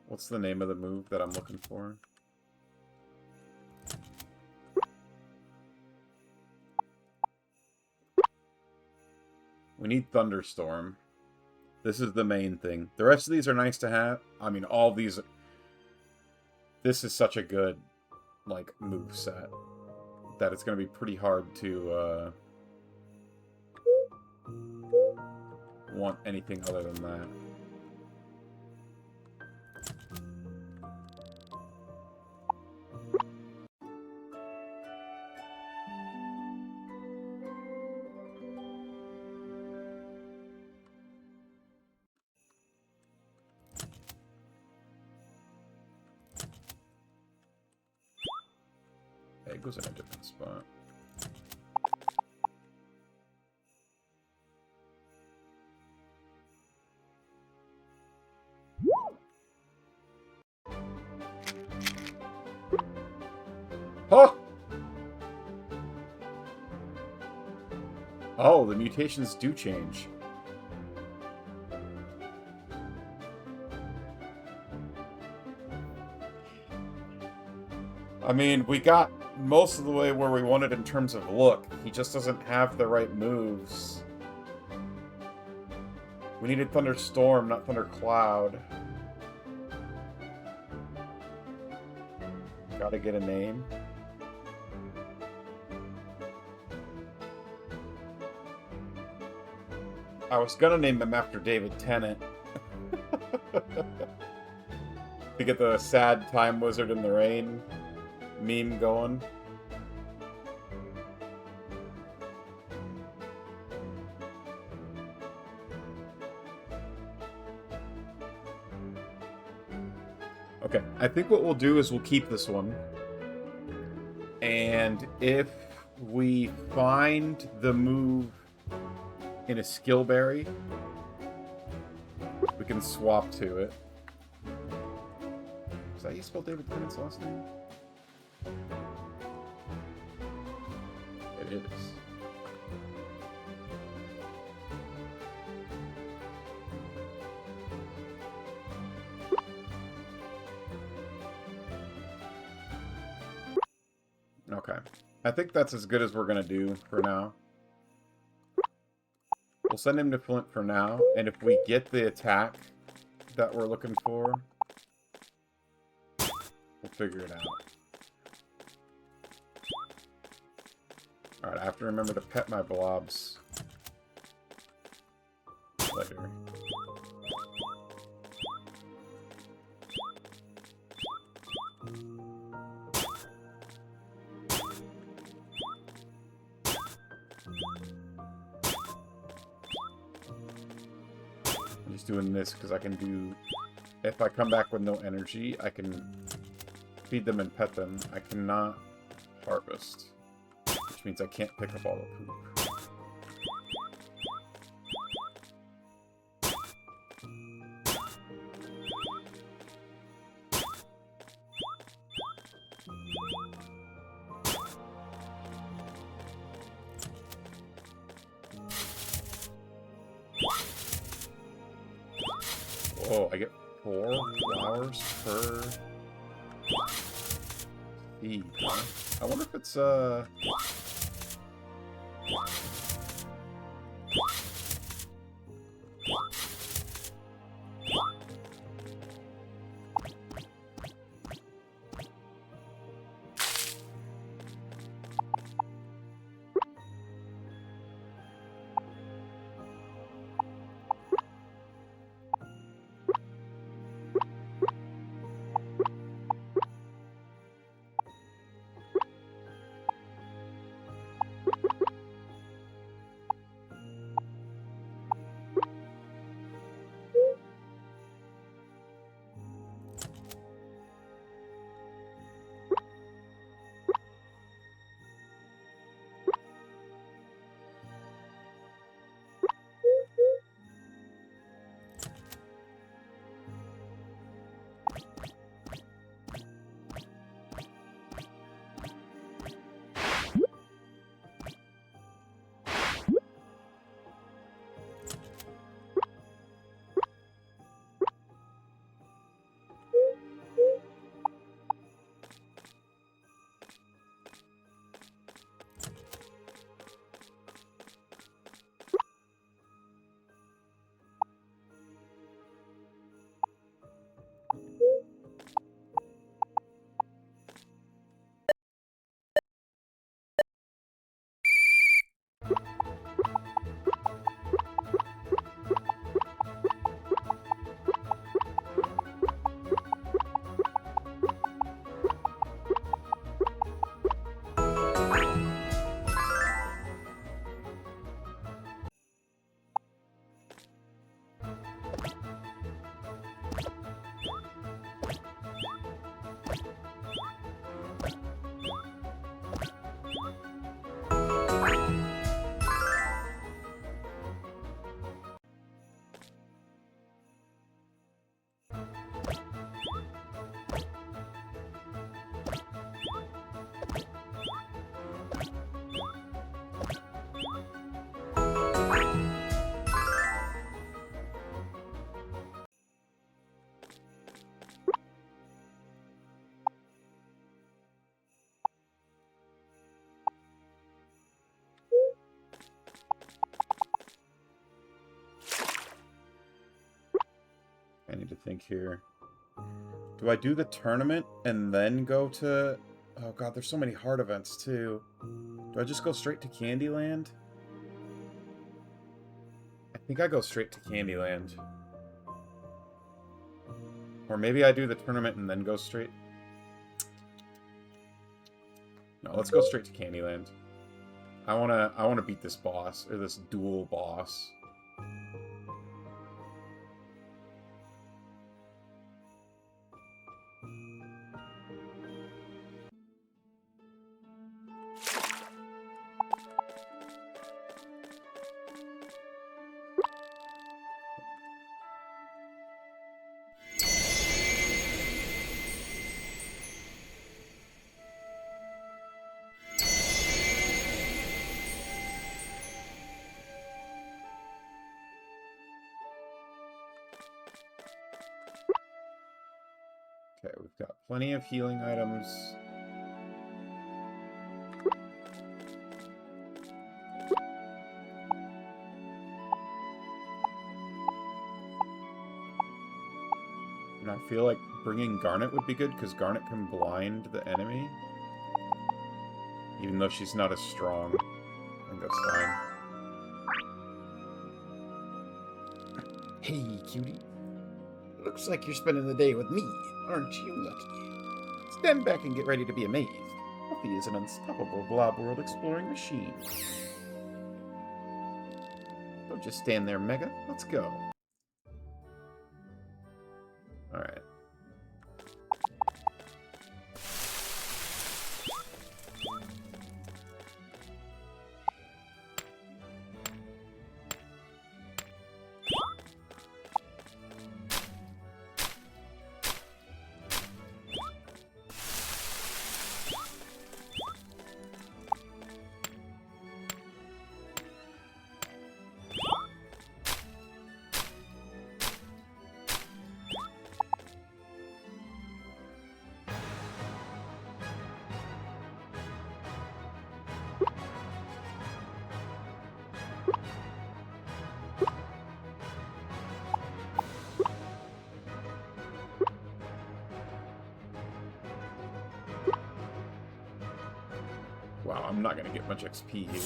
What's the name of the move that I'm looking for? We need Thunderstorm. This is the main thing. The rest of these are nice to have. I mean, all of these... This is such a good, like, move set that it's going to be pretty hard to, want anything other than that. Egg was in a different spot. Huh! Oh, the mutations do change. I mean, we got most of the way where we wanted in terms of look. He just doesn't have the right moves. We needed Thunderstorm, not Thundercloud. Gotta get a name. I was gonna name him after David Tennant. To get the sad time wizard in the rain meme going. Okay, I think what we'll do is we'll keep this one. And if we find the move in a skill berry, we can swap to it. Is that how you spell David Tennant's last name? It is. Okay. I think that's as good as we're gonna do for now. We'll send him to Flint for now, and if we get the attack that we're looking for, we'll figure it out. Alright, I have to remember to pet my blobs later. I'm just doing this because I can do... If I come back with no energy, I can feed them and pet them. I cannot harvest, which means I can't pick up all the poop. Whoa, I get 4 flowers per seed, huh? I wonder if it's, think here. Do I do the tournament and then go to... Oh god, there's so many hard events too. Do I just go straight to Candyland? I think I go straight to Candyland. Or maybe I do the tournament and then go straight... No, let's go straight to Candyland. I wanna beat this boss, or this dual boss. Okay, we've got plenty of healing items. And I feel like bringing Garnet would be good, because Garnet can blind the enemy. Even though she's not as strong. I think that's fine. Hey, cutie. Looks like you're spending the day with me, aren't you, Lucky? Stand back and get ready to be amazed. Fluffy is an unstoppable blob world exploring machine. Don't just stand there, Mega. Let's go. Alright. Wow, I'm not gonna get much XP here.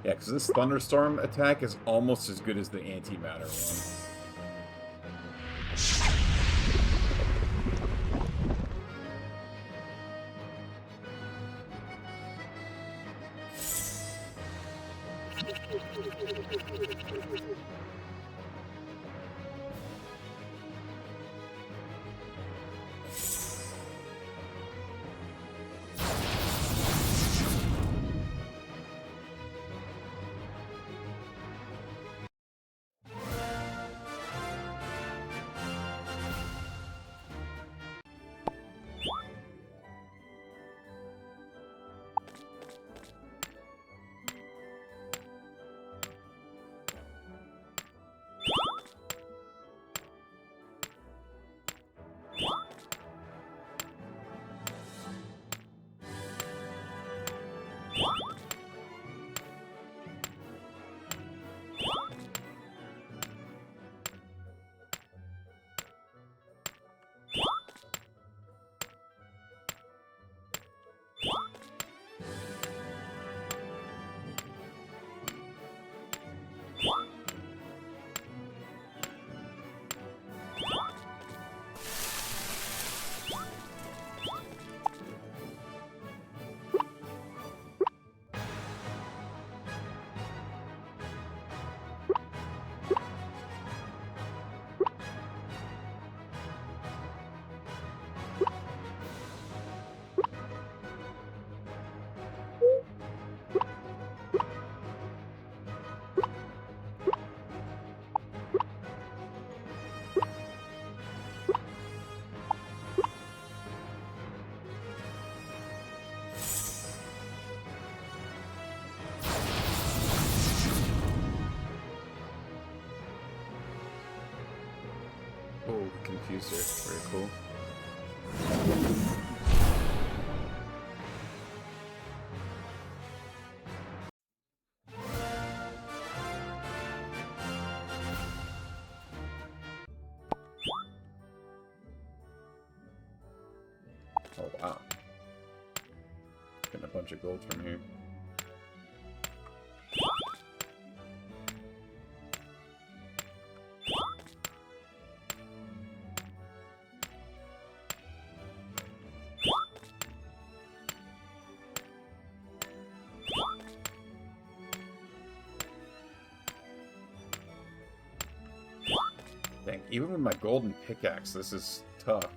Yeah, because this Thunderstorm attack is almost as good as the Antimatter one. Oh, Confuser. Very cool. Oh, wow. Getting a bunch of gold from here. Dang, even with my golden pickaxe, this is tough.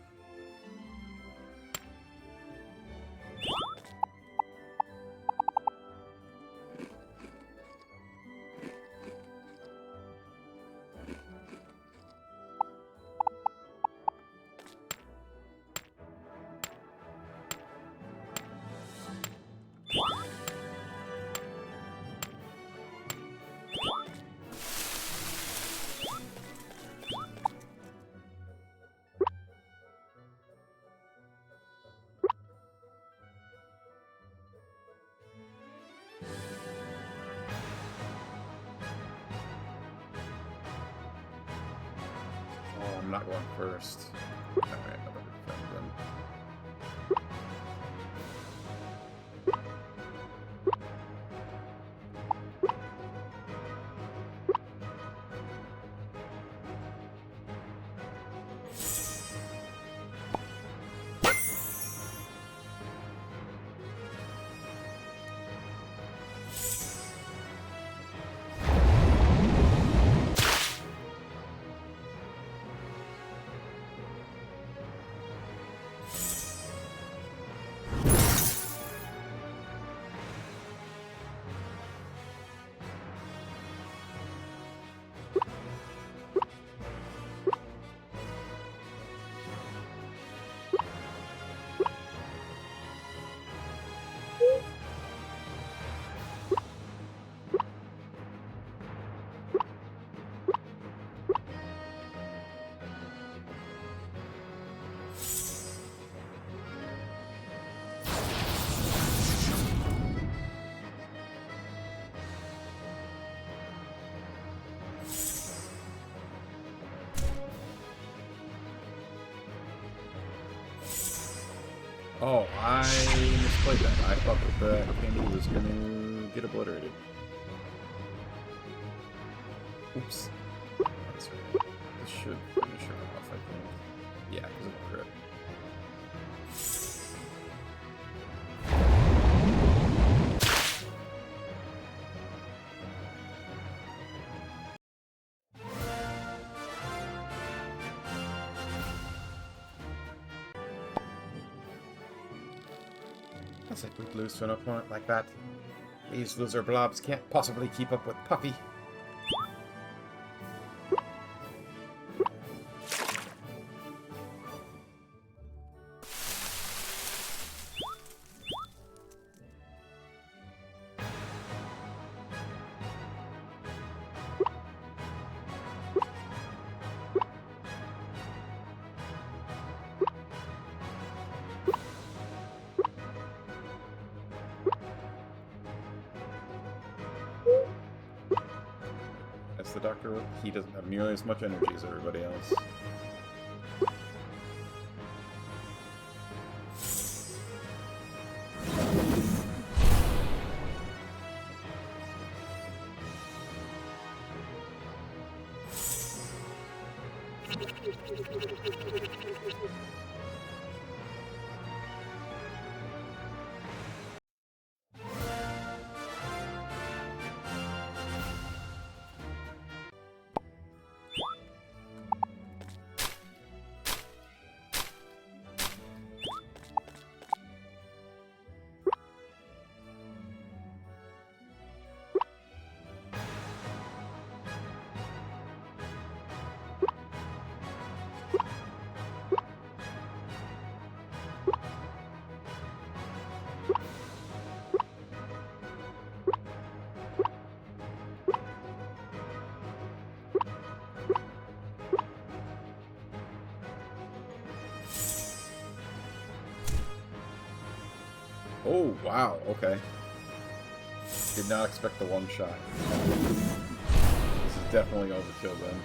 Oh, I'm not going first. Alright, I'll defend them. Oh, I misplayed that. I thought that the candy was gonna get obliterated. Oops. That's right. This should finish her off, I think. Yeah, because of the crit. That's like we'd lose to an opponent like that. These loser blobs can't possibly keep up with Puffy. As the doctor, he doesn't have nearly as much energy as everybody else. Oh, wow, okay. Did not expect the one shot. This is definitely overkill then.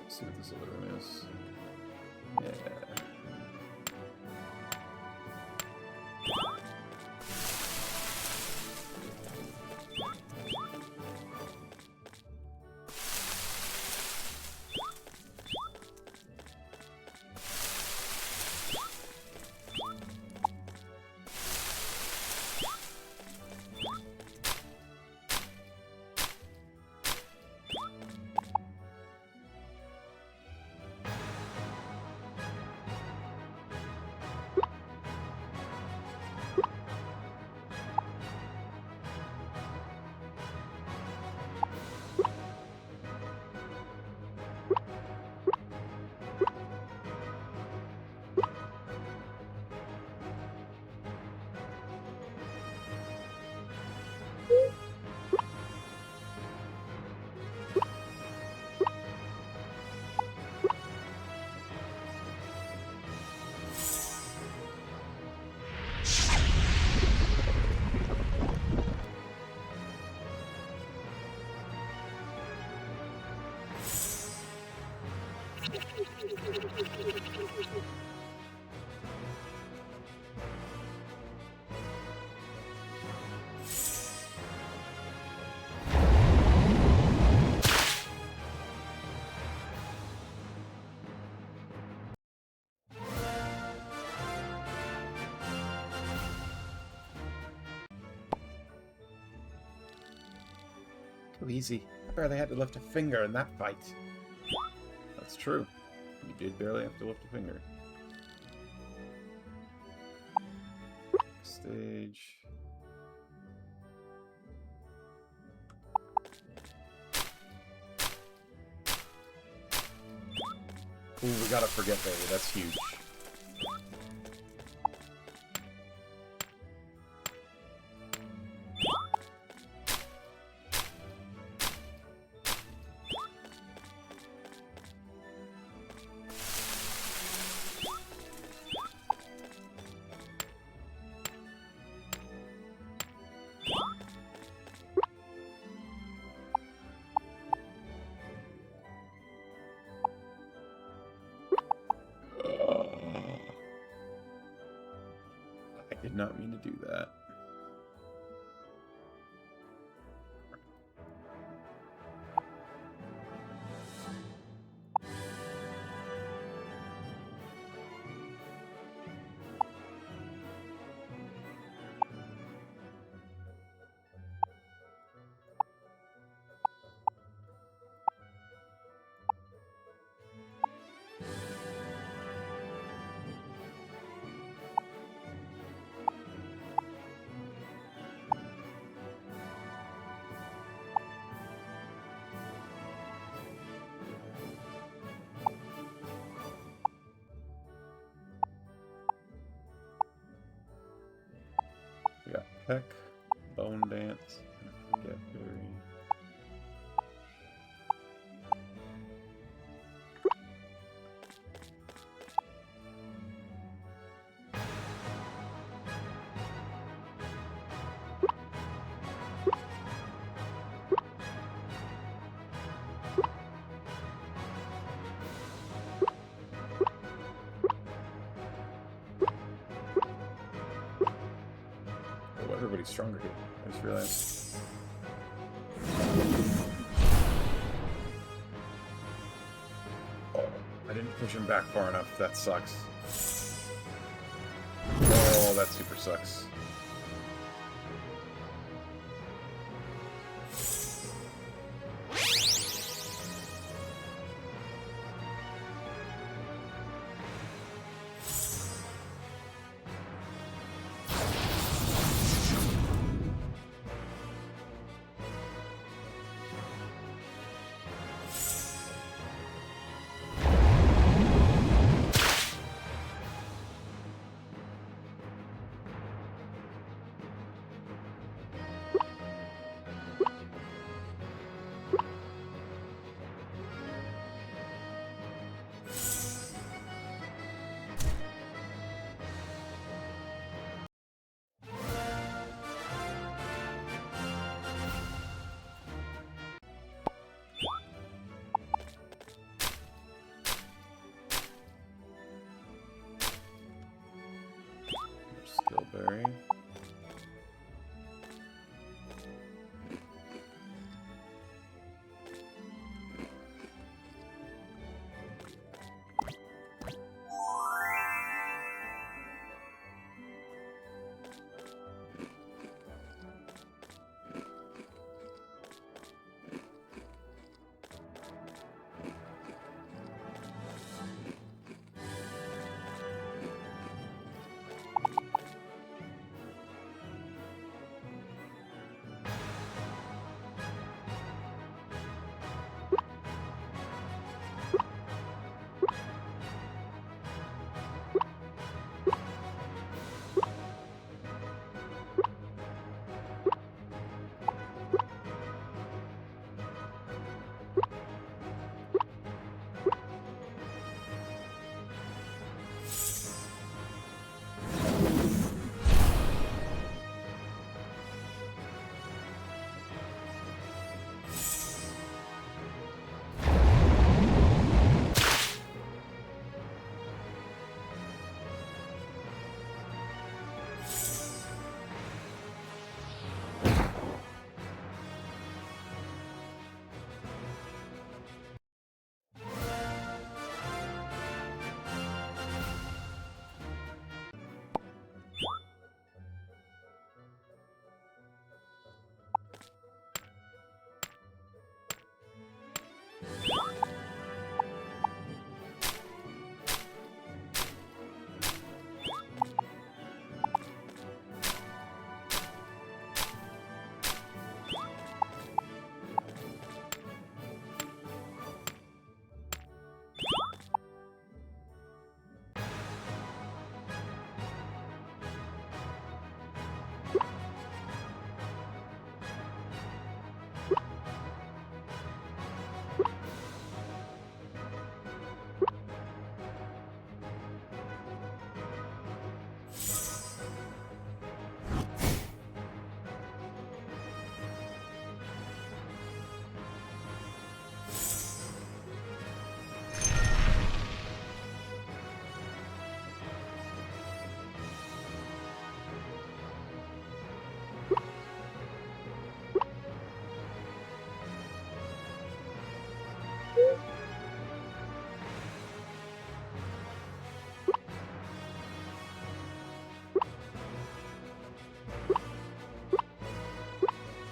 Let's see what this other one is. Yeah. Too easy. I barely had to lift a finger in that fight. That's true. You did barely have to lift a finger. Stage. Ooh, we gotta forget Barry. That's huge. I did not mean to do that. We got Peck, Bone Dance, and Forget Berry. everybody's stronger here. I just realized. Oh, I didn't push him back far enough. That sucks. Oh, that super sucks. Skillberry.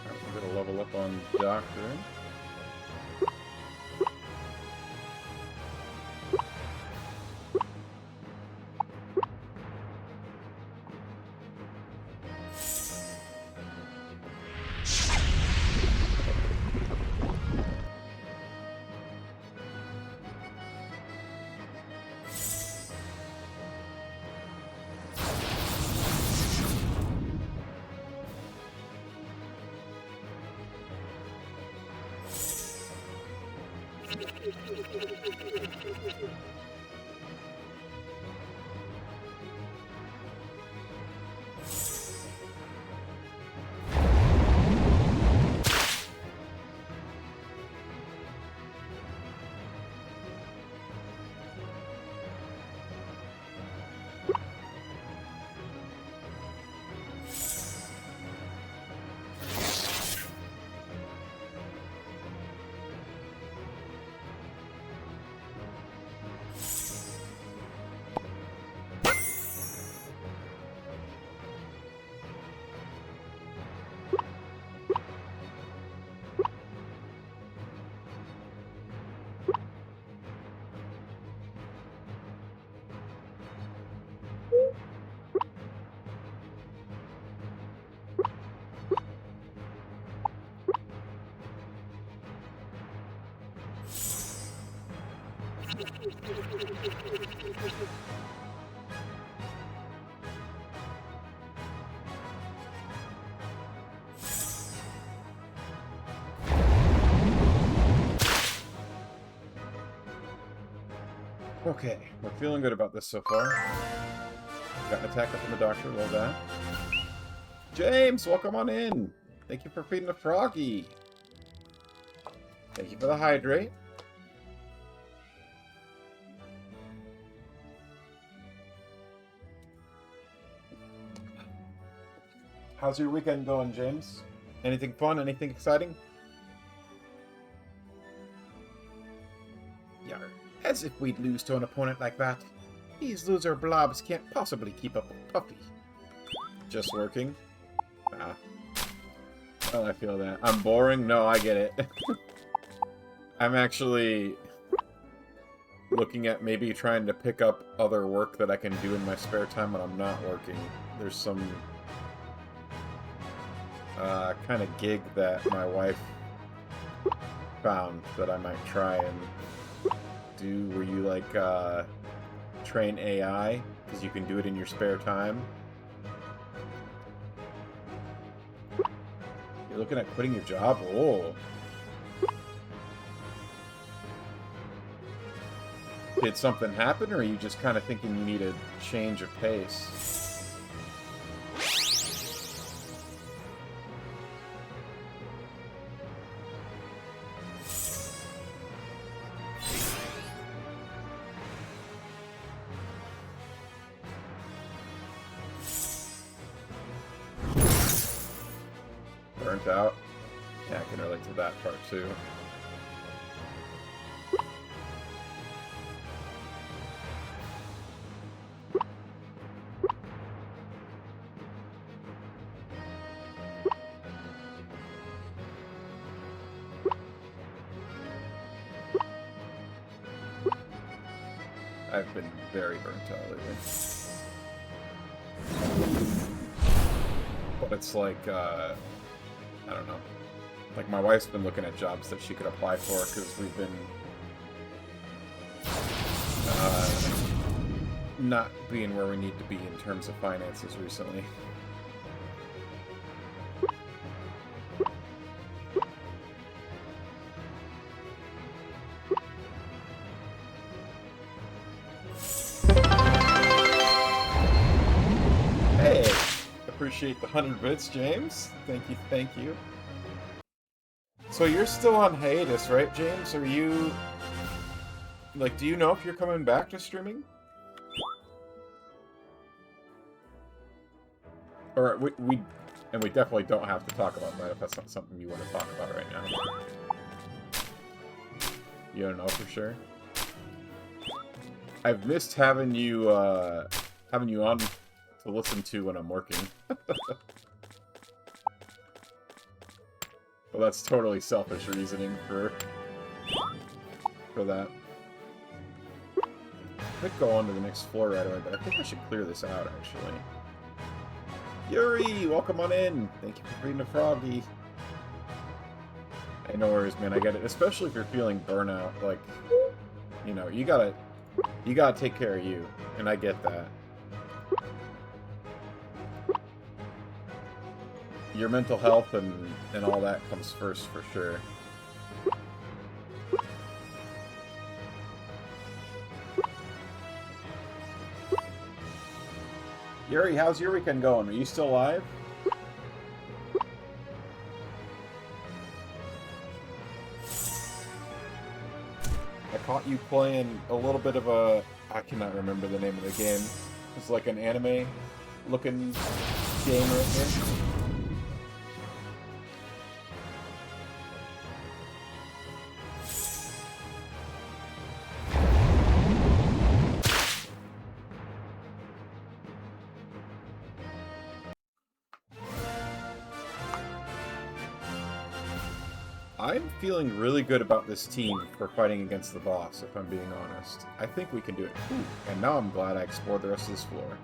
I'm gonna level up on Doctor. Okay, we're feeling good about this so far. Got an attack up from the doctor, love that. James, welcome on in! Thank you for feeding the froggy. Thank you for the hydrate. How's your weekend going, James? Anything fun? Anything exciting? Yar, as if we'd lose to an opponent like that. These loser blobs can't possibly keep up with Puffy. Just working? Ah. Oh, I feel that. I'm boring? No, I get it. I'm actually looking at maybe trying to pick up other work that I can do in my spare time when I'm not working. There's some kind of gig that my wife found that I might try and do where you like train AI because you can do it in your spare time. You're looking at quitting your job? Oh. Did something happen, or are you just kind of thinking you need a change of pace? Burnt out? Yeah, I can relate to that part too. I've been very burnt out lately. But it's like, I don't know. Like, my wife's been looking at jobs that she could apply for because we've been not being where we need to be in terms of finances recently. Hey! Appreciate the 100 bits, James. Thank you, thank you. So you're still on hiatus, right, James? Are you... Like, do you know if you're coming back to streaming? Or we definitely don't have to talk about that if that's not something you want to talk about right now. You don't know for sure? I've missed having you on to listen to when I'm working. Well, that's totally selfish reasoning for that. I could go on to the next floor right away, but I think I should clear this out, actually. Yuri, welcome on in! Thank you for feeding the froggy. Hey, no worries, man, I get it. Especially if you're feeling burnout, like, you know, you gotta take care of you, and I get that. Your mental health and all that comes first, for sure. Yuri, how's your weekend going? Are you still alive? I caught you playing a little bit of a... I cannot remember the name of the game. It's like an anime-looking game right here. I'm feeling really good about this team for fighting against the boss, if I'm being honest. I think we can do it. Ooh, and now I'm glad I explored the rest of this floor.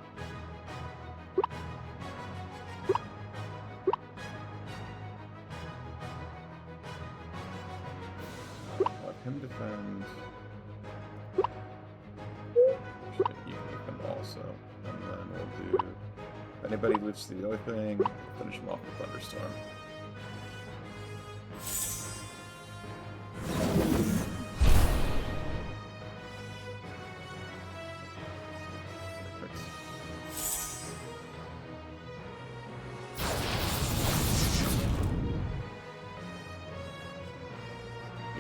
Let him defend. Should he can defend also. And then we'll do... If anybody lives to the other thing, finish him off with Thunderstorm.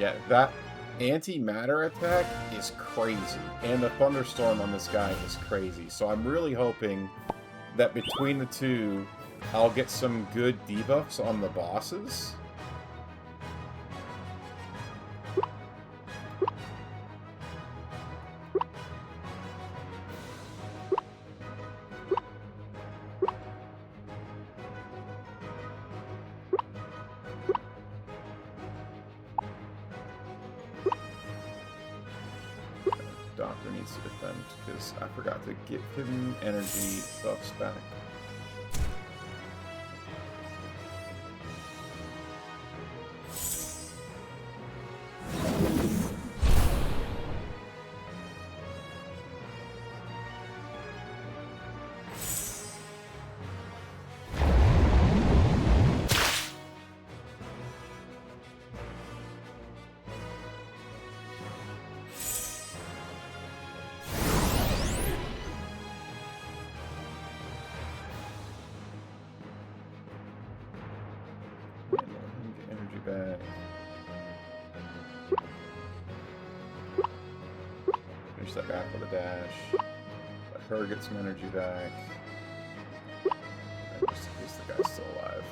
Yeah, that antimatter attack is crazy. And the thunderstorm on this guy is crazy. So I'm really hoping that between the two, I'll get some good debuffs on the bosses. Doctor needs to defend because I forgot to give him energy buffs back. Get energy back. Finish that guy with a dash. Let her get some energy back. And just in case the guy's still alive.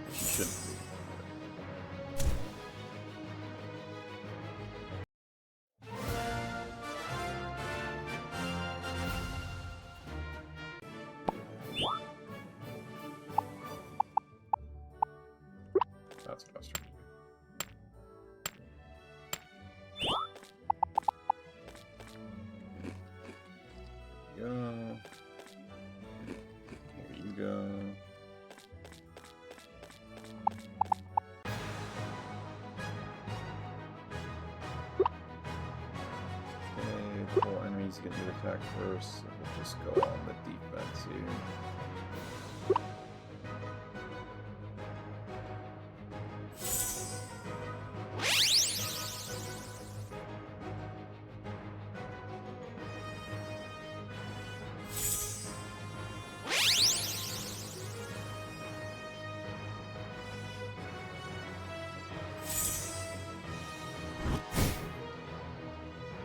Which he shouldn't be. That's what I was trying to do. Go. Here you go. Okay, 4 enemies get to attack first, so we'll just go on the defense here.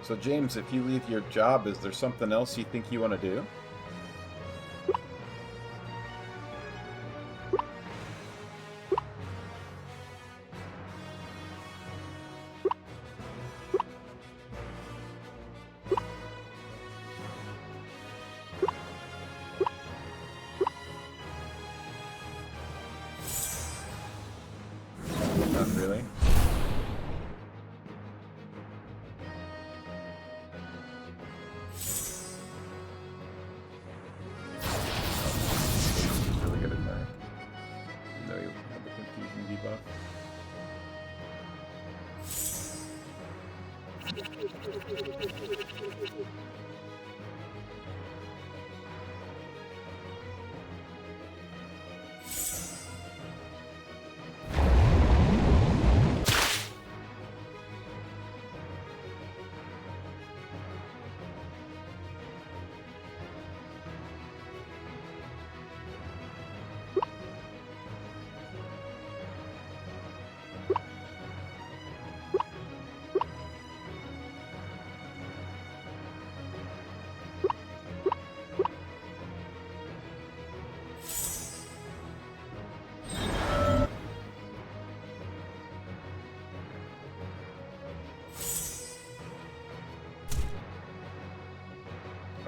So James, if you leave your job, is there something else you think you want to do? Not really. Really good at that. Even though you have the confusion debuff.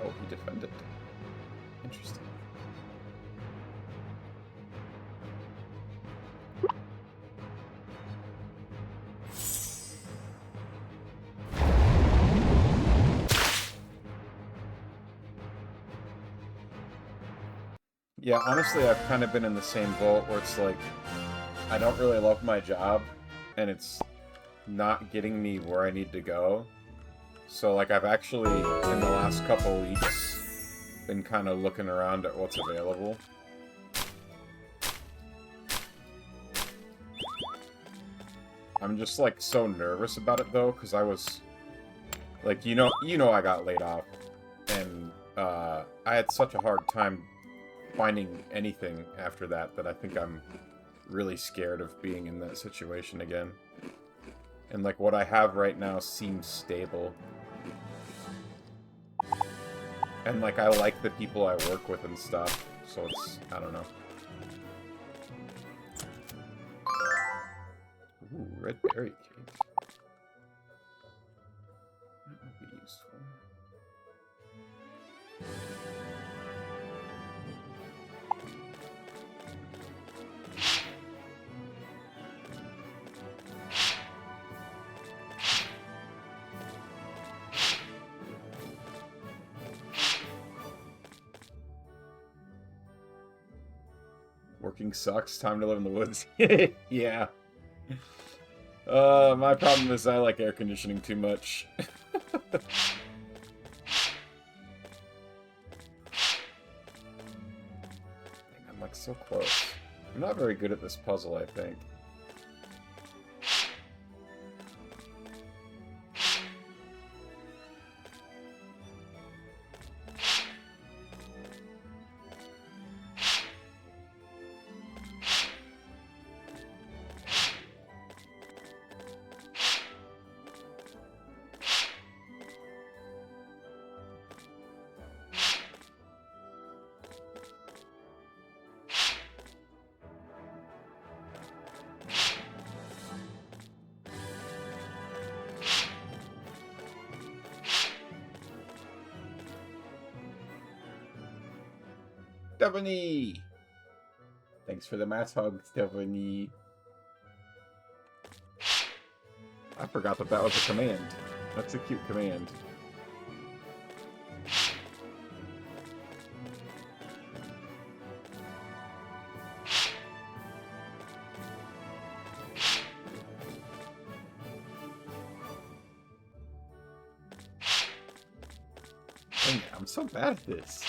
Oh, he defended. Interesting. Yeah, honestly, I've kind of been in the same boat where it's like, I don't really love my job, and it's not getting me where I need to go. So, like, I've actually, in the last couple weeks, been kind of looking around at what's available. I'm just, like, so nervous about it, though, because I was, like, you know I got laid off, and, I had such a hard time finding anything after that I think I'm really scared of being in that situation again. And, like, what I have right now seems stable. And, like, I like the people I work with and stuff. So it's, I don't know. Ooh, red berry cake. That would be useful. Working sucks. Time to live in the woods. Yeah. My problem is I like air conditioning too much. I'm like so close. I'm not very good at this puzzle, I think. Stephanie! Thanks for the mass hug, Stephanie. I forgot that that was a command. That's a cute command. Dang it, I'm so bad at this.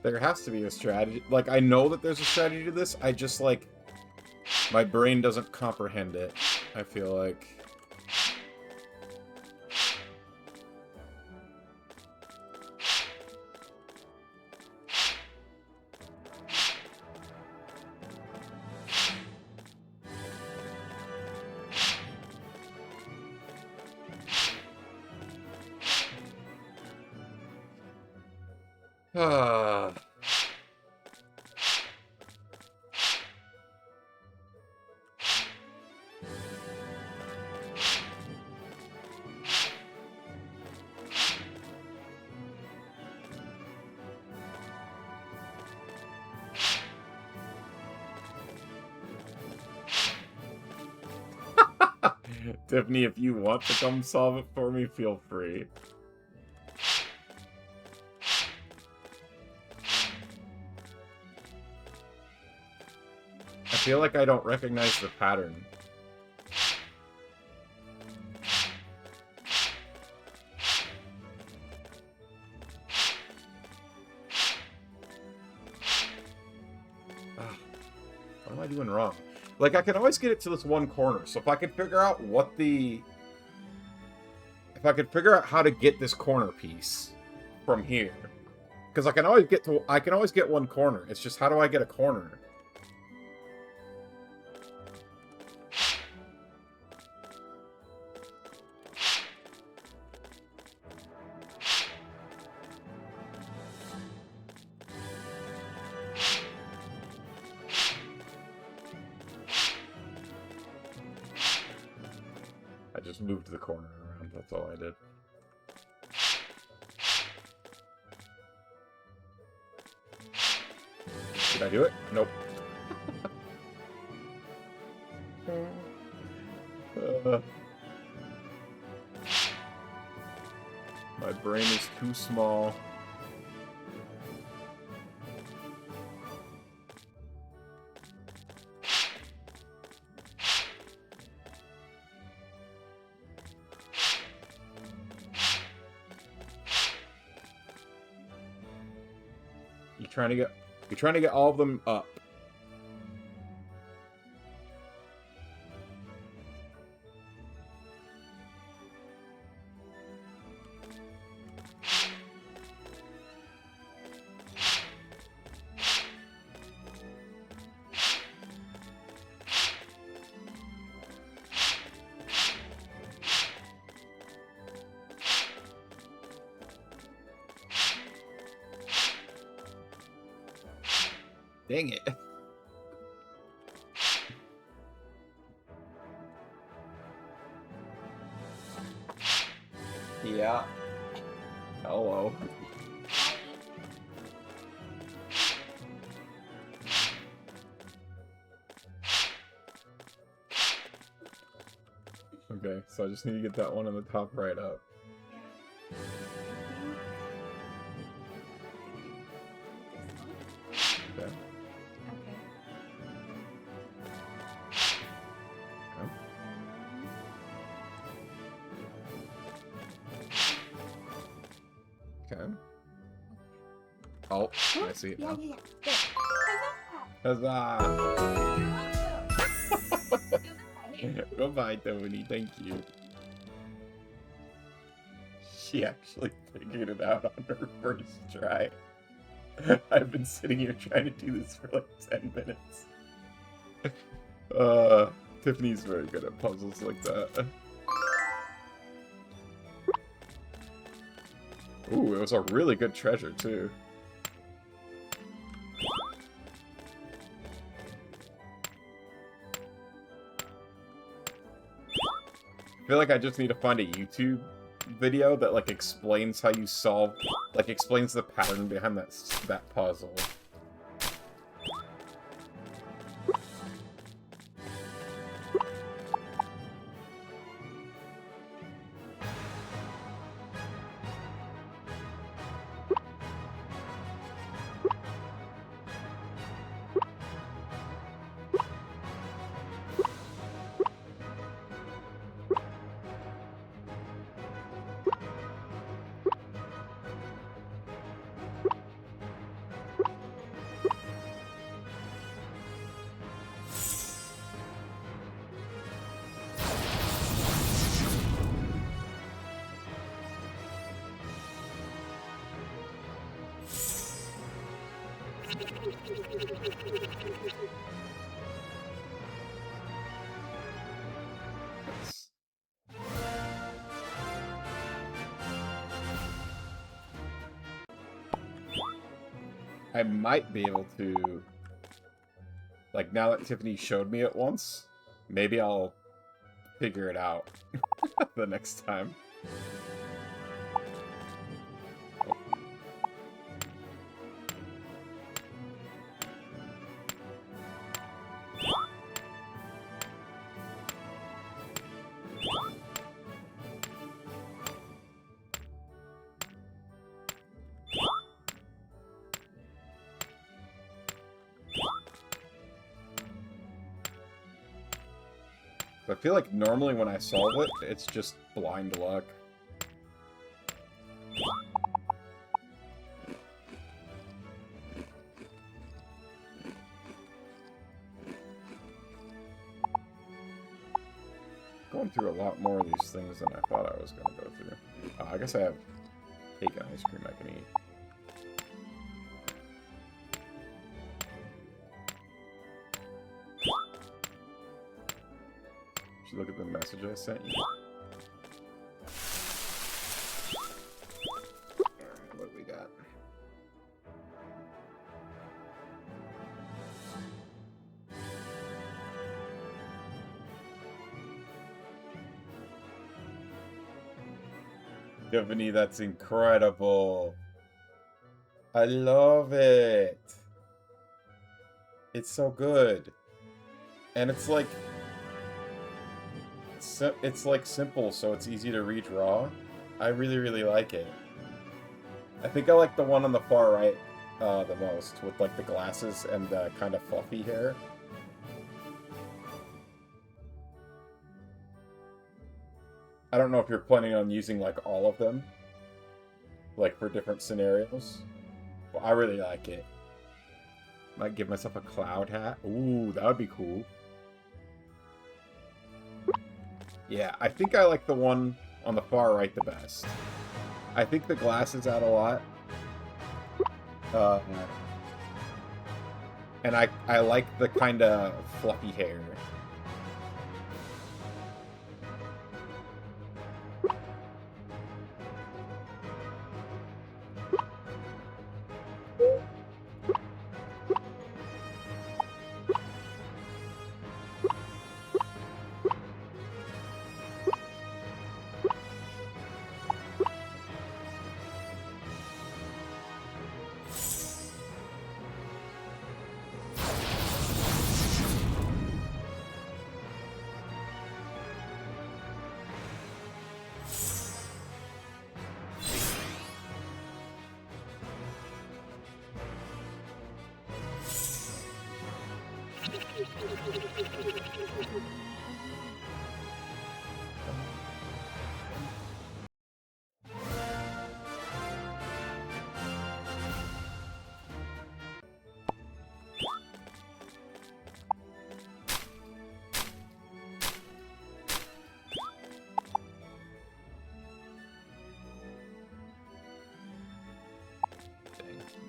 There has to be a strategy. Like, I know that there's a strategy to this. I just, like, my brain doesn't comprehend it, I feel like. Ah. Tiffany, if you want to come solve it for me, feel free. I feel like I don't recognize the pattern. What am I doing wrong? Like, I can always get it to this one corner, so if I could figure out what the... If I could figure out how to get this corner piece from here. Because I can always get one corner. It's just, how do I get a corner? I just moved the corner around, that's all I did. Did I do it? Nope. My brain is too small. Trying to get all of them up. Dang it. Yeah. Hello. Okay, so I just need to get that one on the top right up. Okay. Okay. Oh, I see it now. Huzzah! Goodbye, Tony. Thank you. She actually figured it out on her first try. I've been sitting here trying to do this for like 10 minutes. Tiffany's very good at puzzles like that. Ooh, it was a really good treasure, too. I feel like I just need to find a YouTube video that, like, explains how you solve... Like, explains the pattern behind that puzzle. I might be able to... Like, now that Tiffany showed me it once, maybe I'll figure it out the next time. I feel like normally when I solve it, it's just blind luck. Going through a lot more of these things than I thought I was going to go through. I guess I have cake and ice cream I can eat. Should look at the message I sent you. Alright, what do we got? Tiffany, that's incredible. I love it. It's so good. And it's like... It's like simple, so it's easy to redraw. I really, really like it. I think I like the one on the far right the most, with like the glasses and the kind of fluffy hair. I don't know if you're planning on using like all of them, like for different scenarios, but I really like it. Might give myself a cloud hat. Ooh, that would be cool. Yeah, I think I like the one on the far right the best. I think the glasses add a lot. And I like the kind of fluffy hair.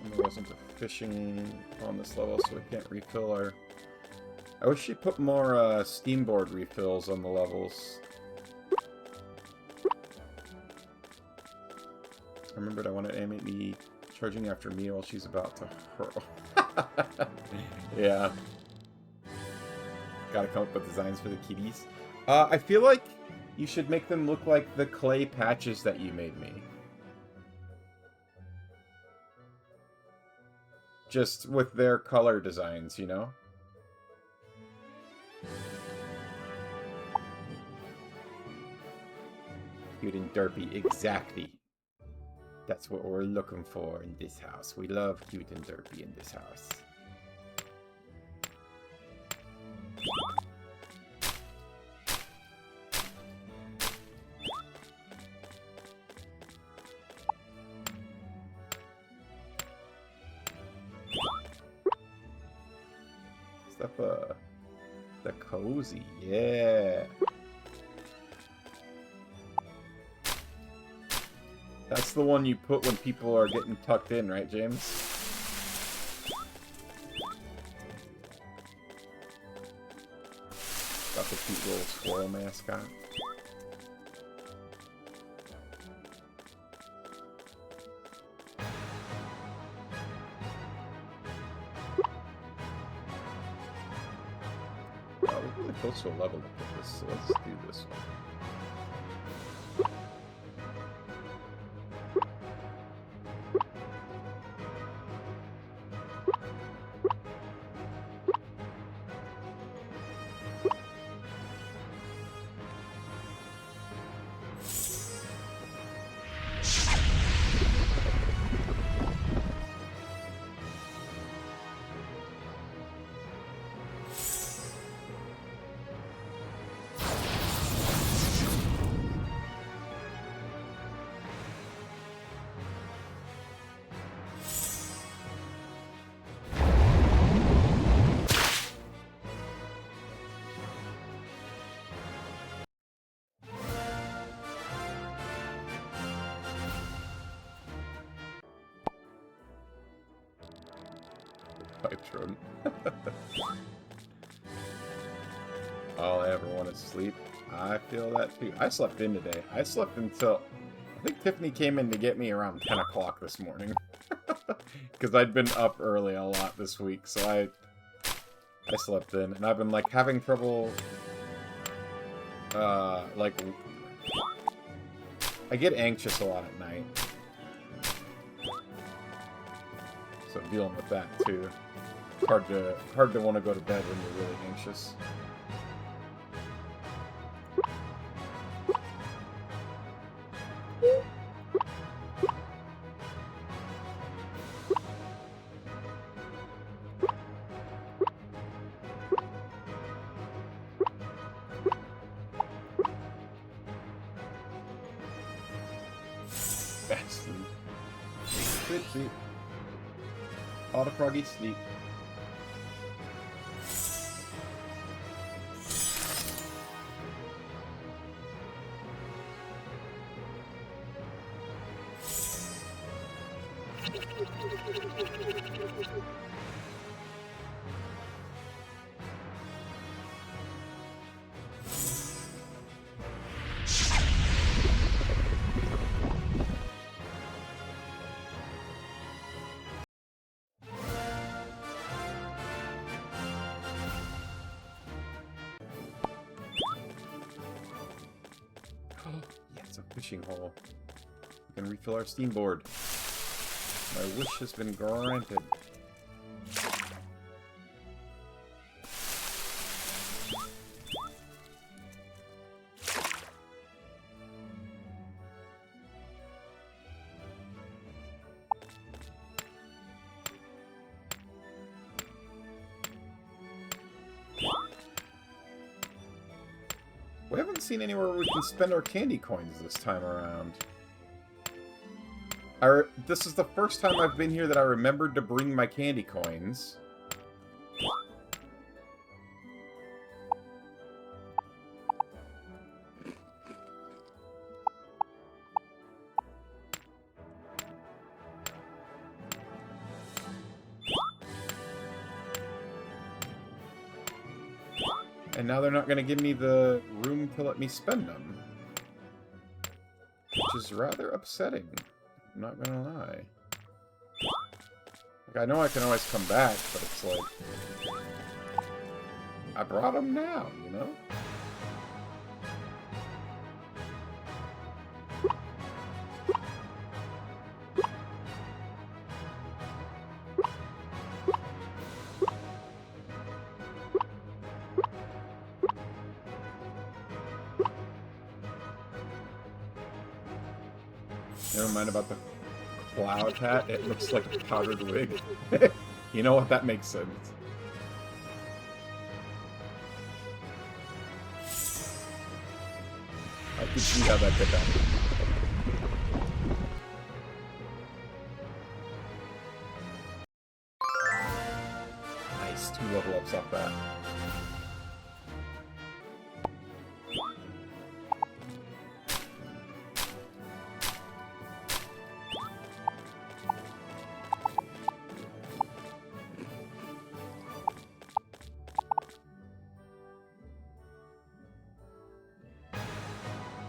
There wasn't a fishing on this level, so we can't refill our... I wish she put more steamboard refills on the levels. I remembered I wanted to animate me charging after me while she's about to hurl. Yeah. Gotta come up with designs for the kitties. I feel like you should make them look like the clay patches that you made me. Just with their color designs, you know? Cute and derpy, exactly. That's what we're looking for in this house. We love cute and derpy in this house. Stuff, the cozy, yeah. That's the one you put when people are getting tucked in, right, James? Got the cute little squirrel mascot. Wow, we're really close to a level with this, so let's do this one. Pipe drum. All I ever want is sleep. I feel that too. I slept in today. I slept until... I think Tiffany came in to get me around 10 o'clock this morning. Because I'd been up early a lot this week, so I slept in. And I've been, like, having trouble... like... I get anxious a lot at night. So dealing with that, too. Hard to want to go to bed when you're really anxious. Fast sleep. Good sleep. All the froggy sleep. Yes, a fishing hole. We can refill our steam board. My wish has been granted. We haven't seen anywhere where we can spend our candy coins this time around. This is the first time I've been here that I remembered to bring my candy coins. And now they're not going to give me the room to let me spend them. Which is rather upsetting. I'm not going to lie. Like, I know I can always come back, but it's like... I brought them now, you know? Never mind about the cloud hat. It looks like a powdered wig. You know what? That makes sense. I can see how that could happen. Nice. 2 level ups off that.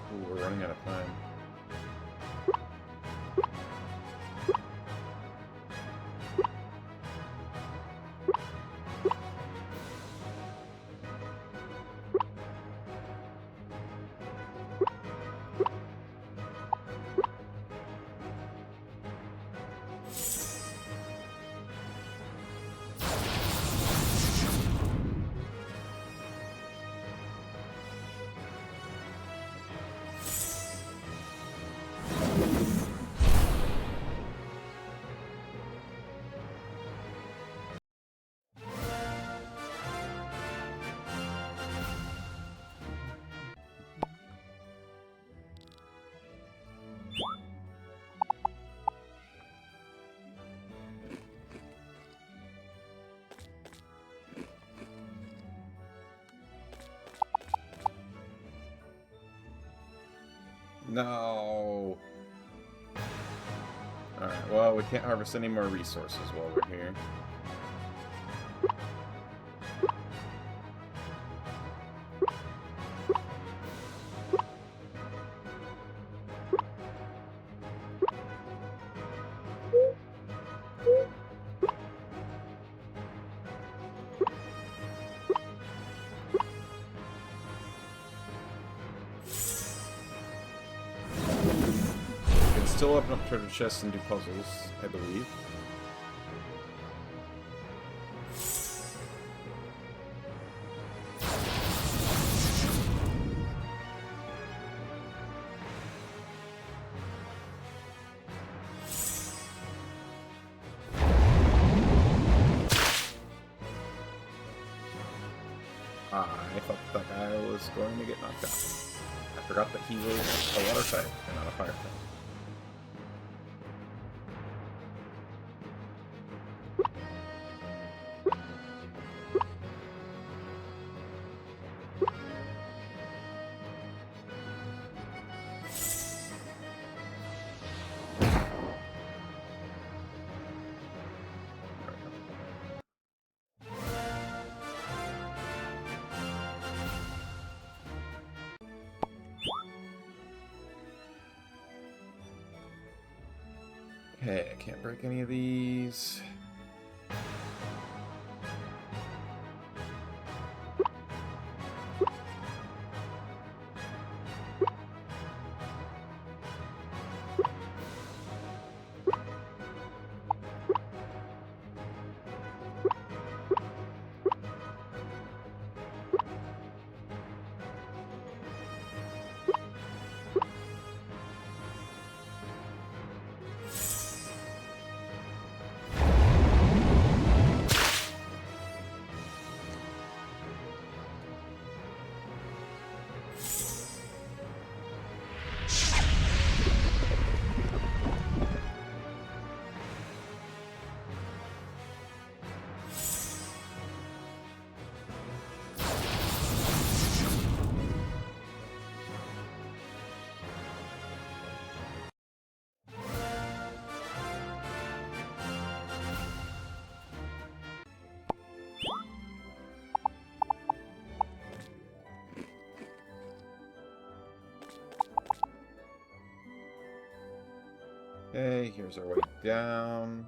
Ooh, we're running out of time. No. Alright, well, we can't harvest any more resources while we're here. Still open up treasure chests and do puzzles, I believe. I thought that guy was going to get knocked out. I forgot that he was a water type and not a fire type. Okay, I can't break any of these. Okay, here's our way down.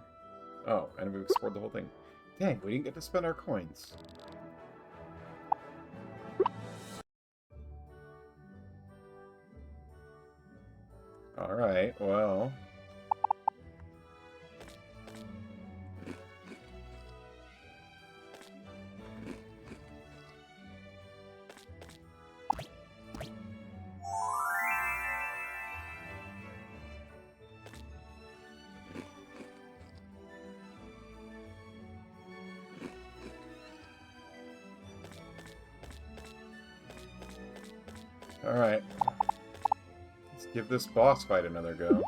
Oh, and we've explored the whole thing. Dang, we didn't get to spend our coins. Alright, well... Alright. Let's give this boss fight another go.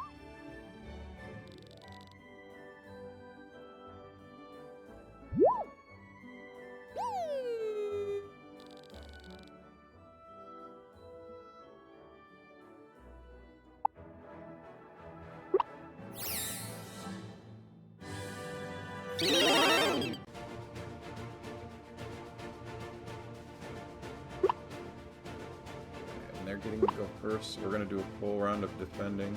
And they're getting to go first, so we're going to do a full round of defending.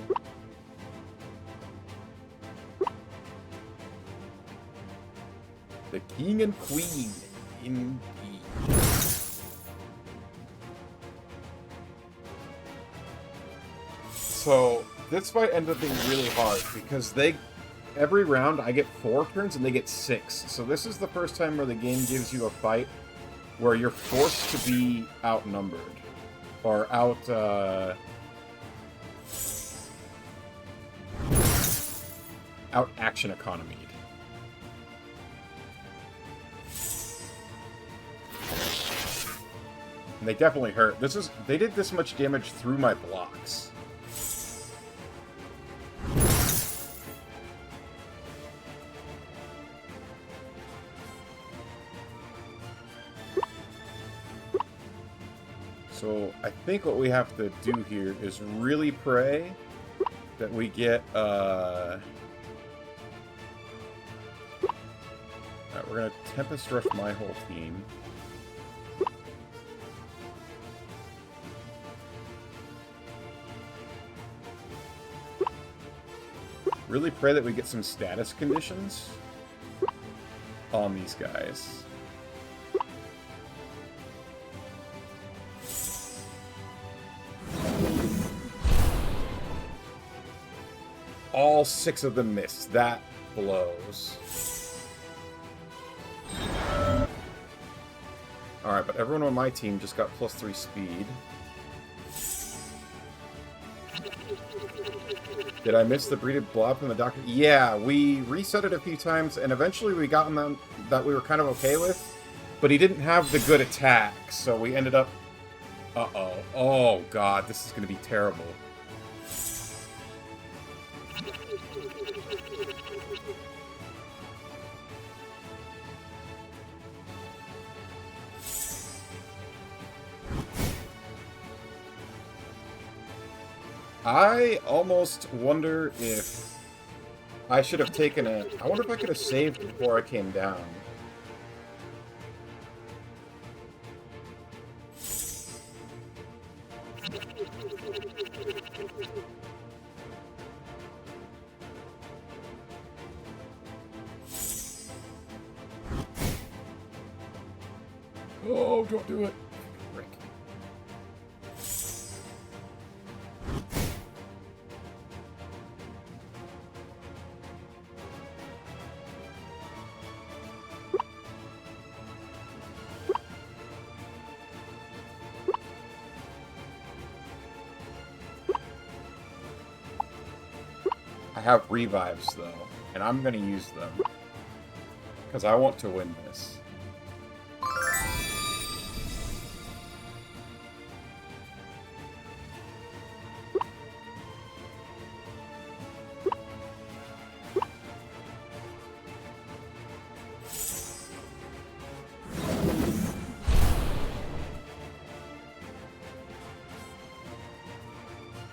The king and queen, indeed. So, this fight ended up being really hard, because every round I get 4 turns and they get 6. So this is the first time where the game gives you a fight where you're forced to be outnumbered. Or out action economied. And they definitely hurt. They did this much damage through my blocks. So I think what we have to do here is really pray that we get, Alright, we're gonna Tempest Rush my whole team. Really pray that we get some status conditions on these guys. All 6 of them missed. That blows. Alright, but everyone on my team just got +3 speed. Did I miss the breeded blob from the doctor? Yeah, we reset it a few times, and eventually we got him that we were kind of okay with, but he didn't have the good attack, so we ended up... Uh-oh. Oh, God, this is going to be terrible. I almost wonder if I should have taken a... I wonder if I could have saved before I came down. No, don't do it. Rick. I have revives, though, and I'm going to use them. Because I want to win this.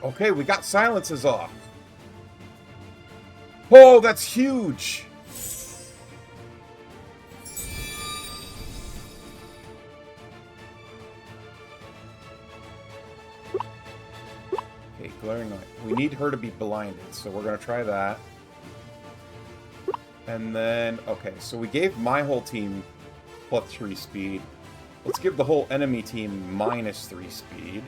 Okay, we got silences off. Oh, that's huge! Okay, glaring light. We need her to be blinded, so we're gonna try that. And then, okay, so we gave my whole team +3 speed. Let's give the whole enemy team -3 speed.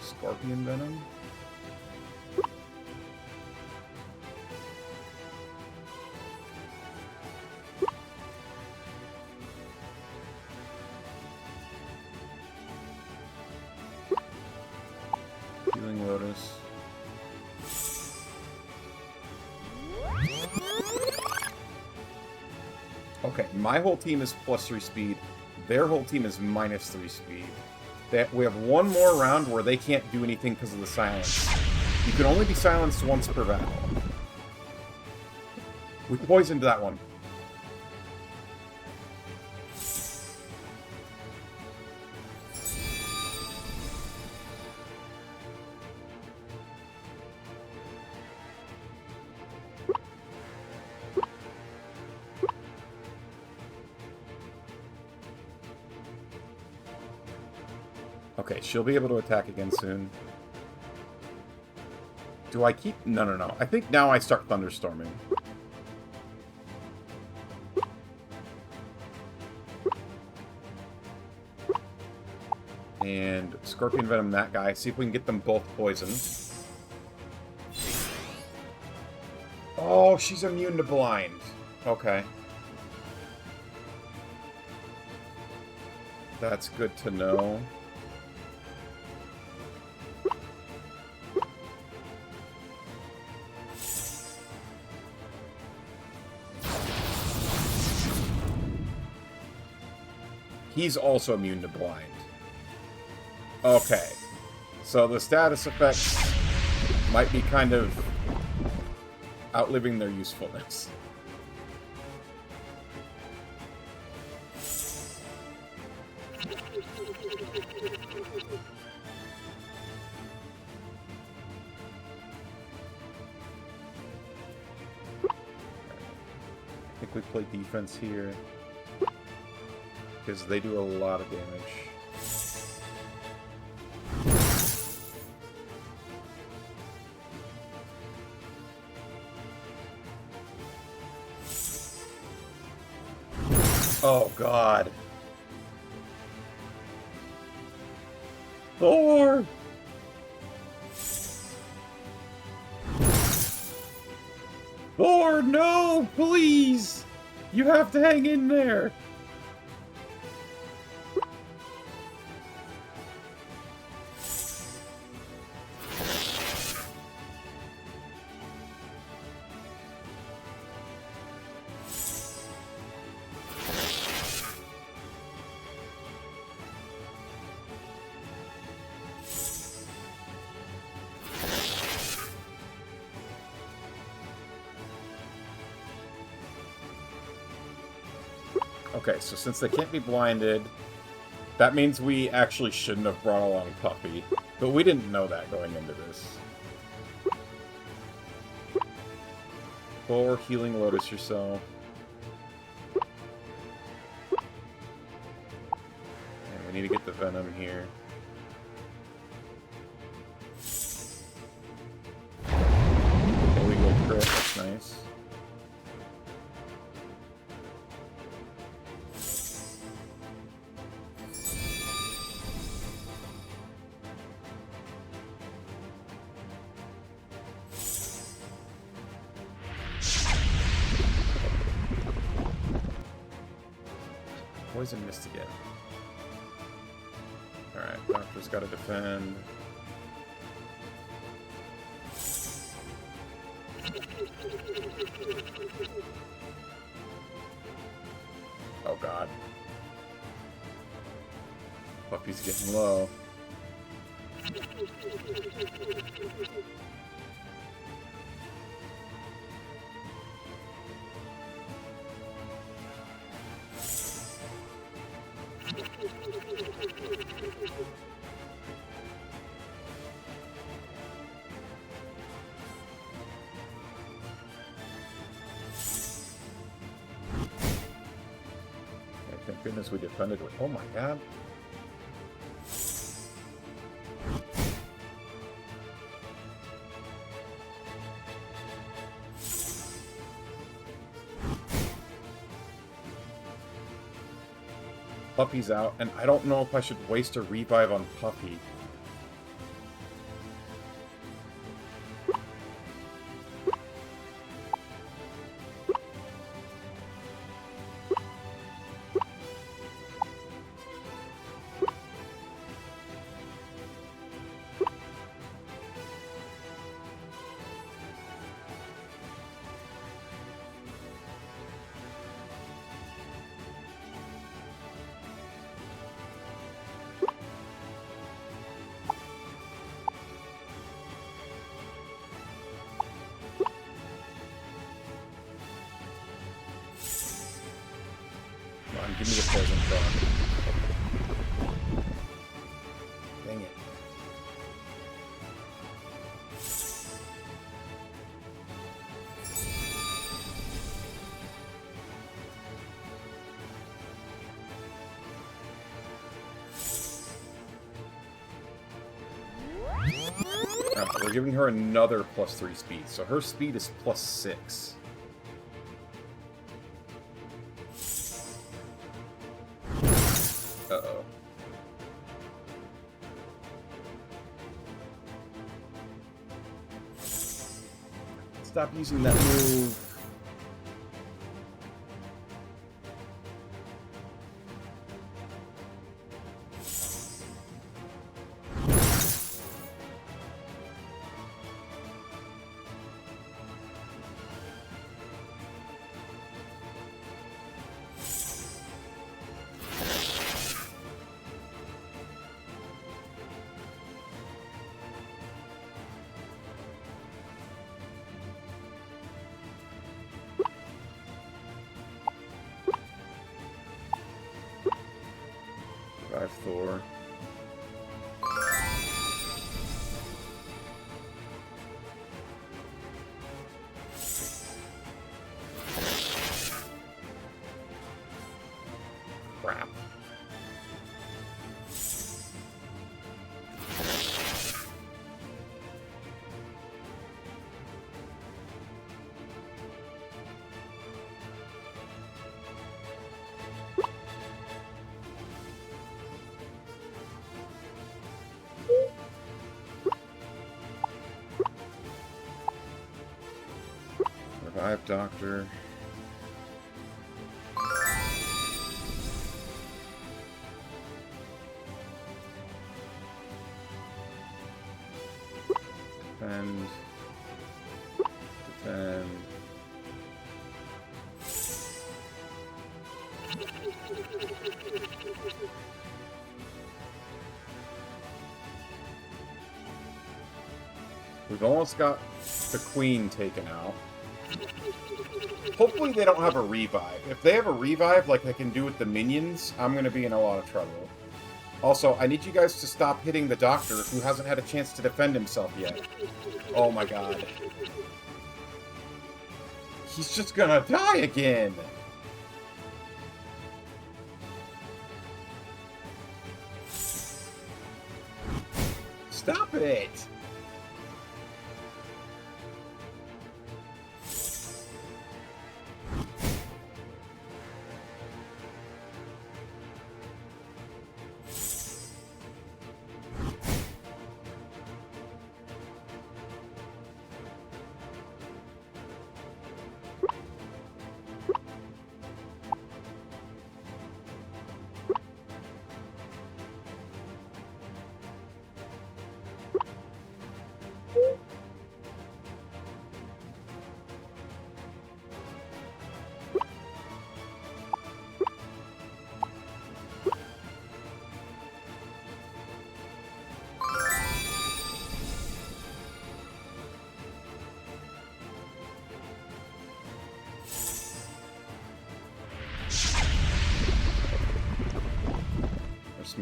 Scorpion Venom. Healing Lotus. Okay, my whole team is +3 speed. Their whole team is -3 speed. We have one more round where they can't do anything because of the silence. You can only be silenced once per battle. We poisoned that one. Okay, she'll be able to attack again soon. Do I keep... No. I think now I start thunderstorming. And Scorpion Venom that guy. See if we can get them both poisoned. Oh, she's immune to blind. Okay. That's good to know. He's also immune to blind. Okay. So the status effects might be kind of outliving their usefulness. I think we play defense here. Because they do a lot of damage. Oh, God. Thor! Thor, no! Please! You have to hang in there! Okay, so since they can't be blinded, that means we actually shouldn't have brought along Puffy. But we didn't know that going into this. 4 Healing Lotus yourself. And we need to get the Venom here. Poison mist again. Alright, Doctor's gotta defend. Oh god. Puppy's getting low. Thank goodness we defended with. Oh my god. Puppy's out, and I don't know if I should waste a revive on Puppy. Come on, give me the poison frog. Dang it. We're giving her another +3 speed, so her speed is +6. Uh-oh. Stop using that move. Revive Thor. Crap. Revive Doctor. Defend. Defend. We've almost got the Queen taken out. Hopefully they don't have a revive. If they have a revive like they can do with the minions, I'm going to be in a lot of trouble. Also, I need you guys to stop hitting the Doctor who hasn't had a chance to defend himself yet. Oh my god. He's just gonna die again! Stop it!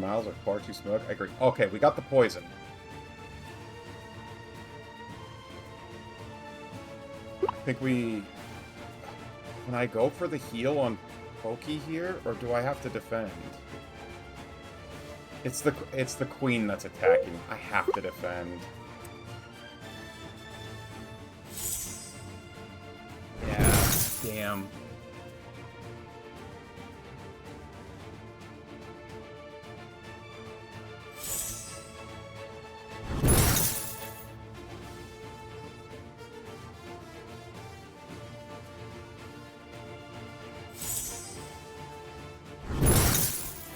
miles are far too smoke. I agree. Okay, we got the poison. I think we... Can I go for the heal on Pokey here, or do I have to defend? It's the queen that's attacking. I have to defend. Yeah, damn.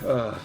Ugh.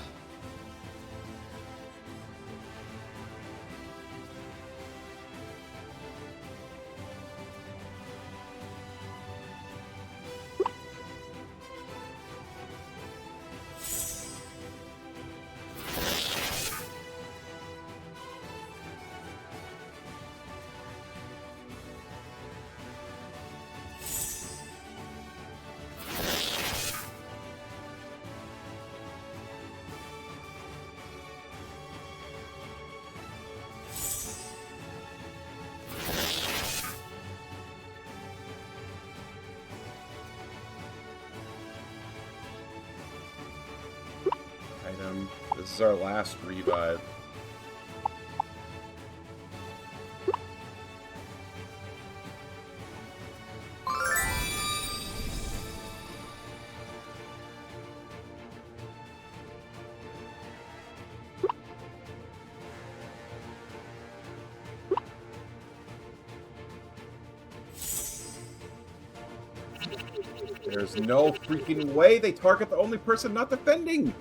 Item. This is our last revive. There's no freaking way they target the only person not defending!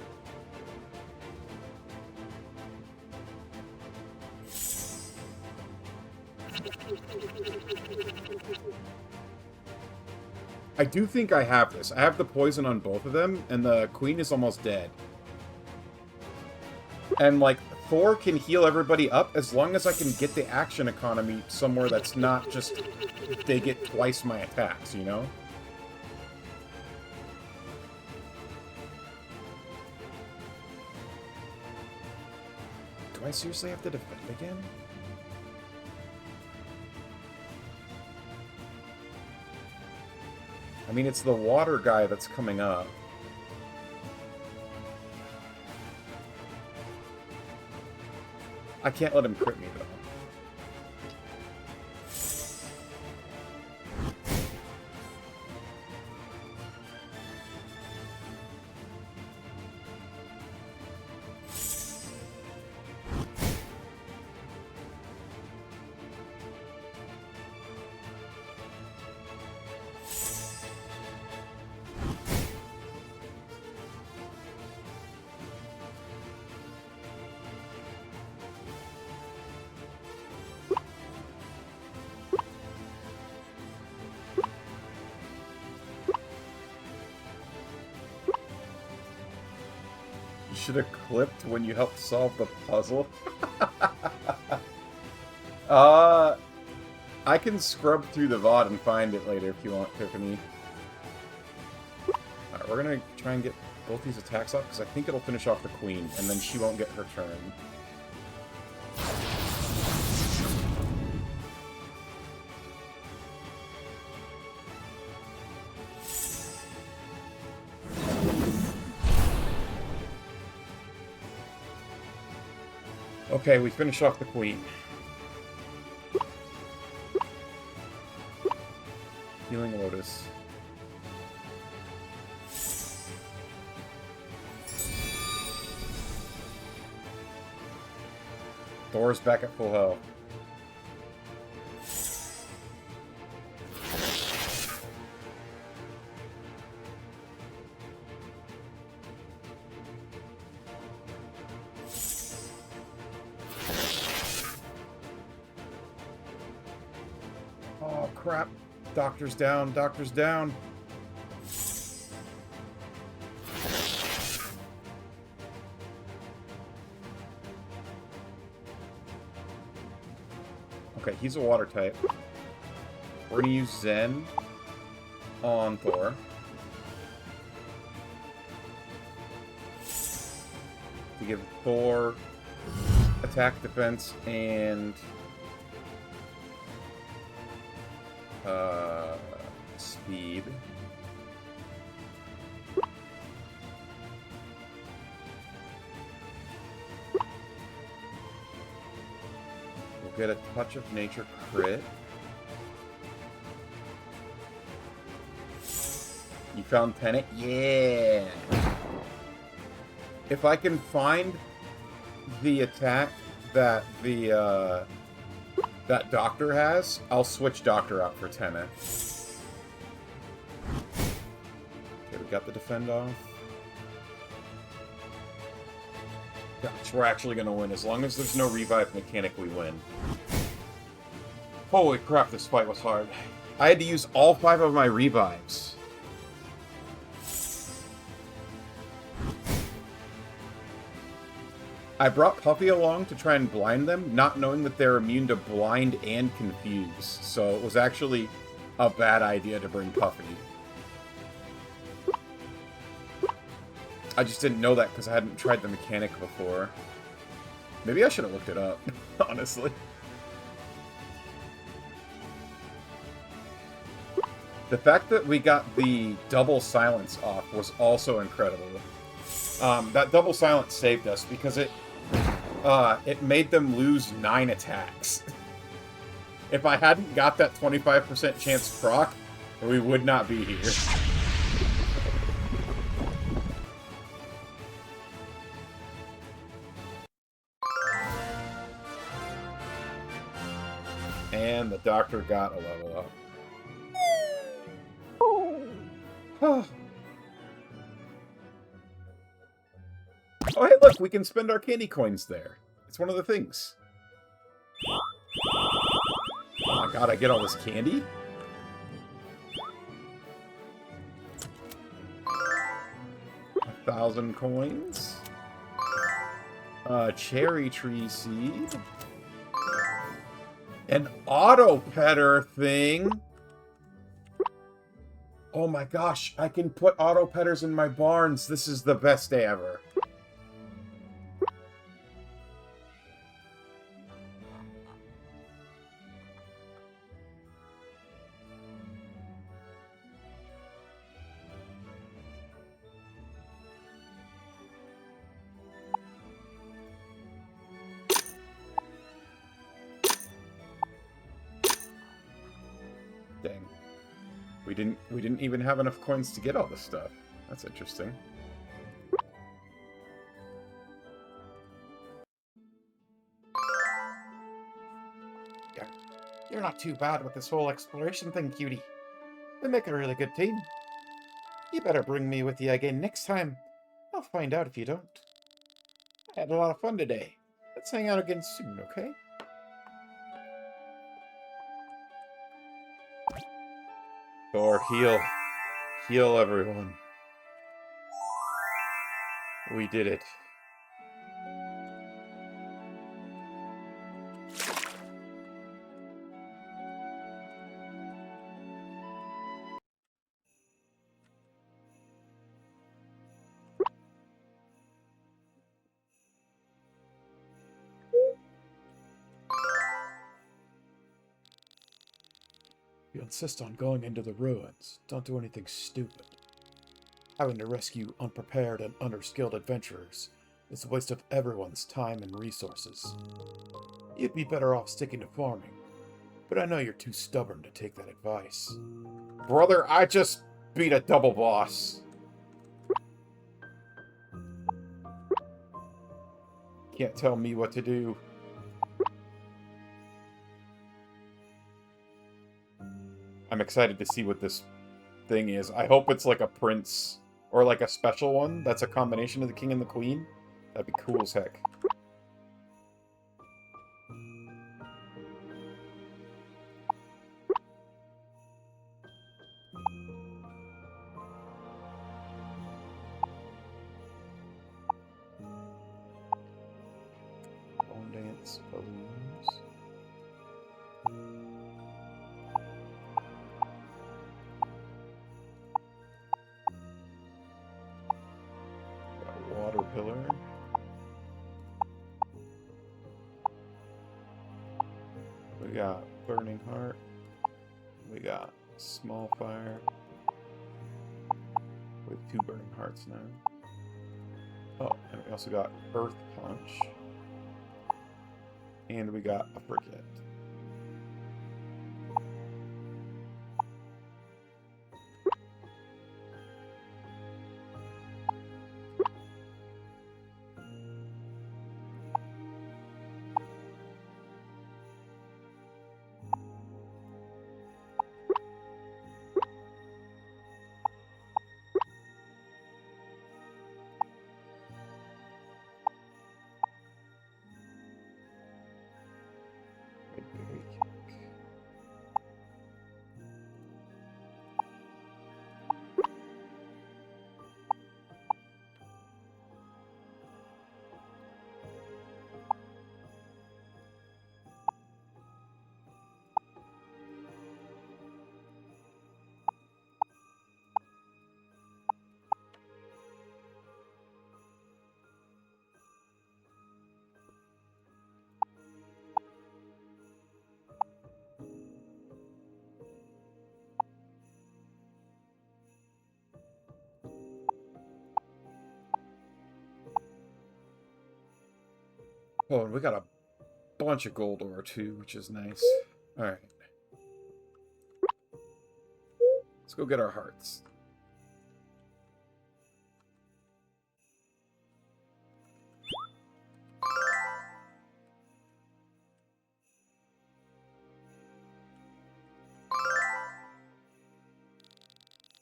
I do think I have this. I have the poison on both of them, and the queen is almost dead. And, like, Thor can heal everybody up as long as I can get the action economy somewhere that's not just they get twice my attacks, you know? Do I seriously have to defend again? I mean, it's the water guy that's coming up. I can't let him crit me, though. Should have clipped when you helped solve the puzzle. I can scrub through the VOD and find it later if you want, Tiffany. Alright, we're gonna try and get both these attacks off, because I think it'll finish off the queen, and then she won't get her turn. Okay, we finish off the queen. Healing Lotus. Thor's back at full health. Oh, crap. Doctor's down. Doctor's down. Okay, he's a water type. We're gonna use Zen on Thor. to give Thor attack, defense, and speed. We'll get a touch of nature crit. You found Tenet? Yeah! If I can find the attack that that Doctor has, I'll switch Doctor out for Tenet. Okay, we got the defend off. Gosh, we're actually gonna win. As long as there's no revive mechanic, we win. Holy crap, this fight was hard. I had to use all 5 of my revives. I brought Puffy along to try and blind them, not knowing that they're immune to blind and confuse. So it was actually a bad idea to bring Puffy. I just didn't know that because I hadn't tried the mechanic before. Maybe I should have looked it up, honestly. The fact that we got the double silence off was also incredible. That double silence saved us because it made them lose 9 attacks. If I hadn't got that 25% chance proc, we would not be here. And the Doctor got a level up. Oh, hey, look, we can spend our candy coins there. It's one of the things. Oh my god, I get all this candy? A 1,000 coins. Cherry tree seed. An auto petter thing. Oh my gosh, I can put auto petters in my barns. This is the best day ever. Dang. We didn't even have enough coins to get all this stuff. That's interesting. You're not too bad with this whole exploration thing, cutie. We make a really good team. You better bring me with you again next time. I'll find out if you don't. I had a lot of fun today. Let's hang out again soon, okay? Thor, heal. Heal everyone. We did it. You insist on going into the ruins. Don't do anything stupid. Having to rescue unprepared and underskilled adventurers is a waste of everyone's time and resources. You'd be better off sticking to farming, but I know you're too stubborn to take that advice. Brother, I just beat a double boss. Can't tell me what to do. I'm excited to see what this thing is. I hope it's like a prince or like a special one that's a combination of the king and the queen. That'd be cool as heck. Bone dance, balloons. Water pillar. heart. We got small fire with 2 burning hearts now. Oh, and we also got earth punch. And we got a frigate. Oh, and we got a bunch of gold ore too, which is nice. Alright. Let's go get our hearts.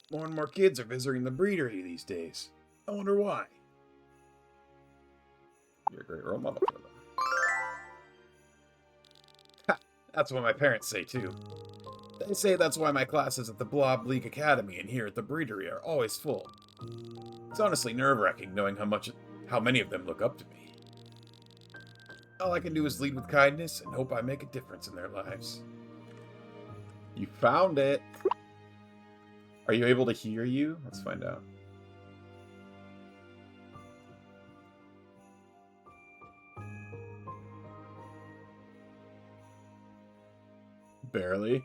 More and more kids are visiting the breedery these days. I wonder why. You're a great role model for them. Ha! That's what my parents say, too. They say that's why my classes at the Blob League Academy and here at the breedery are always full. It's honestly nerve-wracking knowing how many of them look up to me. All I can do is lead with kindness and hope I make a difference in their lives. You found it! Are you able to hear you? Let's find out. Barely.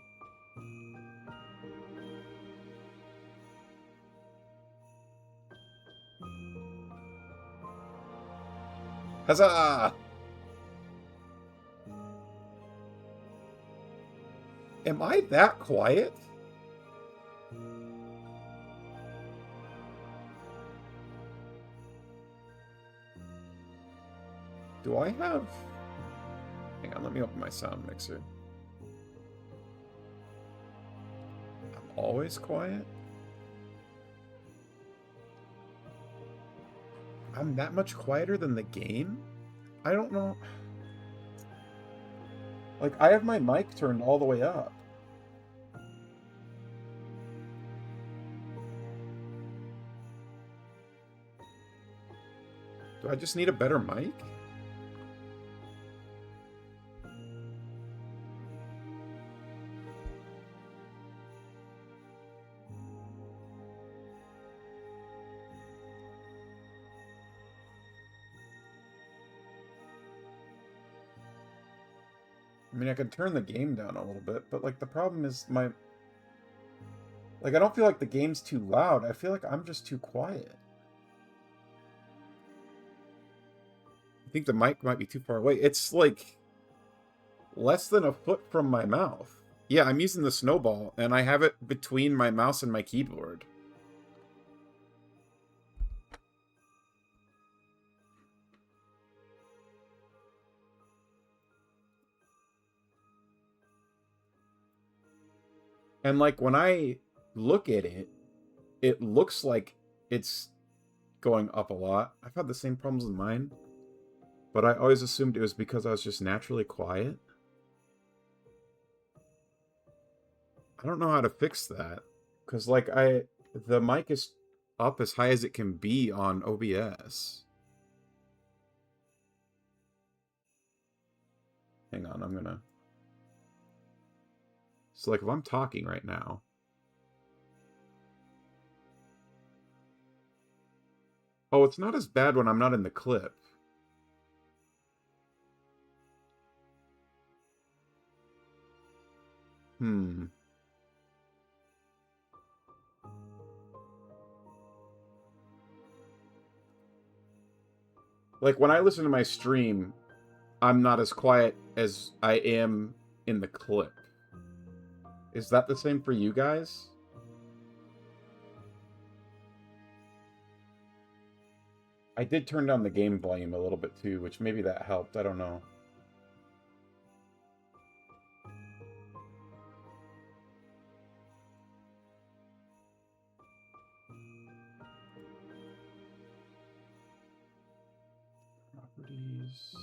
Huzzah! Am I that quiet? Do I have... Hang on, let me open my sound mixer. I'm always quiet? I'm that much quieter than the game? I don't know. Like, I have my mic turned all the way up. Do I just need a better mic? I mean, I could turn the game down a little bit, but, like, the problem is my... Like, I don't feel like the game's too loud. I feel like I'm just too quiet. I think the mic might be too far away. It's, like, less than a foot from my mouth. Yeah, I'm using the snowball, and I have it between my mouse and my keyboard. And, like, when I look at it, it looks like it's going up a lot. I've had the same problems with mine, but I always assumed it was because I was just naturally quiet. I don't know how to fix that, because, like, the mic is up as high as it can be on OBS. Hang on, I'm gonna... So, like, if I'm talking right now... Oh, it's not as bad when I'm not in the clip. Like, when I listen to my stream, I'm not as quiet as I am in the clip. Is that the same for you guys? I did turn down the game volume a little bit too, which maybe that helped. I don't know. Properties.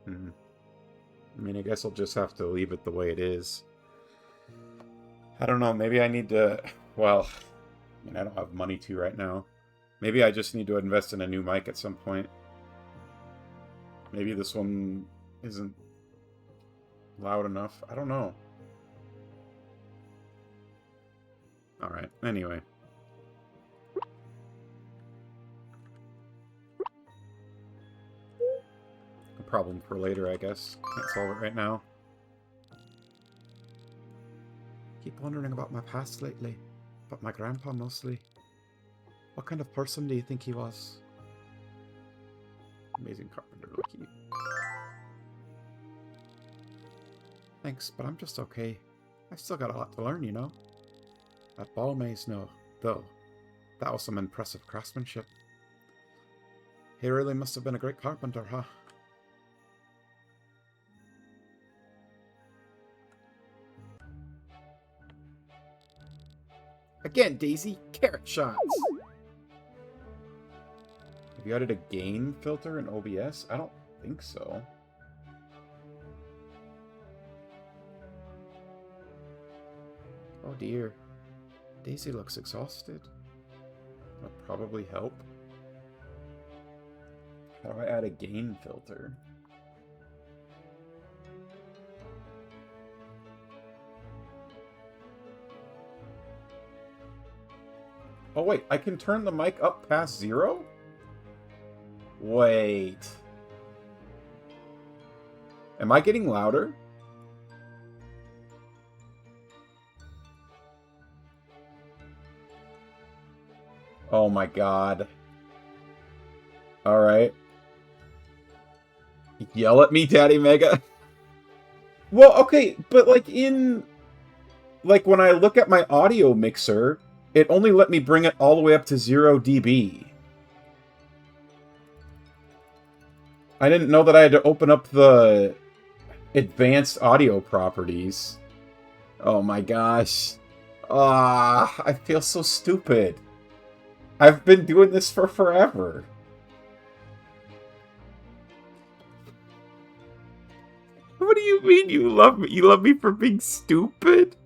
I mean, I guess I'll just have to leave it the way it is. I don't know, maybe I need to... Well, I mean, I don't have money to right now. Maybe I just need to invest in a new mic at some point. Maybe this one isn't loud enough. I don't know. Alright, anyway. A problem for later, I guess. Can't solve it right now. Keep wondering about my past lately. About my grandpa, mostly. What kind of person do you think he was? Amazing carpenter, lucky. Thanks, but I'm just okay. I've still got a lot to learn, you know? That ball maze, no, though. That was some impressive craftsmanship. He really must have been a great carpenter, huh? Again, Daisy, carrot shots! Have you added a gain filter in OBS? I don't think so. Oh dear. Daisy looks exhausted. That'll probably help. How do I add a gain filter? Oh wait, I can turn the mic up past 0? Wait. Am I getting louder? Oh my god. Alright. Yell at me, Daddy Mega. Well, okay, but like like when I look at my audio mixer, it only let me bring it all the way up to 0 dB. I didn't know that I had to open up the advanced audio properties. Oh my gosh. Ah, I feel so stupid. I've been doing this for forever. What do you mean you love me? You love me for being stupid?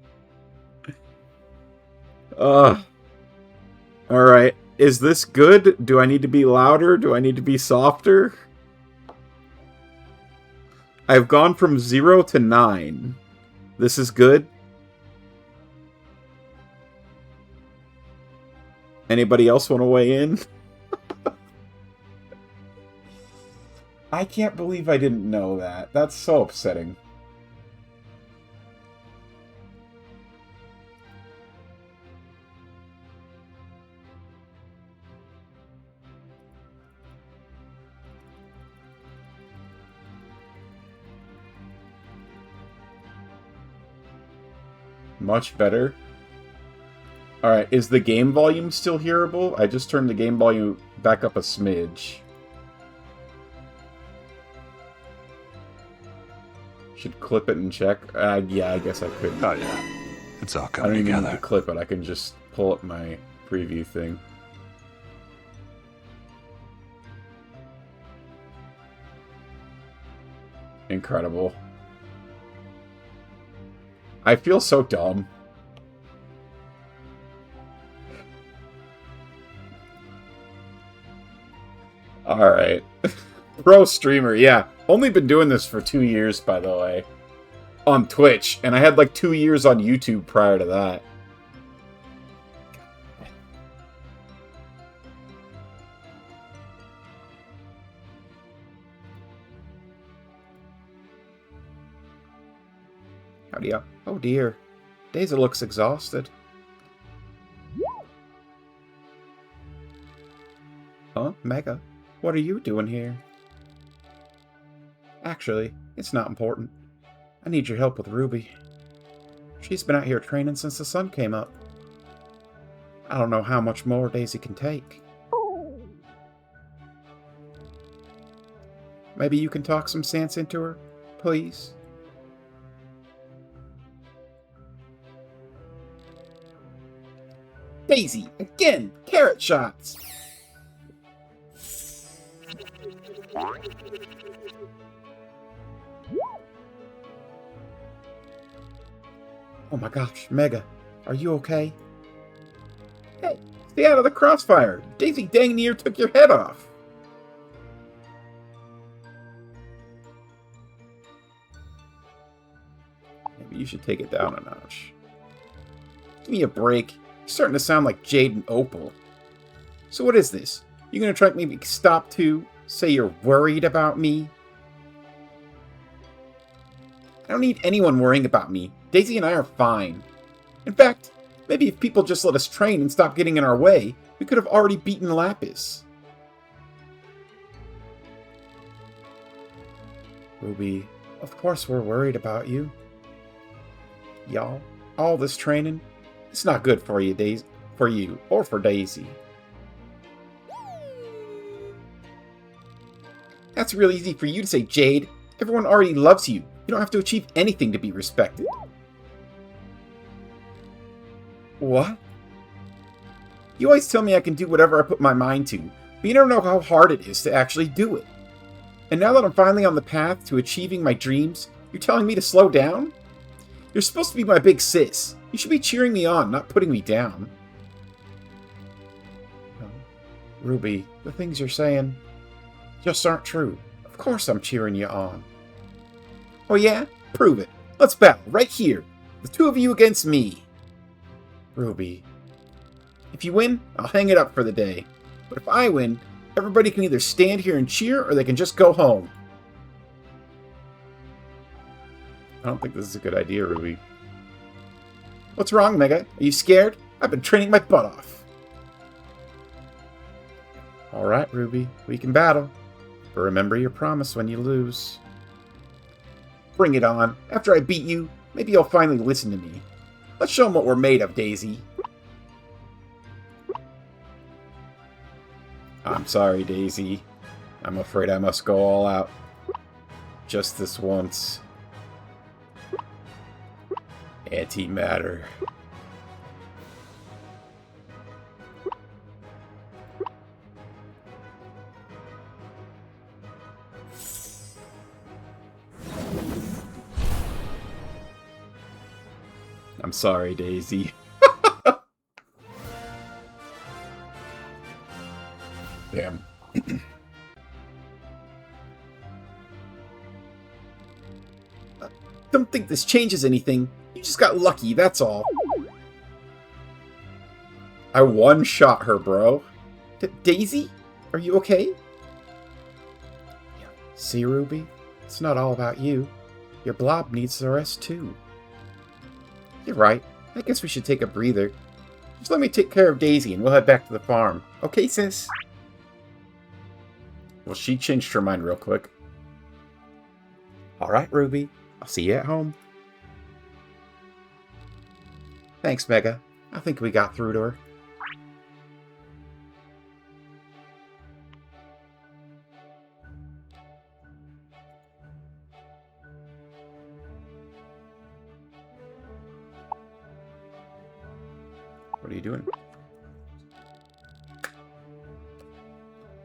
Alright. Is this good? Do I need to be louder? Do I need to be softer? I've gone from 0 to 9. This is good? Anybody else want to weigh in? I can't believe I didn't know that. That's so upsetting. Much better. Alright, is the game volume still hearable? I just turned the game volume back up a smidge. Should clip it and check. Yeah, I guess I could. Oh yeah, it's all I coming don't even together. need to clip it. I can just pull up my preview thing. Incredible. I feel so dumb. Alright. Pro streamer, yeah. Only been doing this for 2 years, by the way. On Twitch. And I had like 2 years on YouTube prior to that. Howdy up. Oh dear. Daisy looks exhausted. Huh? Mega? What are you doing here? Actually, it's not important. I need your help with Ruby. She's been out here training since the sun came up. I don't know how much more Daisy can take. Maybe you can talk some sense into her, please? Daisy, again! Carrot shots! Oh my gosh, Mega, are you okay? Hey, stay out of the crossfire! Daisy dang near took your head off! Maybe you should take it down a notch. Give me a break. You're starting to sound like Jade and Opal. So what is this? You gonna try to make me stop too? Say you're worried about me? I don't need anyone worrying about me. Daisy and I are fine. In fact, maybe if people just let us train and stop getting in our way, we could have already beaten Lapis. Ruby, of course we're worried about you. Y'all, all this training, it's not good for you, for you, or for Daisy. That's real easy for you to say, Jade. Everyone already loves you. You don't have to achieve anything to be respected. What? You always tell me I can do whatever I put my mind to, but you never know how hard it is to actually do it. And now that I'm finally on the path to achieving my dreams, you're telling me to slow down? You're supposed to be my big sis. You should be cheering me on, not putting me down. No. Ruby, the things you're saying just aren't true. Of course I'm cheering you on. Oh yeah? Prove it. Let's battle, right here. The two of you against me. Ruby. If you win, I'll hang it up for the day. But if I win, everybody can either stand here and cheer, or they can just go home. I don't think this is a good idea, Ruby. What's wrong, Mega? Are you scared? I've been training my butt off. Alright, Ruby. We can battle. But remember your promise when you lose. Bring it on. After I beat you, maybe you'll finally listen to me. Let's show them what we're made of, Daisy. I'm sorry, Daisy. I'm afraid I must go all out. Just this once. Antimatter. I'm sorry, Daisy. Damn. Don't think this changes anything. You just got lucky, that's all. I one-shot her, bro. Daisy? Are you okay? See, Ruby? It's not all about you. Your blob needs the rest, too. You're right. I guess we should take a breather. Just let me take care of Daisy and we'll head back to the farm. Okay, sis? Well, she changed her mind real quick. Alright, Ruby. I'll see you at home. Thanks, Mega. I think we got through to her. What are you doing?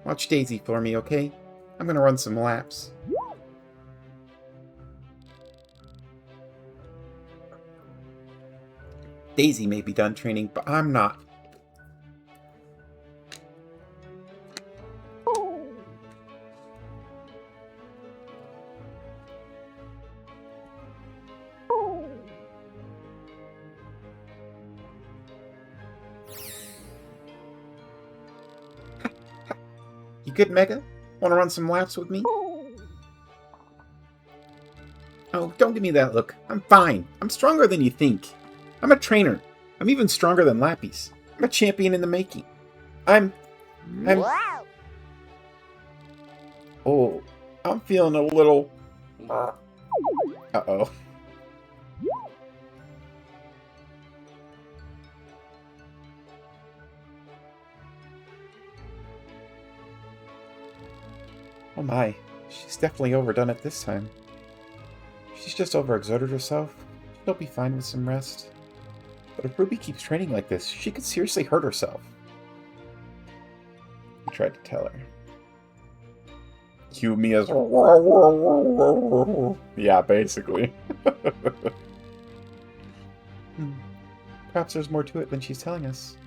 Watch Daisy for me, okay? I'm gonna run some laps. Daisy may be done training, but I'm not. You good, Mega? Want to run some laps with me? Oh, don't give me that look. I'm fine. I'm stronger than you think. I'm a trainer. I'm even stronger than Lapis. I'm a champion in the making. I'm... Oh, I'm feeling a little... Uh-oh. Oh my, she's definitely overdone it this time. She's just overexerted herself. She'll be fine with some rest. But if Ruby keeps training like this, she could seriously hurt herself. We tried to tell her. Cue me as... Yeah, basically. Perhaps there's more to it than she's telling us.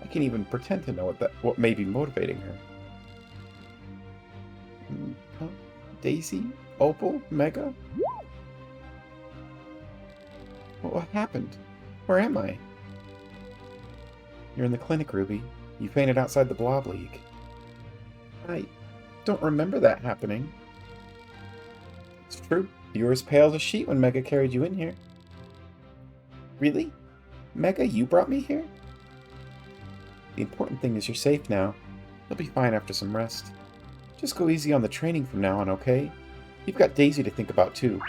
I can't even pretend to know what may be motivating her. Huh? Daisy? Opal? Mega? What happened? Where am I? You're in the clinic, Ruby. You fainted outside the Blob League. I don't remember that happening. It's true. You were as pale as a sheet when Mega carried you in here. Really? Mega, you brought me here? The important thing is you're safe now. You'll be fine after some rest. Just go easy on the training from now on, okay? You've got Daisy to think about, too.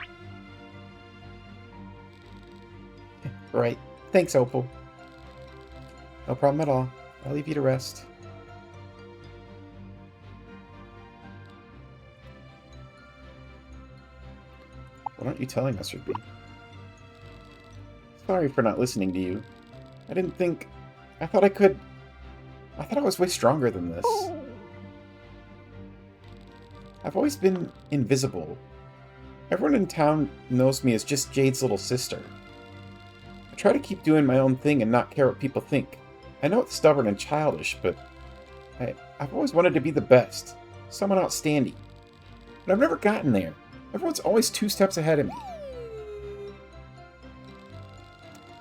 Right. Thanks, Opal. No problem at all. I'll leave you to rest. What aren't you telling us, Ruby? Sorry for not listening to you. I didn't think... I thought I was way stronger than this. I've always been invisible. Everyone in town knows me as just Jade's little sister. I try to keep doing my own thing and not care what people think. I know it's stubborn and childish, but I've always wanted to be the best. Someone outstanding. But I've never gotten there. Everyone's always 2 steps ahead of me.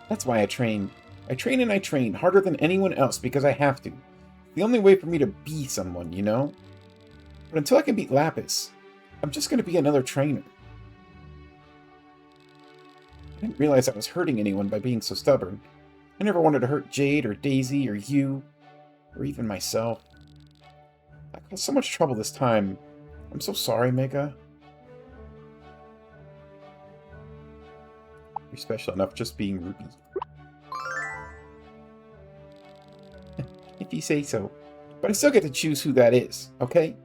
That's why I train. I train and I train harder than anyone else because I have to. The only way for me to be someone, you know? But until I can beat Lapis, I'm just going to be another trainer. I didn't realize I was hurting anyone by being so stubborn. I never wanted to hurt Jade or Daisy or you, or even myself. I caused so much trouble this time. I'm so sorry, Mega. You're special enough just being Ruby. If you say so. But I still get to choose who that is, okay?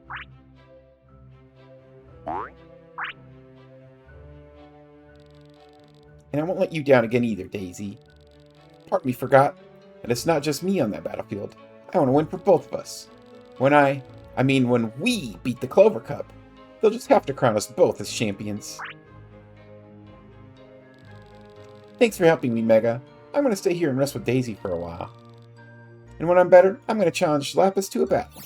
And I won't let you down again either, Daisy. Part of me forgot that it's not just me on that battlefield. I want to win for both of us. When we beat the Clover Cup, they'll just have to crown us both as champions. Thanks for helping me, Mega. I'm going to stay here and rest with Daisy for a while. And when I'm better, I'm going to challenge Lapis to a battle.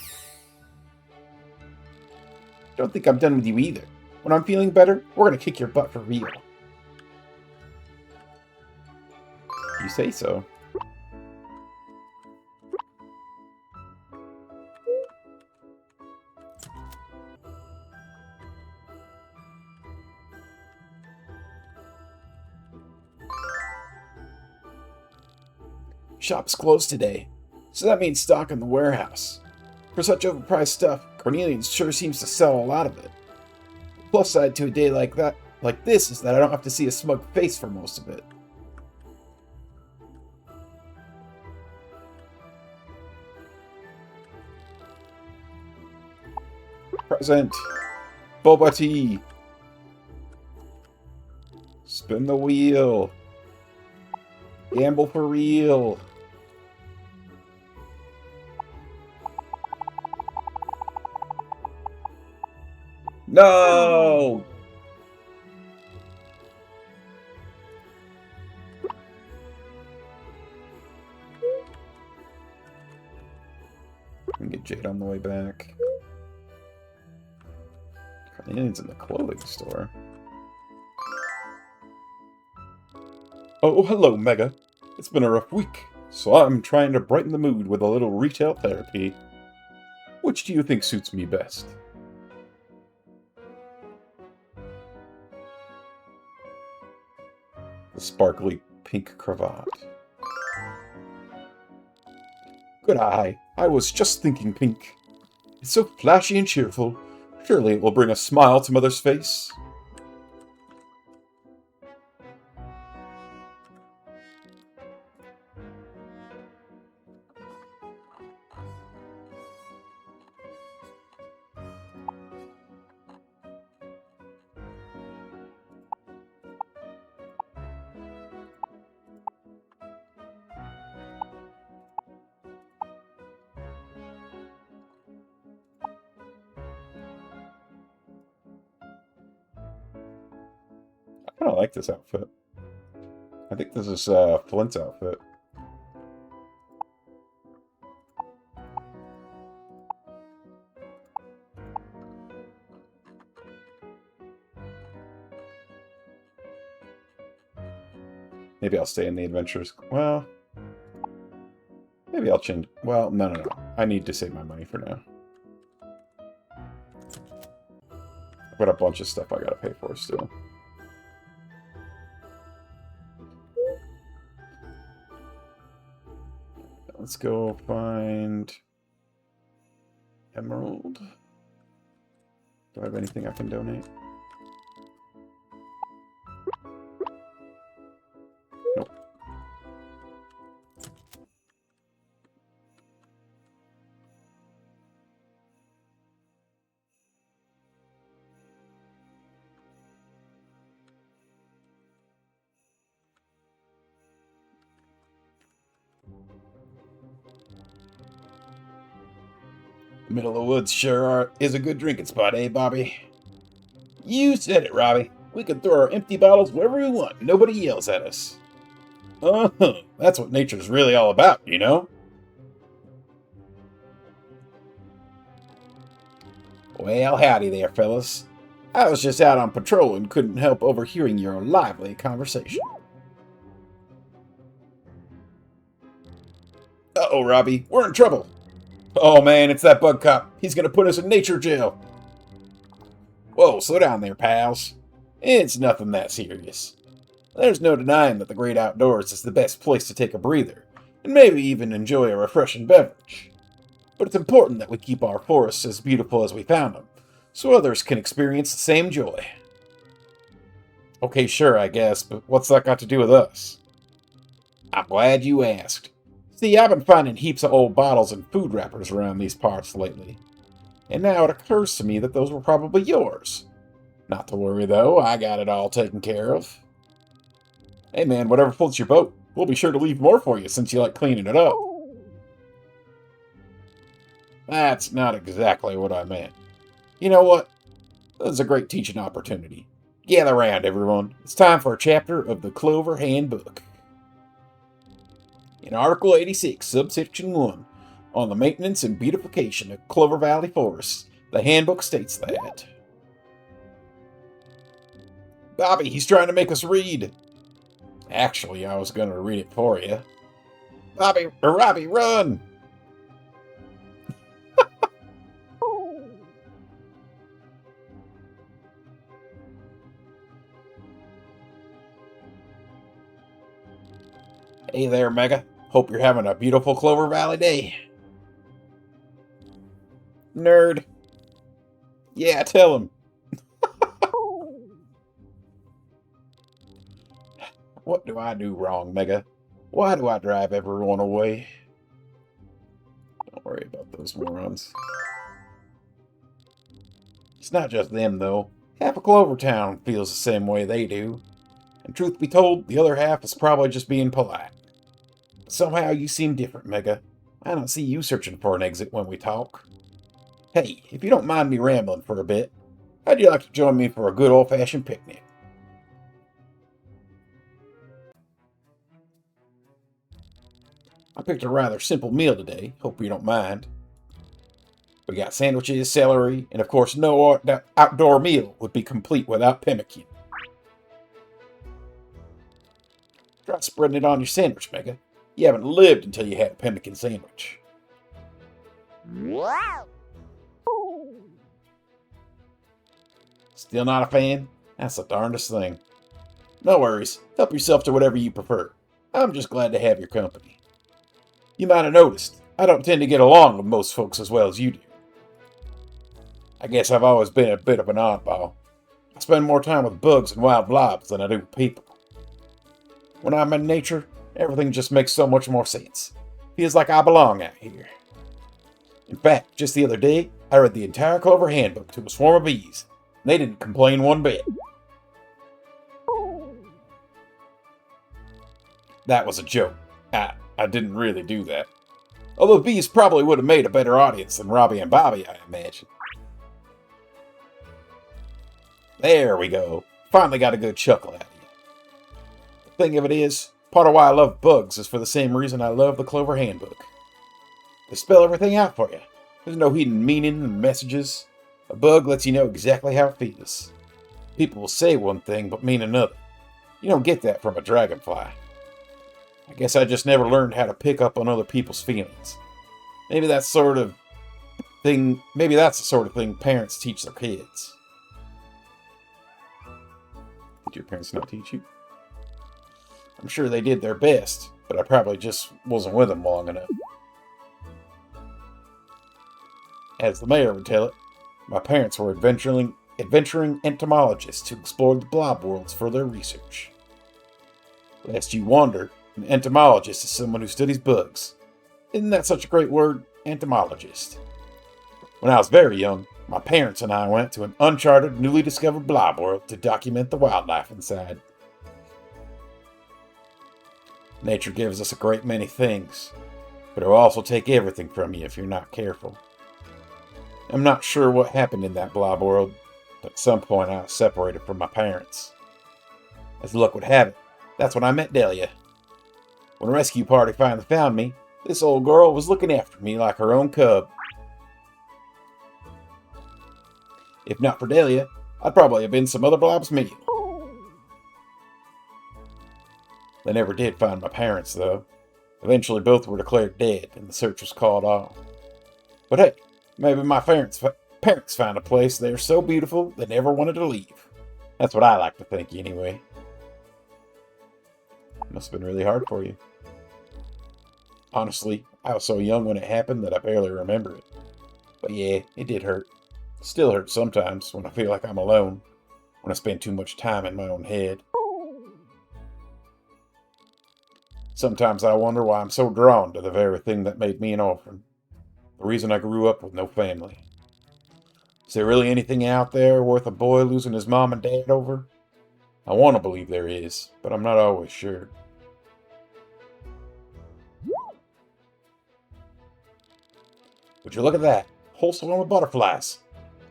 Don't think I'm done with you either. When I'm feeling better, we're going to kick your butt for real. You say so. Shop's closed today, so that means stock in the warehouse. For such overpriced stuff, Cornelian sure seems to sell a lot of it. The plus side to a day like this is that I don't have to see a smug face for most of it. Present. Boba tea. Spin the wheel. Gamble for real. No! We can get Jade on the way back. Cornelian's in the clothing store. Oh, hello, Mega. It's been a rough week, so I'm trying to brighten the mood with a little retail therapy. Which do you think suits me best? The sparkly pink cravat. Good eye. I was just thinking pink. It's so flashy and cheerful. Surely it will bring a smile to Mother's face. I kind of like this outfit. I think this is Flint's outfit. Maybe I'll stay in the adventures. Well, maybe I'll change. Well, no. I need to save my money for now. I've got a bunch of stuff I gotta pay for still. Let's go find Emerald. Do I have anything I can donate? Nope. Middle of the woods sure is a good drinking spot, eh, Bobby? You said it, Robbie. We can throw our empty bottles wherever we want. Nobody yells at us. That's what nature's really all about, you know? Well, howdy there, fellas. I was just out on patrol and couldn't help overhearing your lively conversation. Uh-oh, Robbie. We're in trouble. Oh, man, it's that bug cop. He's gonna put us in nature jail. Whoa, slow down there, pals. It's nothing that serious. There's no denying that the great outdoors is the best place to take a breather, and maybe even enjoy a refreshing beverage. But it's important that we keep our forests as beautiful as we found them, so others can experience the same joy. Okay, sure, I guess, but what's that got to do with us? I'm glad you asked. See, I've been finding heaps of old bottles and food wrappers around these parts lately. And now it occurs to me that those were probably yours. Not to worry, though. I got it all taken care of. Hey, man, whatever floats your boat. We'll be sure to leave more for you since you like cleaning it up. That's not exactly what I meant. You know what? This is a great teaching opportunity. Gather round, everyone. It's time for a chapter of the Clover Handbook. In Article 86, Subsection 1, on the maintenance and beautification of Clover Valley forests, the handbook states that... Bobby, he's trying to make us read. Actually, I was going to read it for you. Robbie, run! Hey there, Mega. Hope you're having a beautiful Clover Valley day. Nerd. Yeah, tell him. What do I do wrong, Mega? Why do I drive everyone away? Don't worry about those morons. It's not just them, though. Half of Clovertown feels the same way they do. And truth be told, the other half is probably just being polite. But somehow you seem different, Mega. I don't see you searching for an exit when we talk. Hey, if you don't mind me rambling for a bit, how'd you like to join me for a good old-fashioned picnic? I picked a rather simple meal today. Hope you don't mind. We got sandwiches, celery, and of course no outdoor meal would be complete without pemmican. Try spreading it on your sandwich, Mega. You haven't lived until you had a pemmican sandwich. Still not a fan? That's the darndest thing. No worries. Help yourself to whatever you prefer. I'm just glad to have your company. You might have noticed, I don't tend to get along with most folks as well as you do. I guess I've always been a bit of an oddball. I spend more time with bugs and wild blobs than I do with people. When I'm in nature, everything just makes so much more sense. Feels like I belong out here. In fact, just the other day, I read the entire Clover Handbook to a swarm of bees. And they didn't complain one bit. That was a joke. I didn't really do that. Although bees probably would have made a better audience than Robbie and Bobby, I imagine. There we go. Finally got a good chuckle out of you. The thing of it is, part of why I love bugs is for the same reason I love the Clover Handbook. They spell everything out for you. There's no hidden meaning and messages. A bug lets you know exactly how it feels. People will say one thing but mean another. You don't get that from a dragonfly. I guess I just never learned how to pick up on other people's feelings. Maybe that's the sort of thing parents teach their kids. Did your parents not teach you? I'm sure they did their best, but I probably just wasn't with them long enough. As the mayor would tell it, my parents were adventuring entomologists who explored the blob worlds for their research. Lest you wonder, an entomologist is someone who studies bugs. Isn't that such a great word, entomologist? When I was very young, my parents and I went to an uncharted, newly discovered blob world to document the wildlife inside. Nature gives us a great many things, but it will also take everything from you if you're not careful. I'm not sure what happened in that blob world, but at some point I was separated from my parents. As luck would have it, that's when I met Delia. When a rescue party finally found me, this old girl was looking after me like her own cub. If not for Delia, I'd probably have been some other blob's meal. They never did find my parents, though. Eventually both were declared dead, and the search was called off. But hey, maybe my parents found a place there so beautiful they never wanted to leave. That's what I like to think, anyway. Must have been really hard for you. Honestly, I was so young when it happened that I barely remember it. But yeah, it did hurt. Still hurts sometimes when I feel like I'm alone, when I spend too much time in my own head. Sometimes I wonder why I'm so drawn to the very thing that made me an orphan. The reason I grew up with no family. Is there really anything out there worth a boy losing his mom and dad over? I want to believe there is, but I'm not always sure. Would you look at that? Whole swarm of butterflies.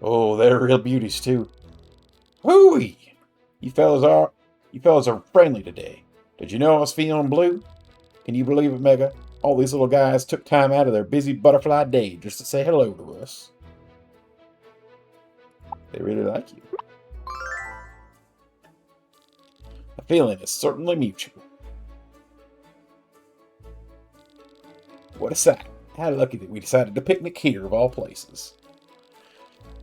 Oh, they're real beauties too. Hooey! You fellas are friendly today. Did you know I was feeling blue? Can you believe it, Mega? All these little guys took time out of their busy butterfly day just to say hello to us. They really like you. The feeling is certainly mutual. What a sight. How lucky that we decided to picnic here of all places.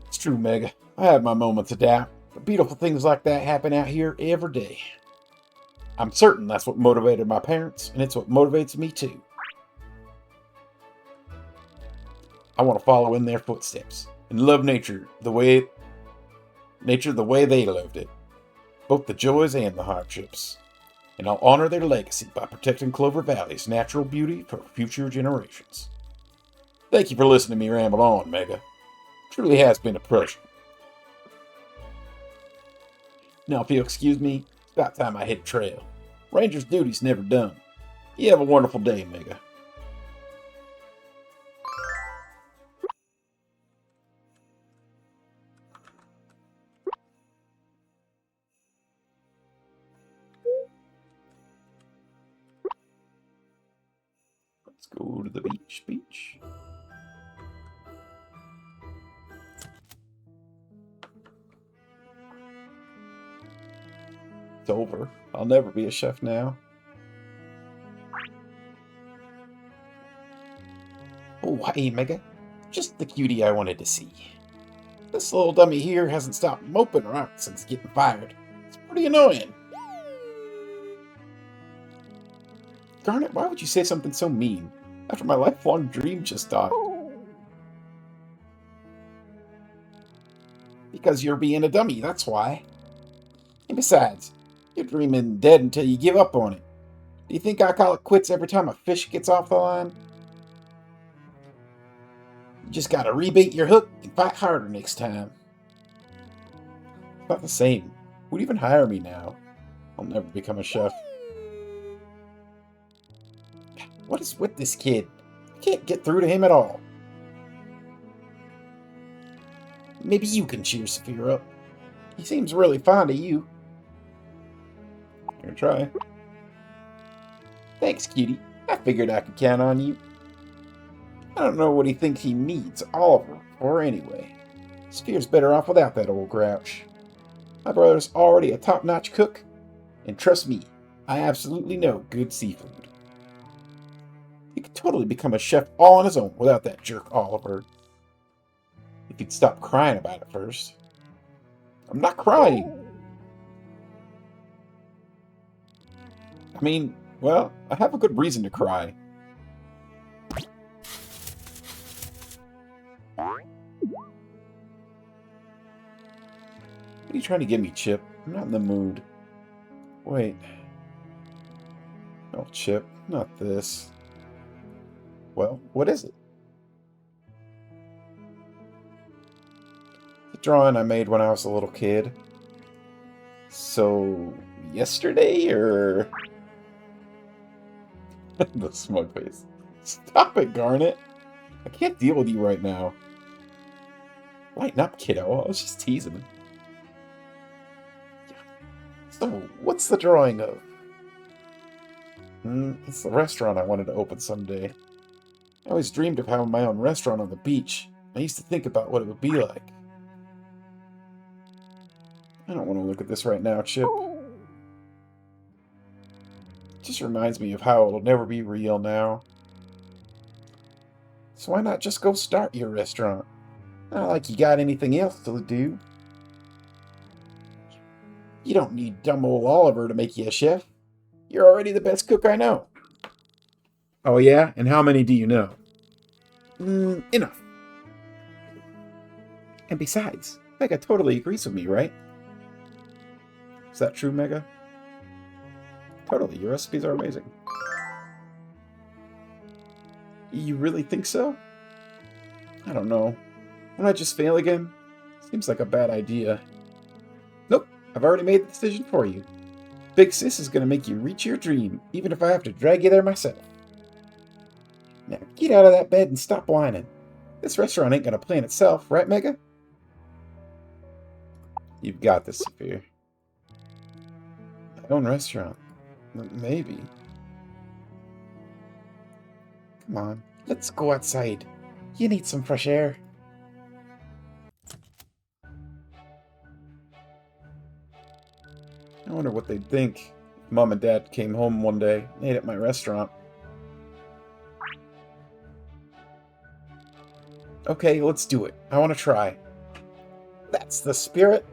It's true, Mega. I have my moments of doubt, but beautiful things like that happen out here every day. I'm certain that's what motivated my parents, and it's what motivates me too. I want to follow in their footsteps and love nature the way they loved it, both the joys and the hardships. And I'll honor their legacy by protecting Clover Valley's natural beauty for future generations. Thank you for listening to me ramble on, Mega. It truly has been a pleasure. Now, if you'll excuse me, it's about time I hit the trail. Ranger's duty's never done. You have a wonderful day, Mega. Let's go to the beach. It's over. I'll never be a chef now. Oh, hey, Mega. Just the cutie I wanted to see. This little dummy here hasn't stopped moping around since getting fired. It's pretty annoying. Garnet, why would you say something so mean after my lifelong dream just died? Because you're being a dummy, that's why. And besides, you're dreaming dead until you give up on it. Do you think I call it quits every time a fish gets off the line? You just gotta rebait your hook and fight harder next time. It's not the same. Who'd even hire me now? I'll never become a chef. What is with this kid? I can't get through to him at all. Maybe you can cheer Saphir up. He seems really fond of you. Here, try. Thanks, cutie. I figured I could count on you. I don't know what he thinks he needs Oliver for anyway. Saphir's better off without that old grouch. My brother's already a top-notch cook, and trust me, I absolutely know good seafood. He could totally become a chef all on his own without that jerk Oliver. If he'd stop crying about it first. I'm not crying! I mean, well, I have a good reason to cry. What are you trying to get me, Chip? I'm not in the mood. Wait. No, Chip, not this. Well, what is it? The drawing I made when I was a little kid. So, yesterday, or... The smug face. Stop it, Garnet. I can't deal with you right now. Lighten up, kiddo. I was just teasing. So, what's the drawing of? It's the restaurant I wanted to open someday. I always dreamed of having my own restaurant on the beach. I used to think about what it would be like. I don't want to look at this right now, Chip. It just reminds me of how it'll never be real now. So why not just go start your restaurant? Not like you got anything else to do. You don't need dumb old Oliver to make you a chef. You're already the best cook I know. Oh yeah? And how many do you know? Enough. And besides, Mega totally agrees with me, right? Is that true, Mega? Totally, your recipes are amazing. You really think so? I don't know. Won't I just fail again? Seems like a bad idea. Nope, I've already made the decision for you. Big Sis is gonna make you reach your dream, even if I have to drag you there myself. Now get out of that bed and stop whining. This restaurant ain't gonna plan itself, right, Mega? You've got this, Saphir. My own restaurant. Maybe. Come on, let's go outside. You need some fresh air. I wonder what they'd think if Mom and Dad came home one day and ate at my restaurant. Okay, let's do it. I want to try. That's the spirit.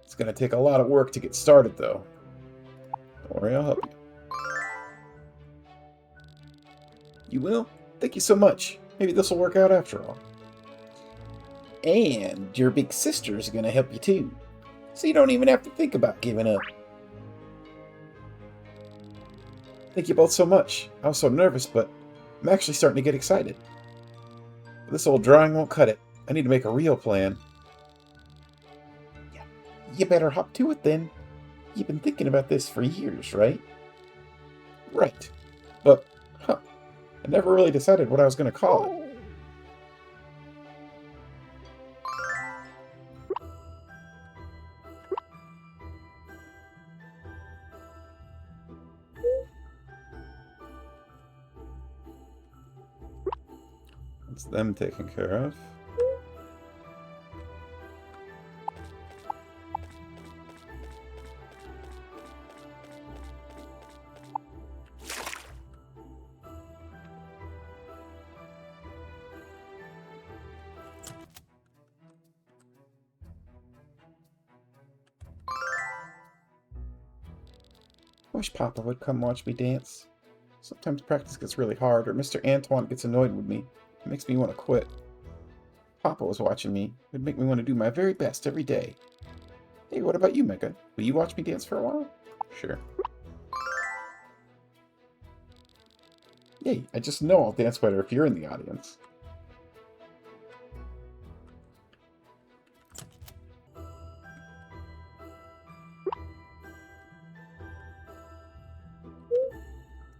It's going to take a lot of work to get started, though. Don't worry, I'll help you. You will? Thank you so much. Maybe this will work out after all. And your big sister's going to help you, too. So you don't even have to think about giving up. Thank you both so much. I was so nervous, but I'm actually starting to get excited. But this old drawing won't cut it. I need to make a real plan. Yeah, you better hop to it then. You've been thinking about this for years, right? Right. But, I never really decided what I was going to call it. It's them taken care of. I wish Papa would come watch me dance. Sometimes practice gets really hard, or Mr. Antoine gets annoyed with me. It makes me want to quit. If Papa was watching me, it would make me want to do my very best every day. Hey, what about you, Mecha? Will you watch me dance for a while? Sure. Yay, I just know I'll dance better if you're in the audience.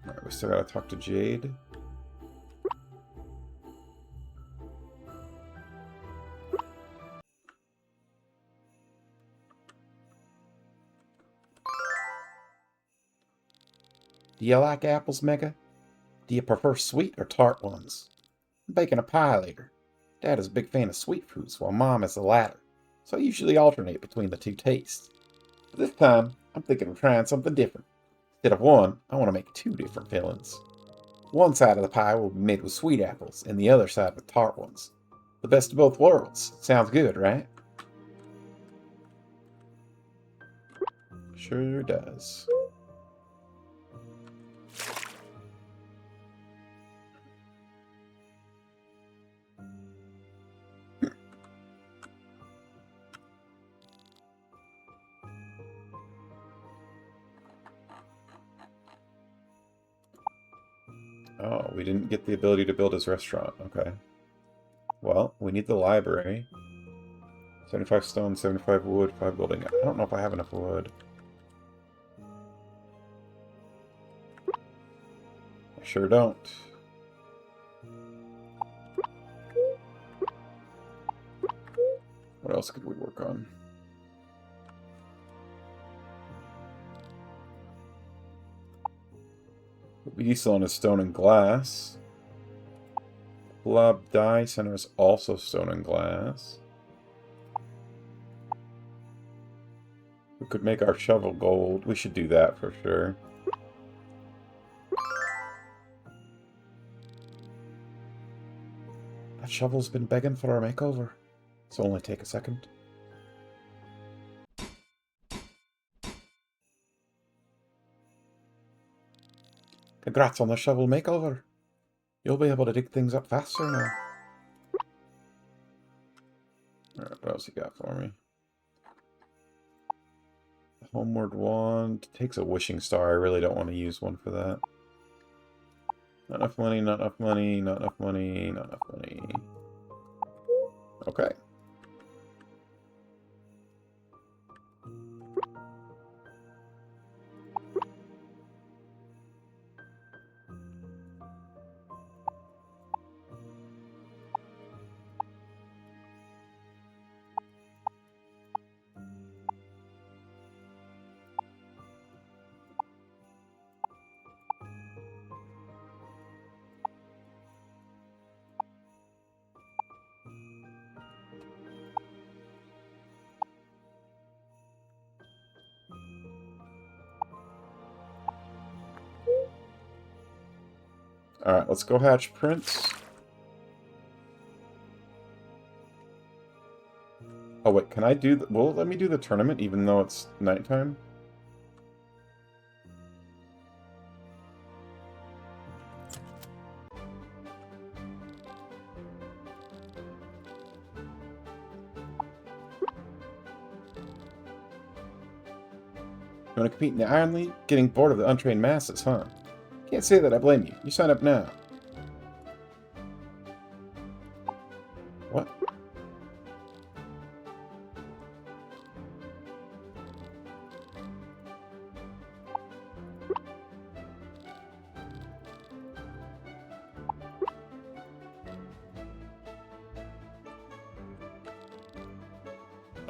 Alright, we still gotta talk to Jade. Do you like apples, Mecha? Do you prefer sweet or tart ones? I'm baking a pie later. Dad is a big fan of sweet foods, while Mom is the latter, so I usually alternate between the two tastes. But this time, I'm thinking of trying something different. Instead of one, I want to make two different fillings. One side of the pie will be made with sweet apples, and the other side with tart ones. The best of both worlds. Sounds good, right? Sure does. Oh, we didn't get the ability to build his restaurant. Okay. Well, we need the library. 75 stone, 75 wood, 5 building. I don't know if I have enough wood. I sure don't. What else could we work on? Beeson is stone and glass. Blob Dye Center is also stone and glass. We could make our shovel gold. We should do that for sure. That shovel's been begging for a makeover. So only take a second. Congrats on the shovel makeover. You'll be able to dig things up faster now. Alright, what else you got for me? Homeward Wand. Takes a wishing star. I really don't want to use one for that. Not enough money, not enough money, not enough money, not enough money. Okay. Alright, let's go hatch Prince. Oh wait, can I do will it let me do the tournament even though it's nighttime? You want to compete in the Iron League? Getting bored of the untrained masses, huh? Can't say that I blame you. You sign up now. What?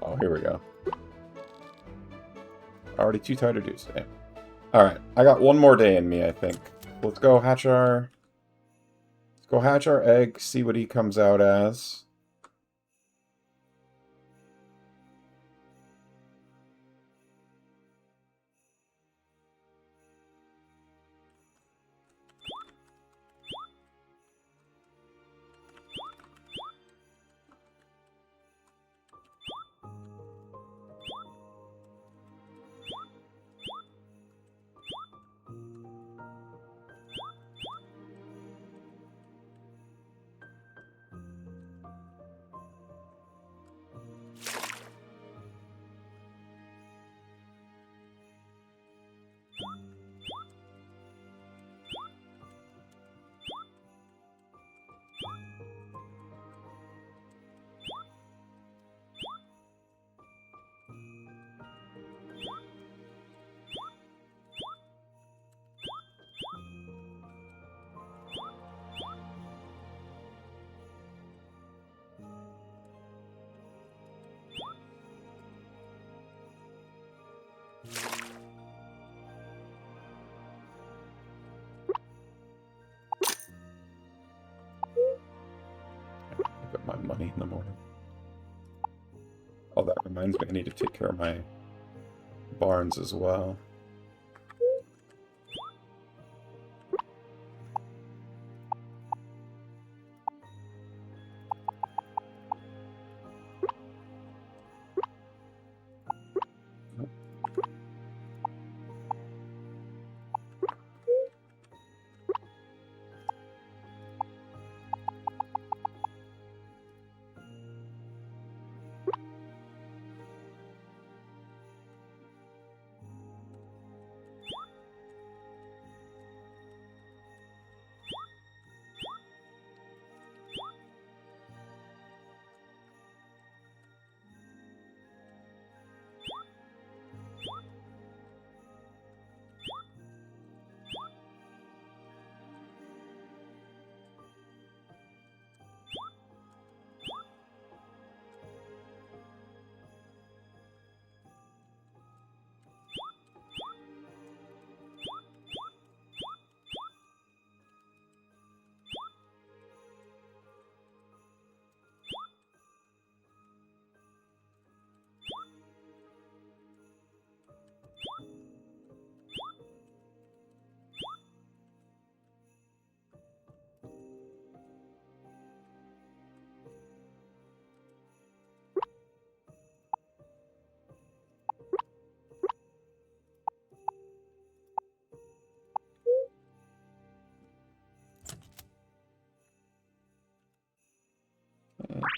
Oh, here we go. Already too tired to do today. Alright, I got one more day in me, I think. Let's go hatch our... Let's go hatch our egg, see what he comes out as. Oh, that reminds me, I need to take care of my barns as well.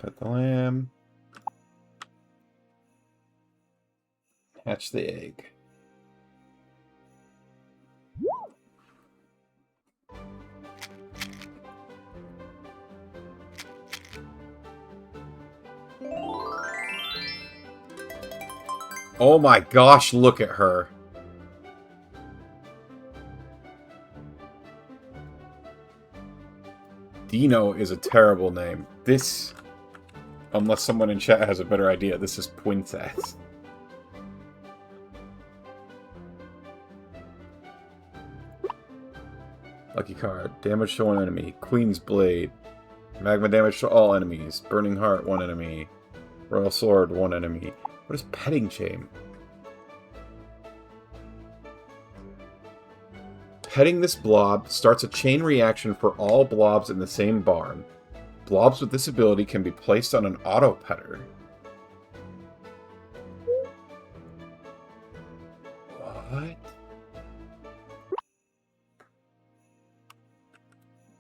Pet the lamb. Hatch the egg. Oh my gosh, look at her. Dino is a terrible name. This, unless someone in chat has a better idea, this is Princess. Lucky card. Damage to one enemy. Queen's Blade. Magma damage to all enemies. Burning Heart, one enemy. Royal Sword, one enemy. What is Petting Chain? Petting this blob starts a chain reaction for all blobs in the same barn. Blobs with this ability can be placed on an auto-petter. What?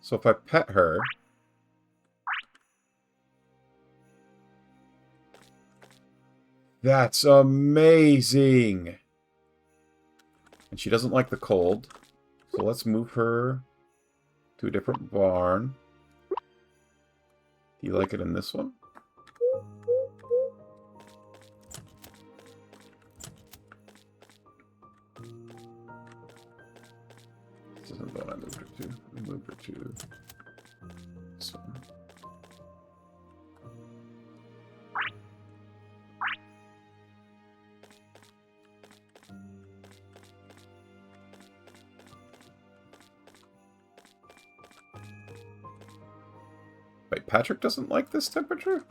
So if I pet her... That's amazing! And she doesn't like the cold. So let's move her to a different barn. Do you like it in this one? This isn't the one I moved her to. I moved her to this one. Wait, Patrick doesn't like this temperature?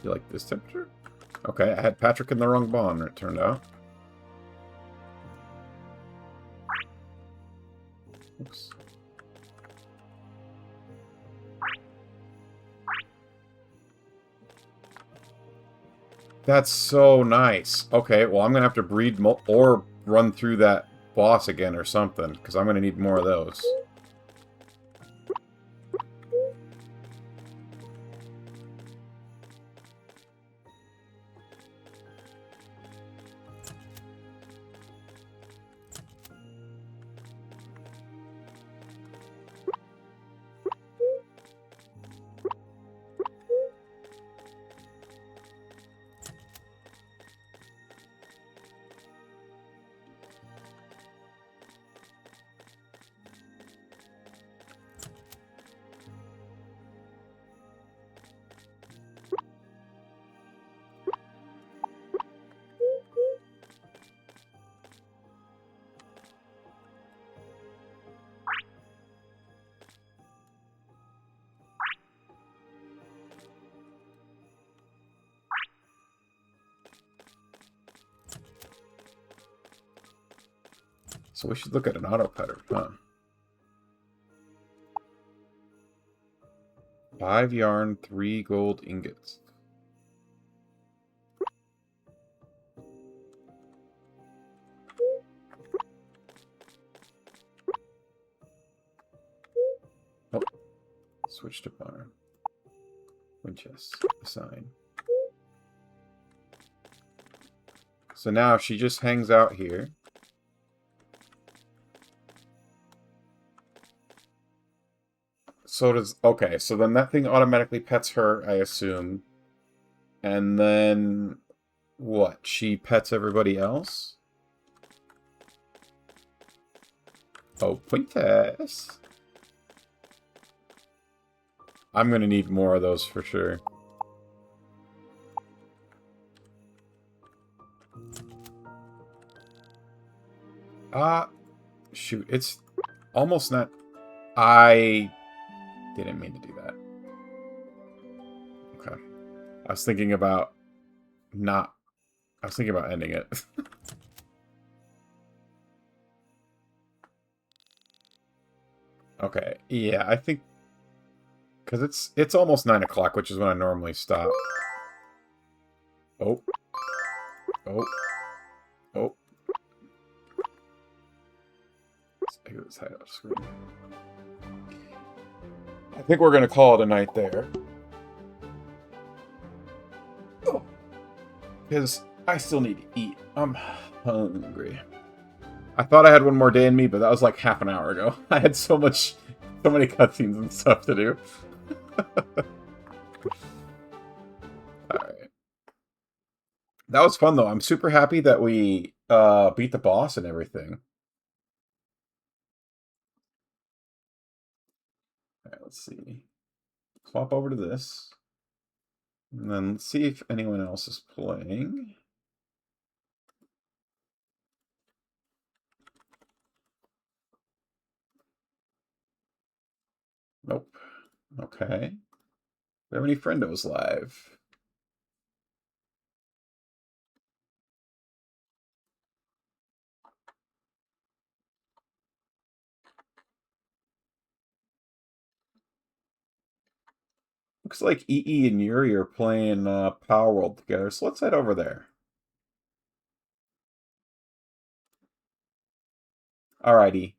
You like this temperature? Okay, I had Patrick in the wrong barn, it turned out. Oops. That's so nice. Okay, well, I'm going to have to breed or run through that boss again or something, because I'm going to need more of those. So we should look at an auto petter, huh? 5 yarn, 3 gold ingots. Oh, switch to barn. Winchester, assign. So now she just hangs out here. So does... Okay, so then that thing automatically pets her, I assume. And then... What? She pets everybody else? Oh, Princess. I'm gonna need more of those for sure. Shoot, it's almost not... I didn't mean to do that. Okay. I was thinking about not... I was thinking about ending it. Okay, yeah, I think... Because it's almost 9 o'clock, which is when I normally stop. Oh. Oh. Oh. Let's do this hideout screen. I think we're going to call it a night there. Oh. Because I still need to eat. I'm hungry. I thought I had one more day in me, but that was like half an hour ago. I had so many cutscenes and stuff to do. Alright. That was fun, though. I'm super happy that we beat the boss and everything. Alright, let's see. Swap over to this. And then let's see if anyone else is playing. Nope. Okay. Do we have any friendos live? Looks like EE and Yuri are playing Power World together, so let's head over there. Alrighty.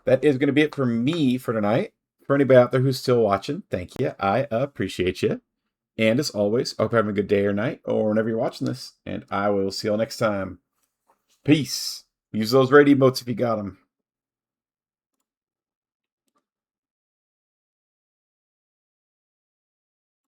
That is going to be it for me for tonight. For anybody out there who's still watching, thank you. I appreciate you. And as always, I hope you're having a good day or night, or whenever you're watching this. And I will see y'all next time. Peace. Use those raid emotes if you got them.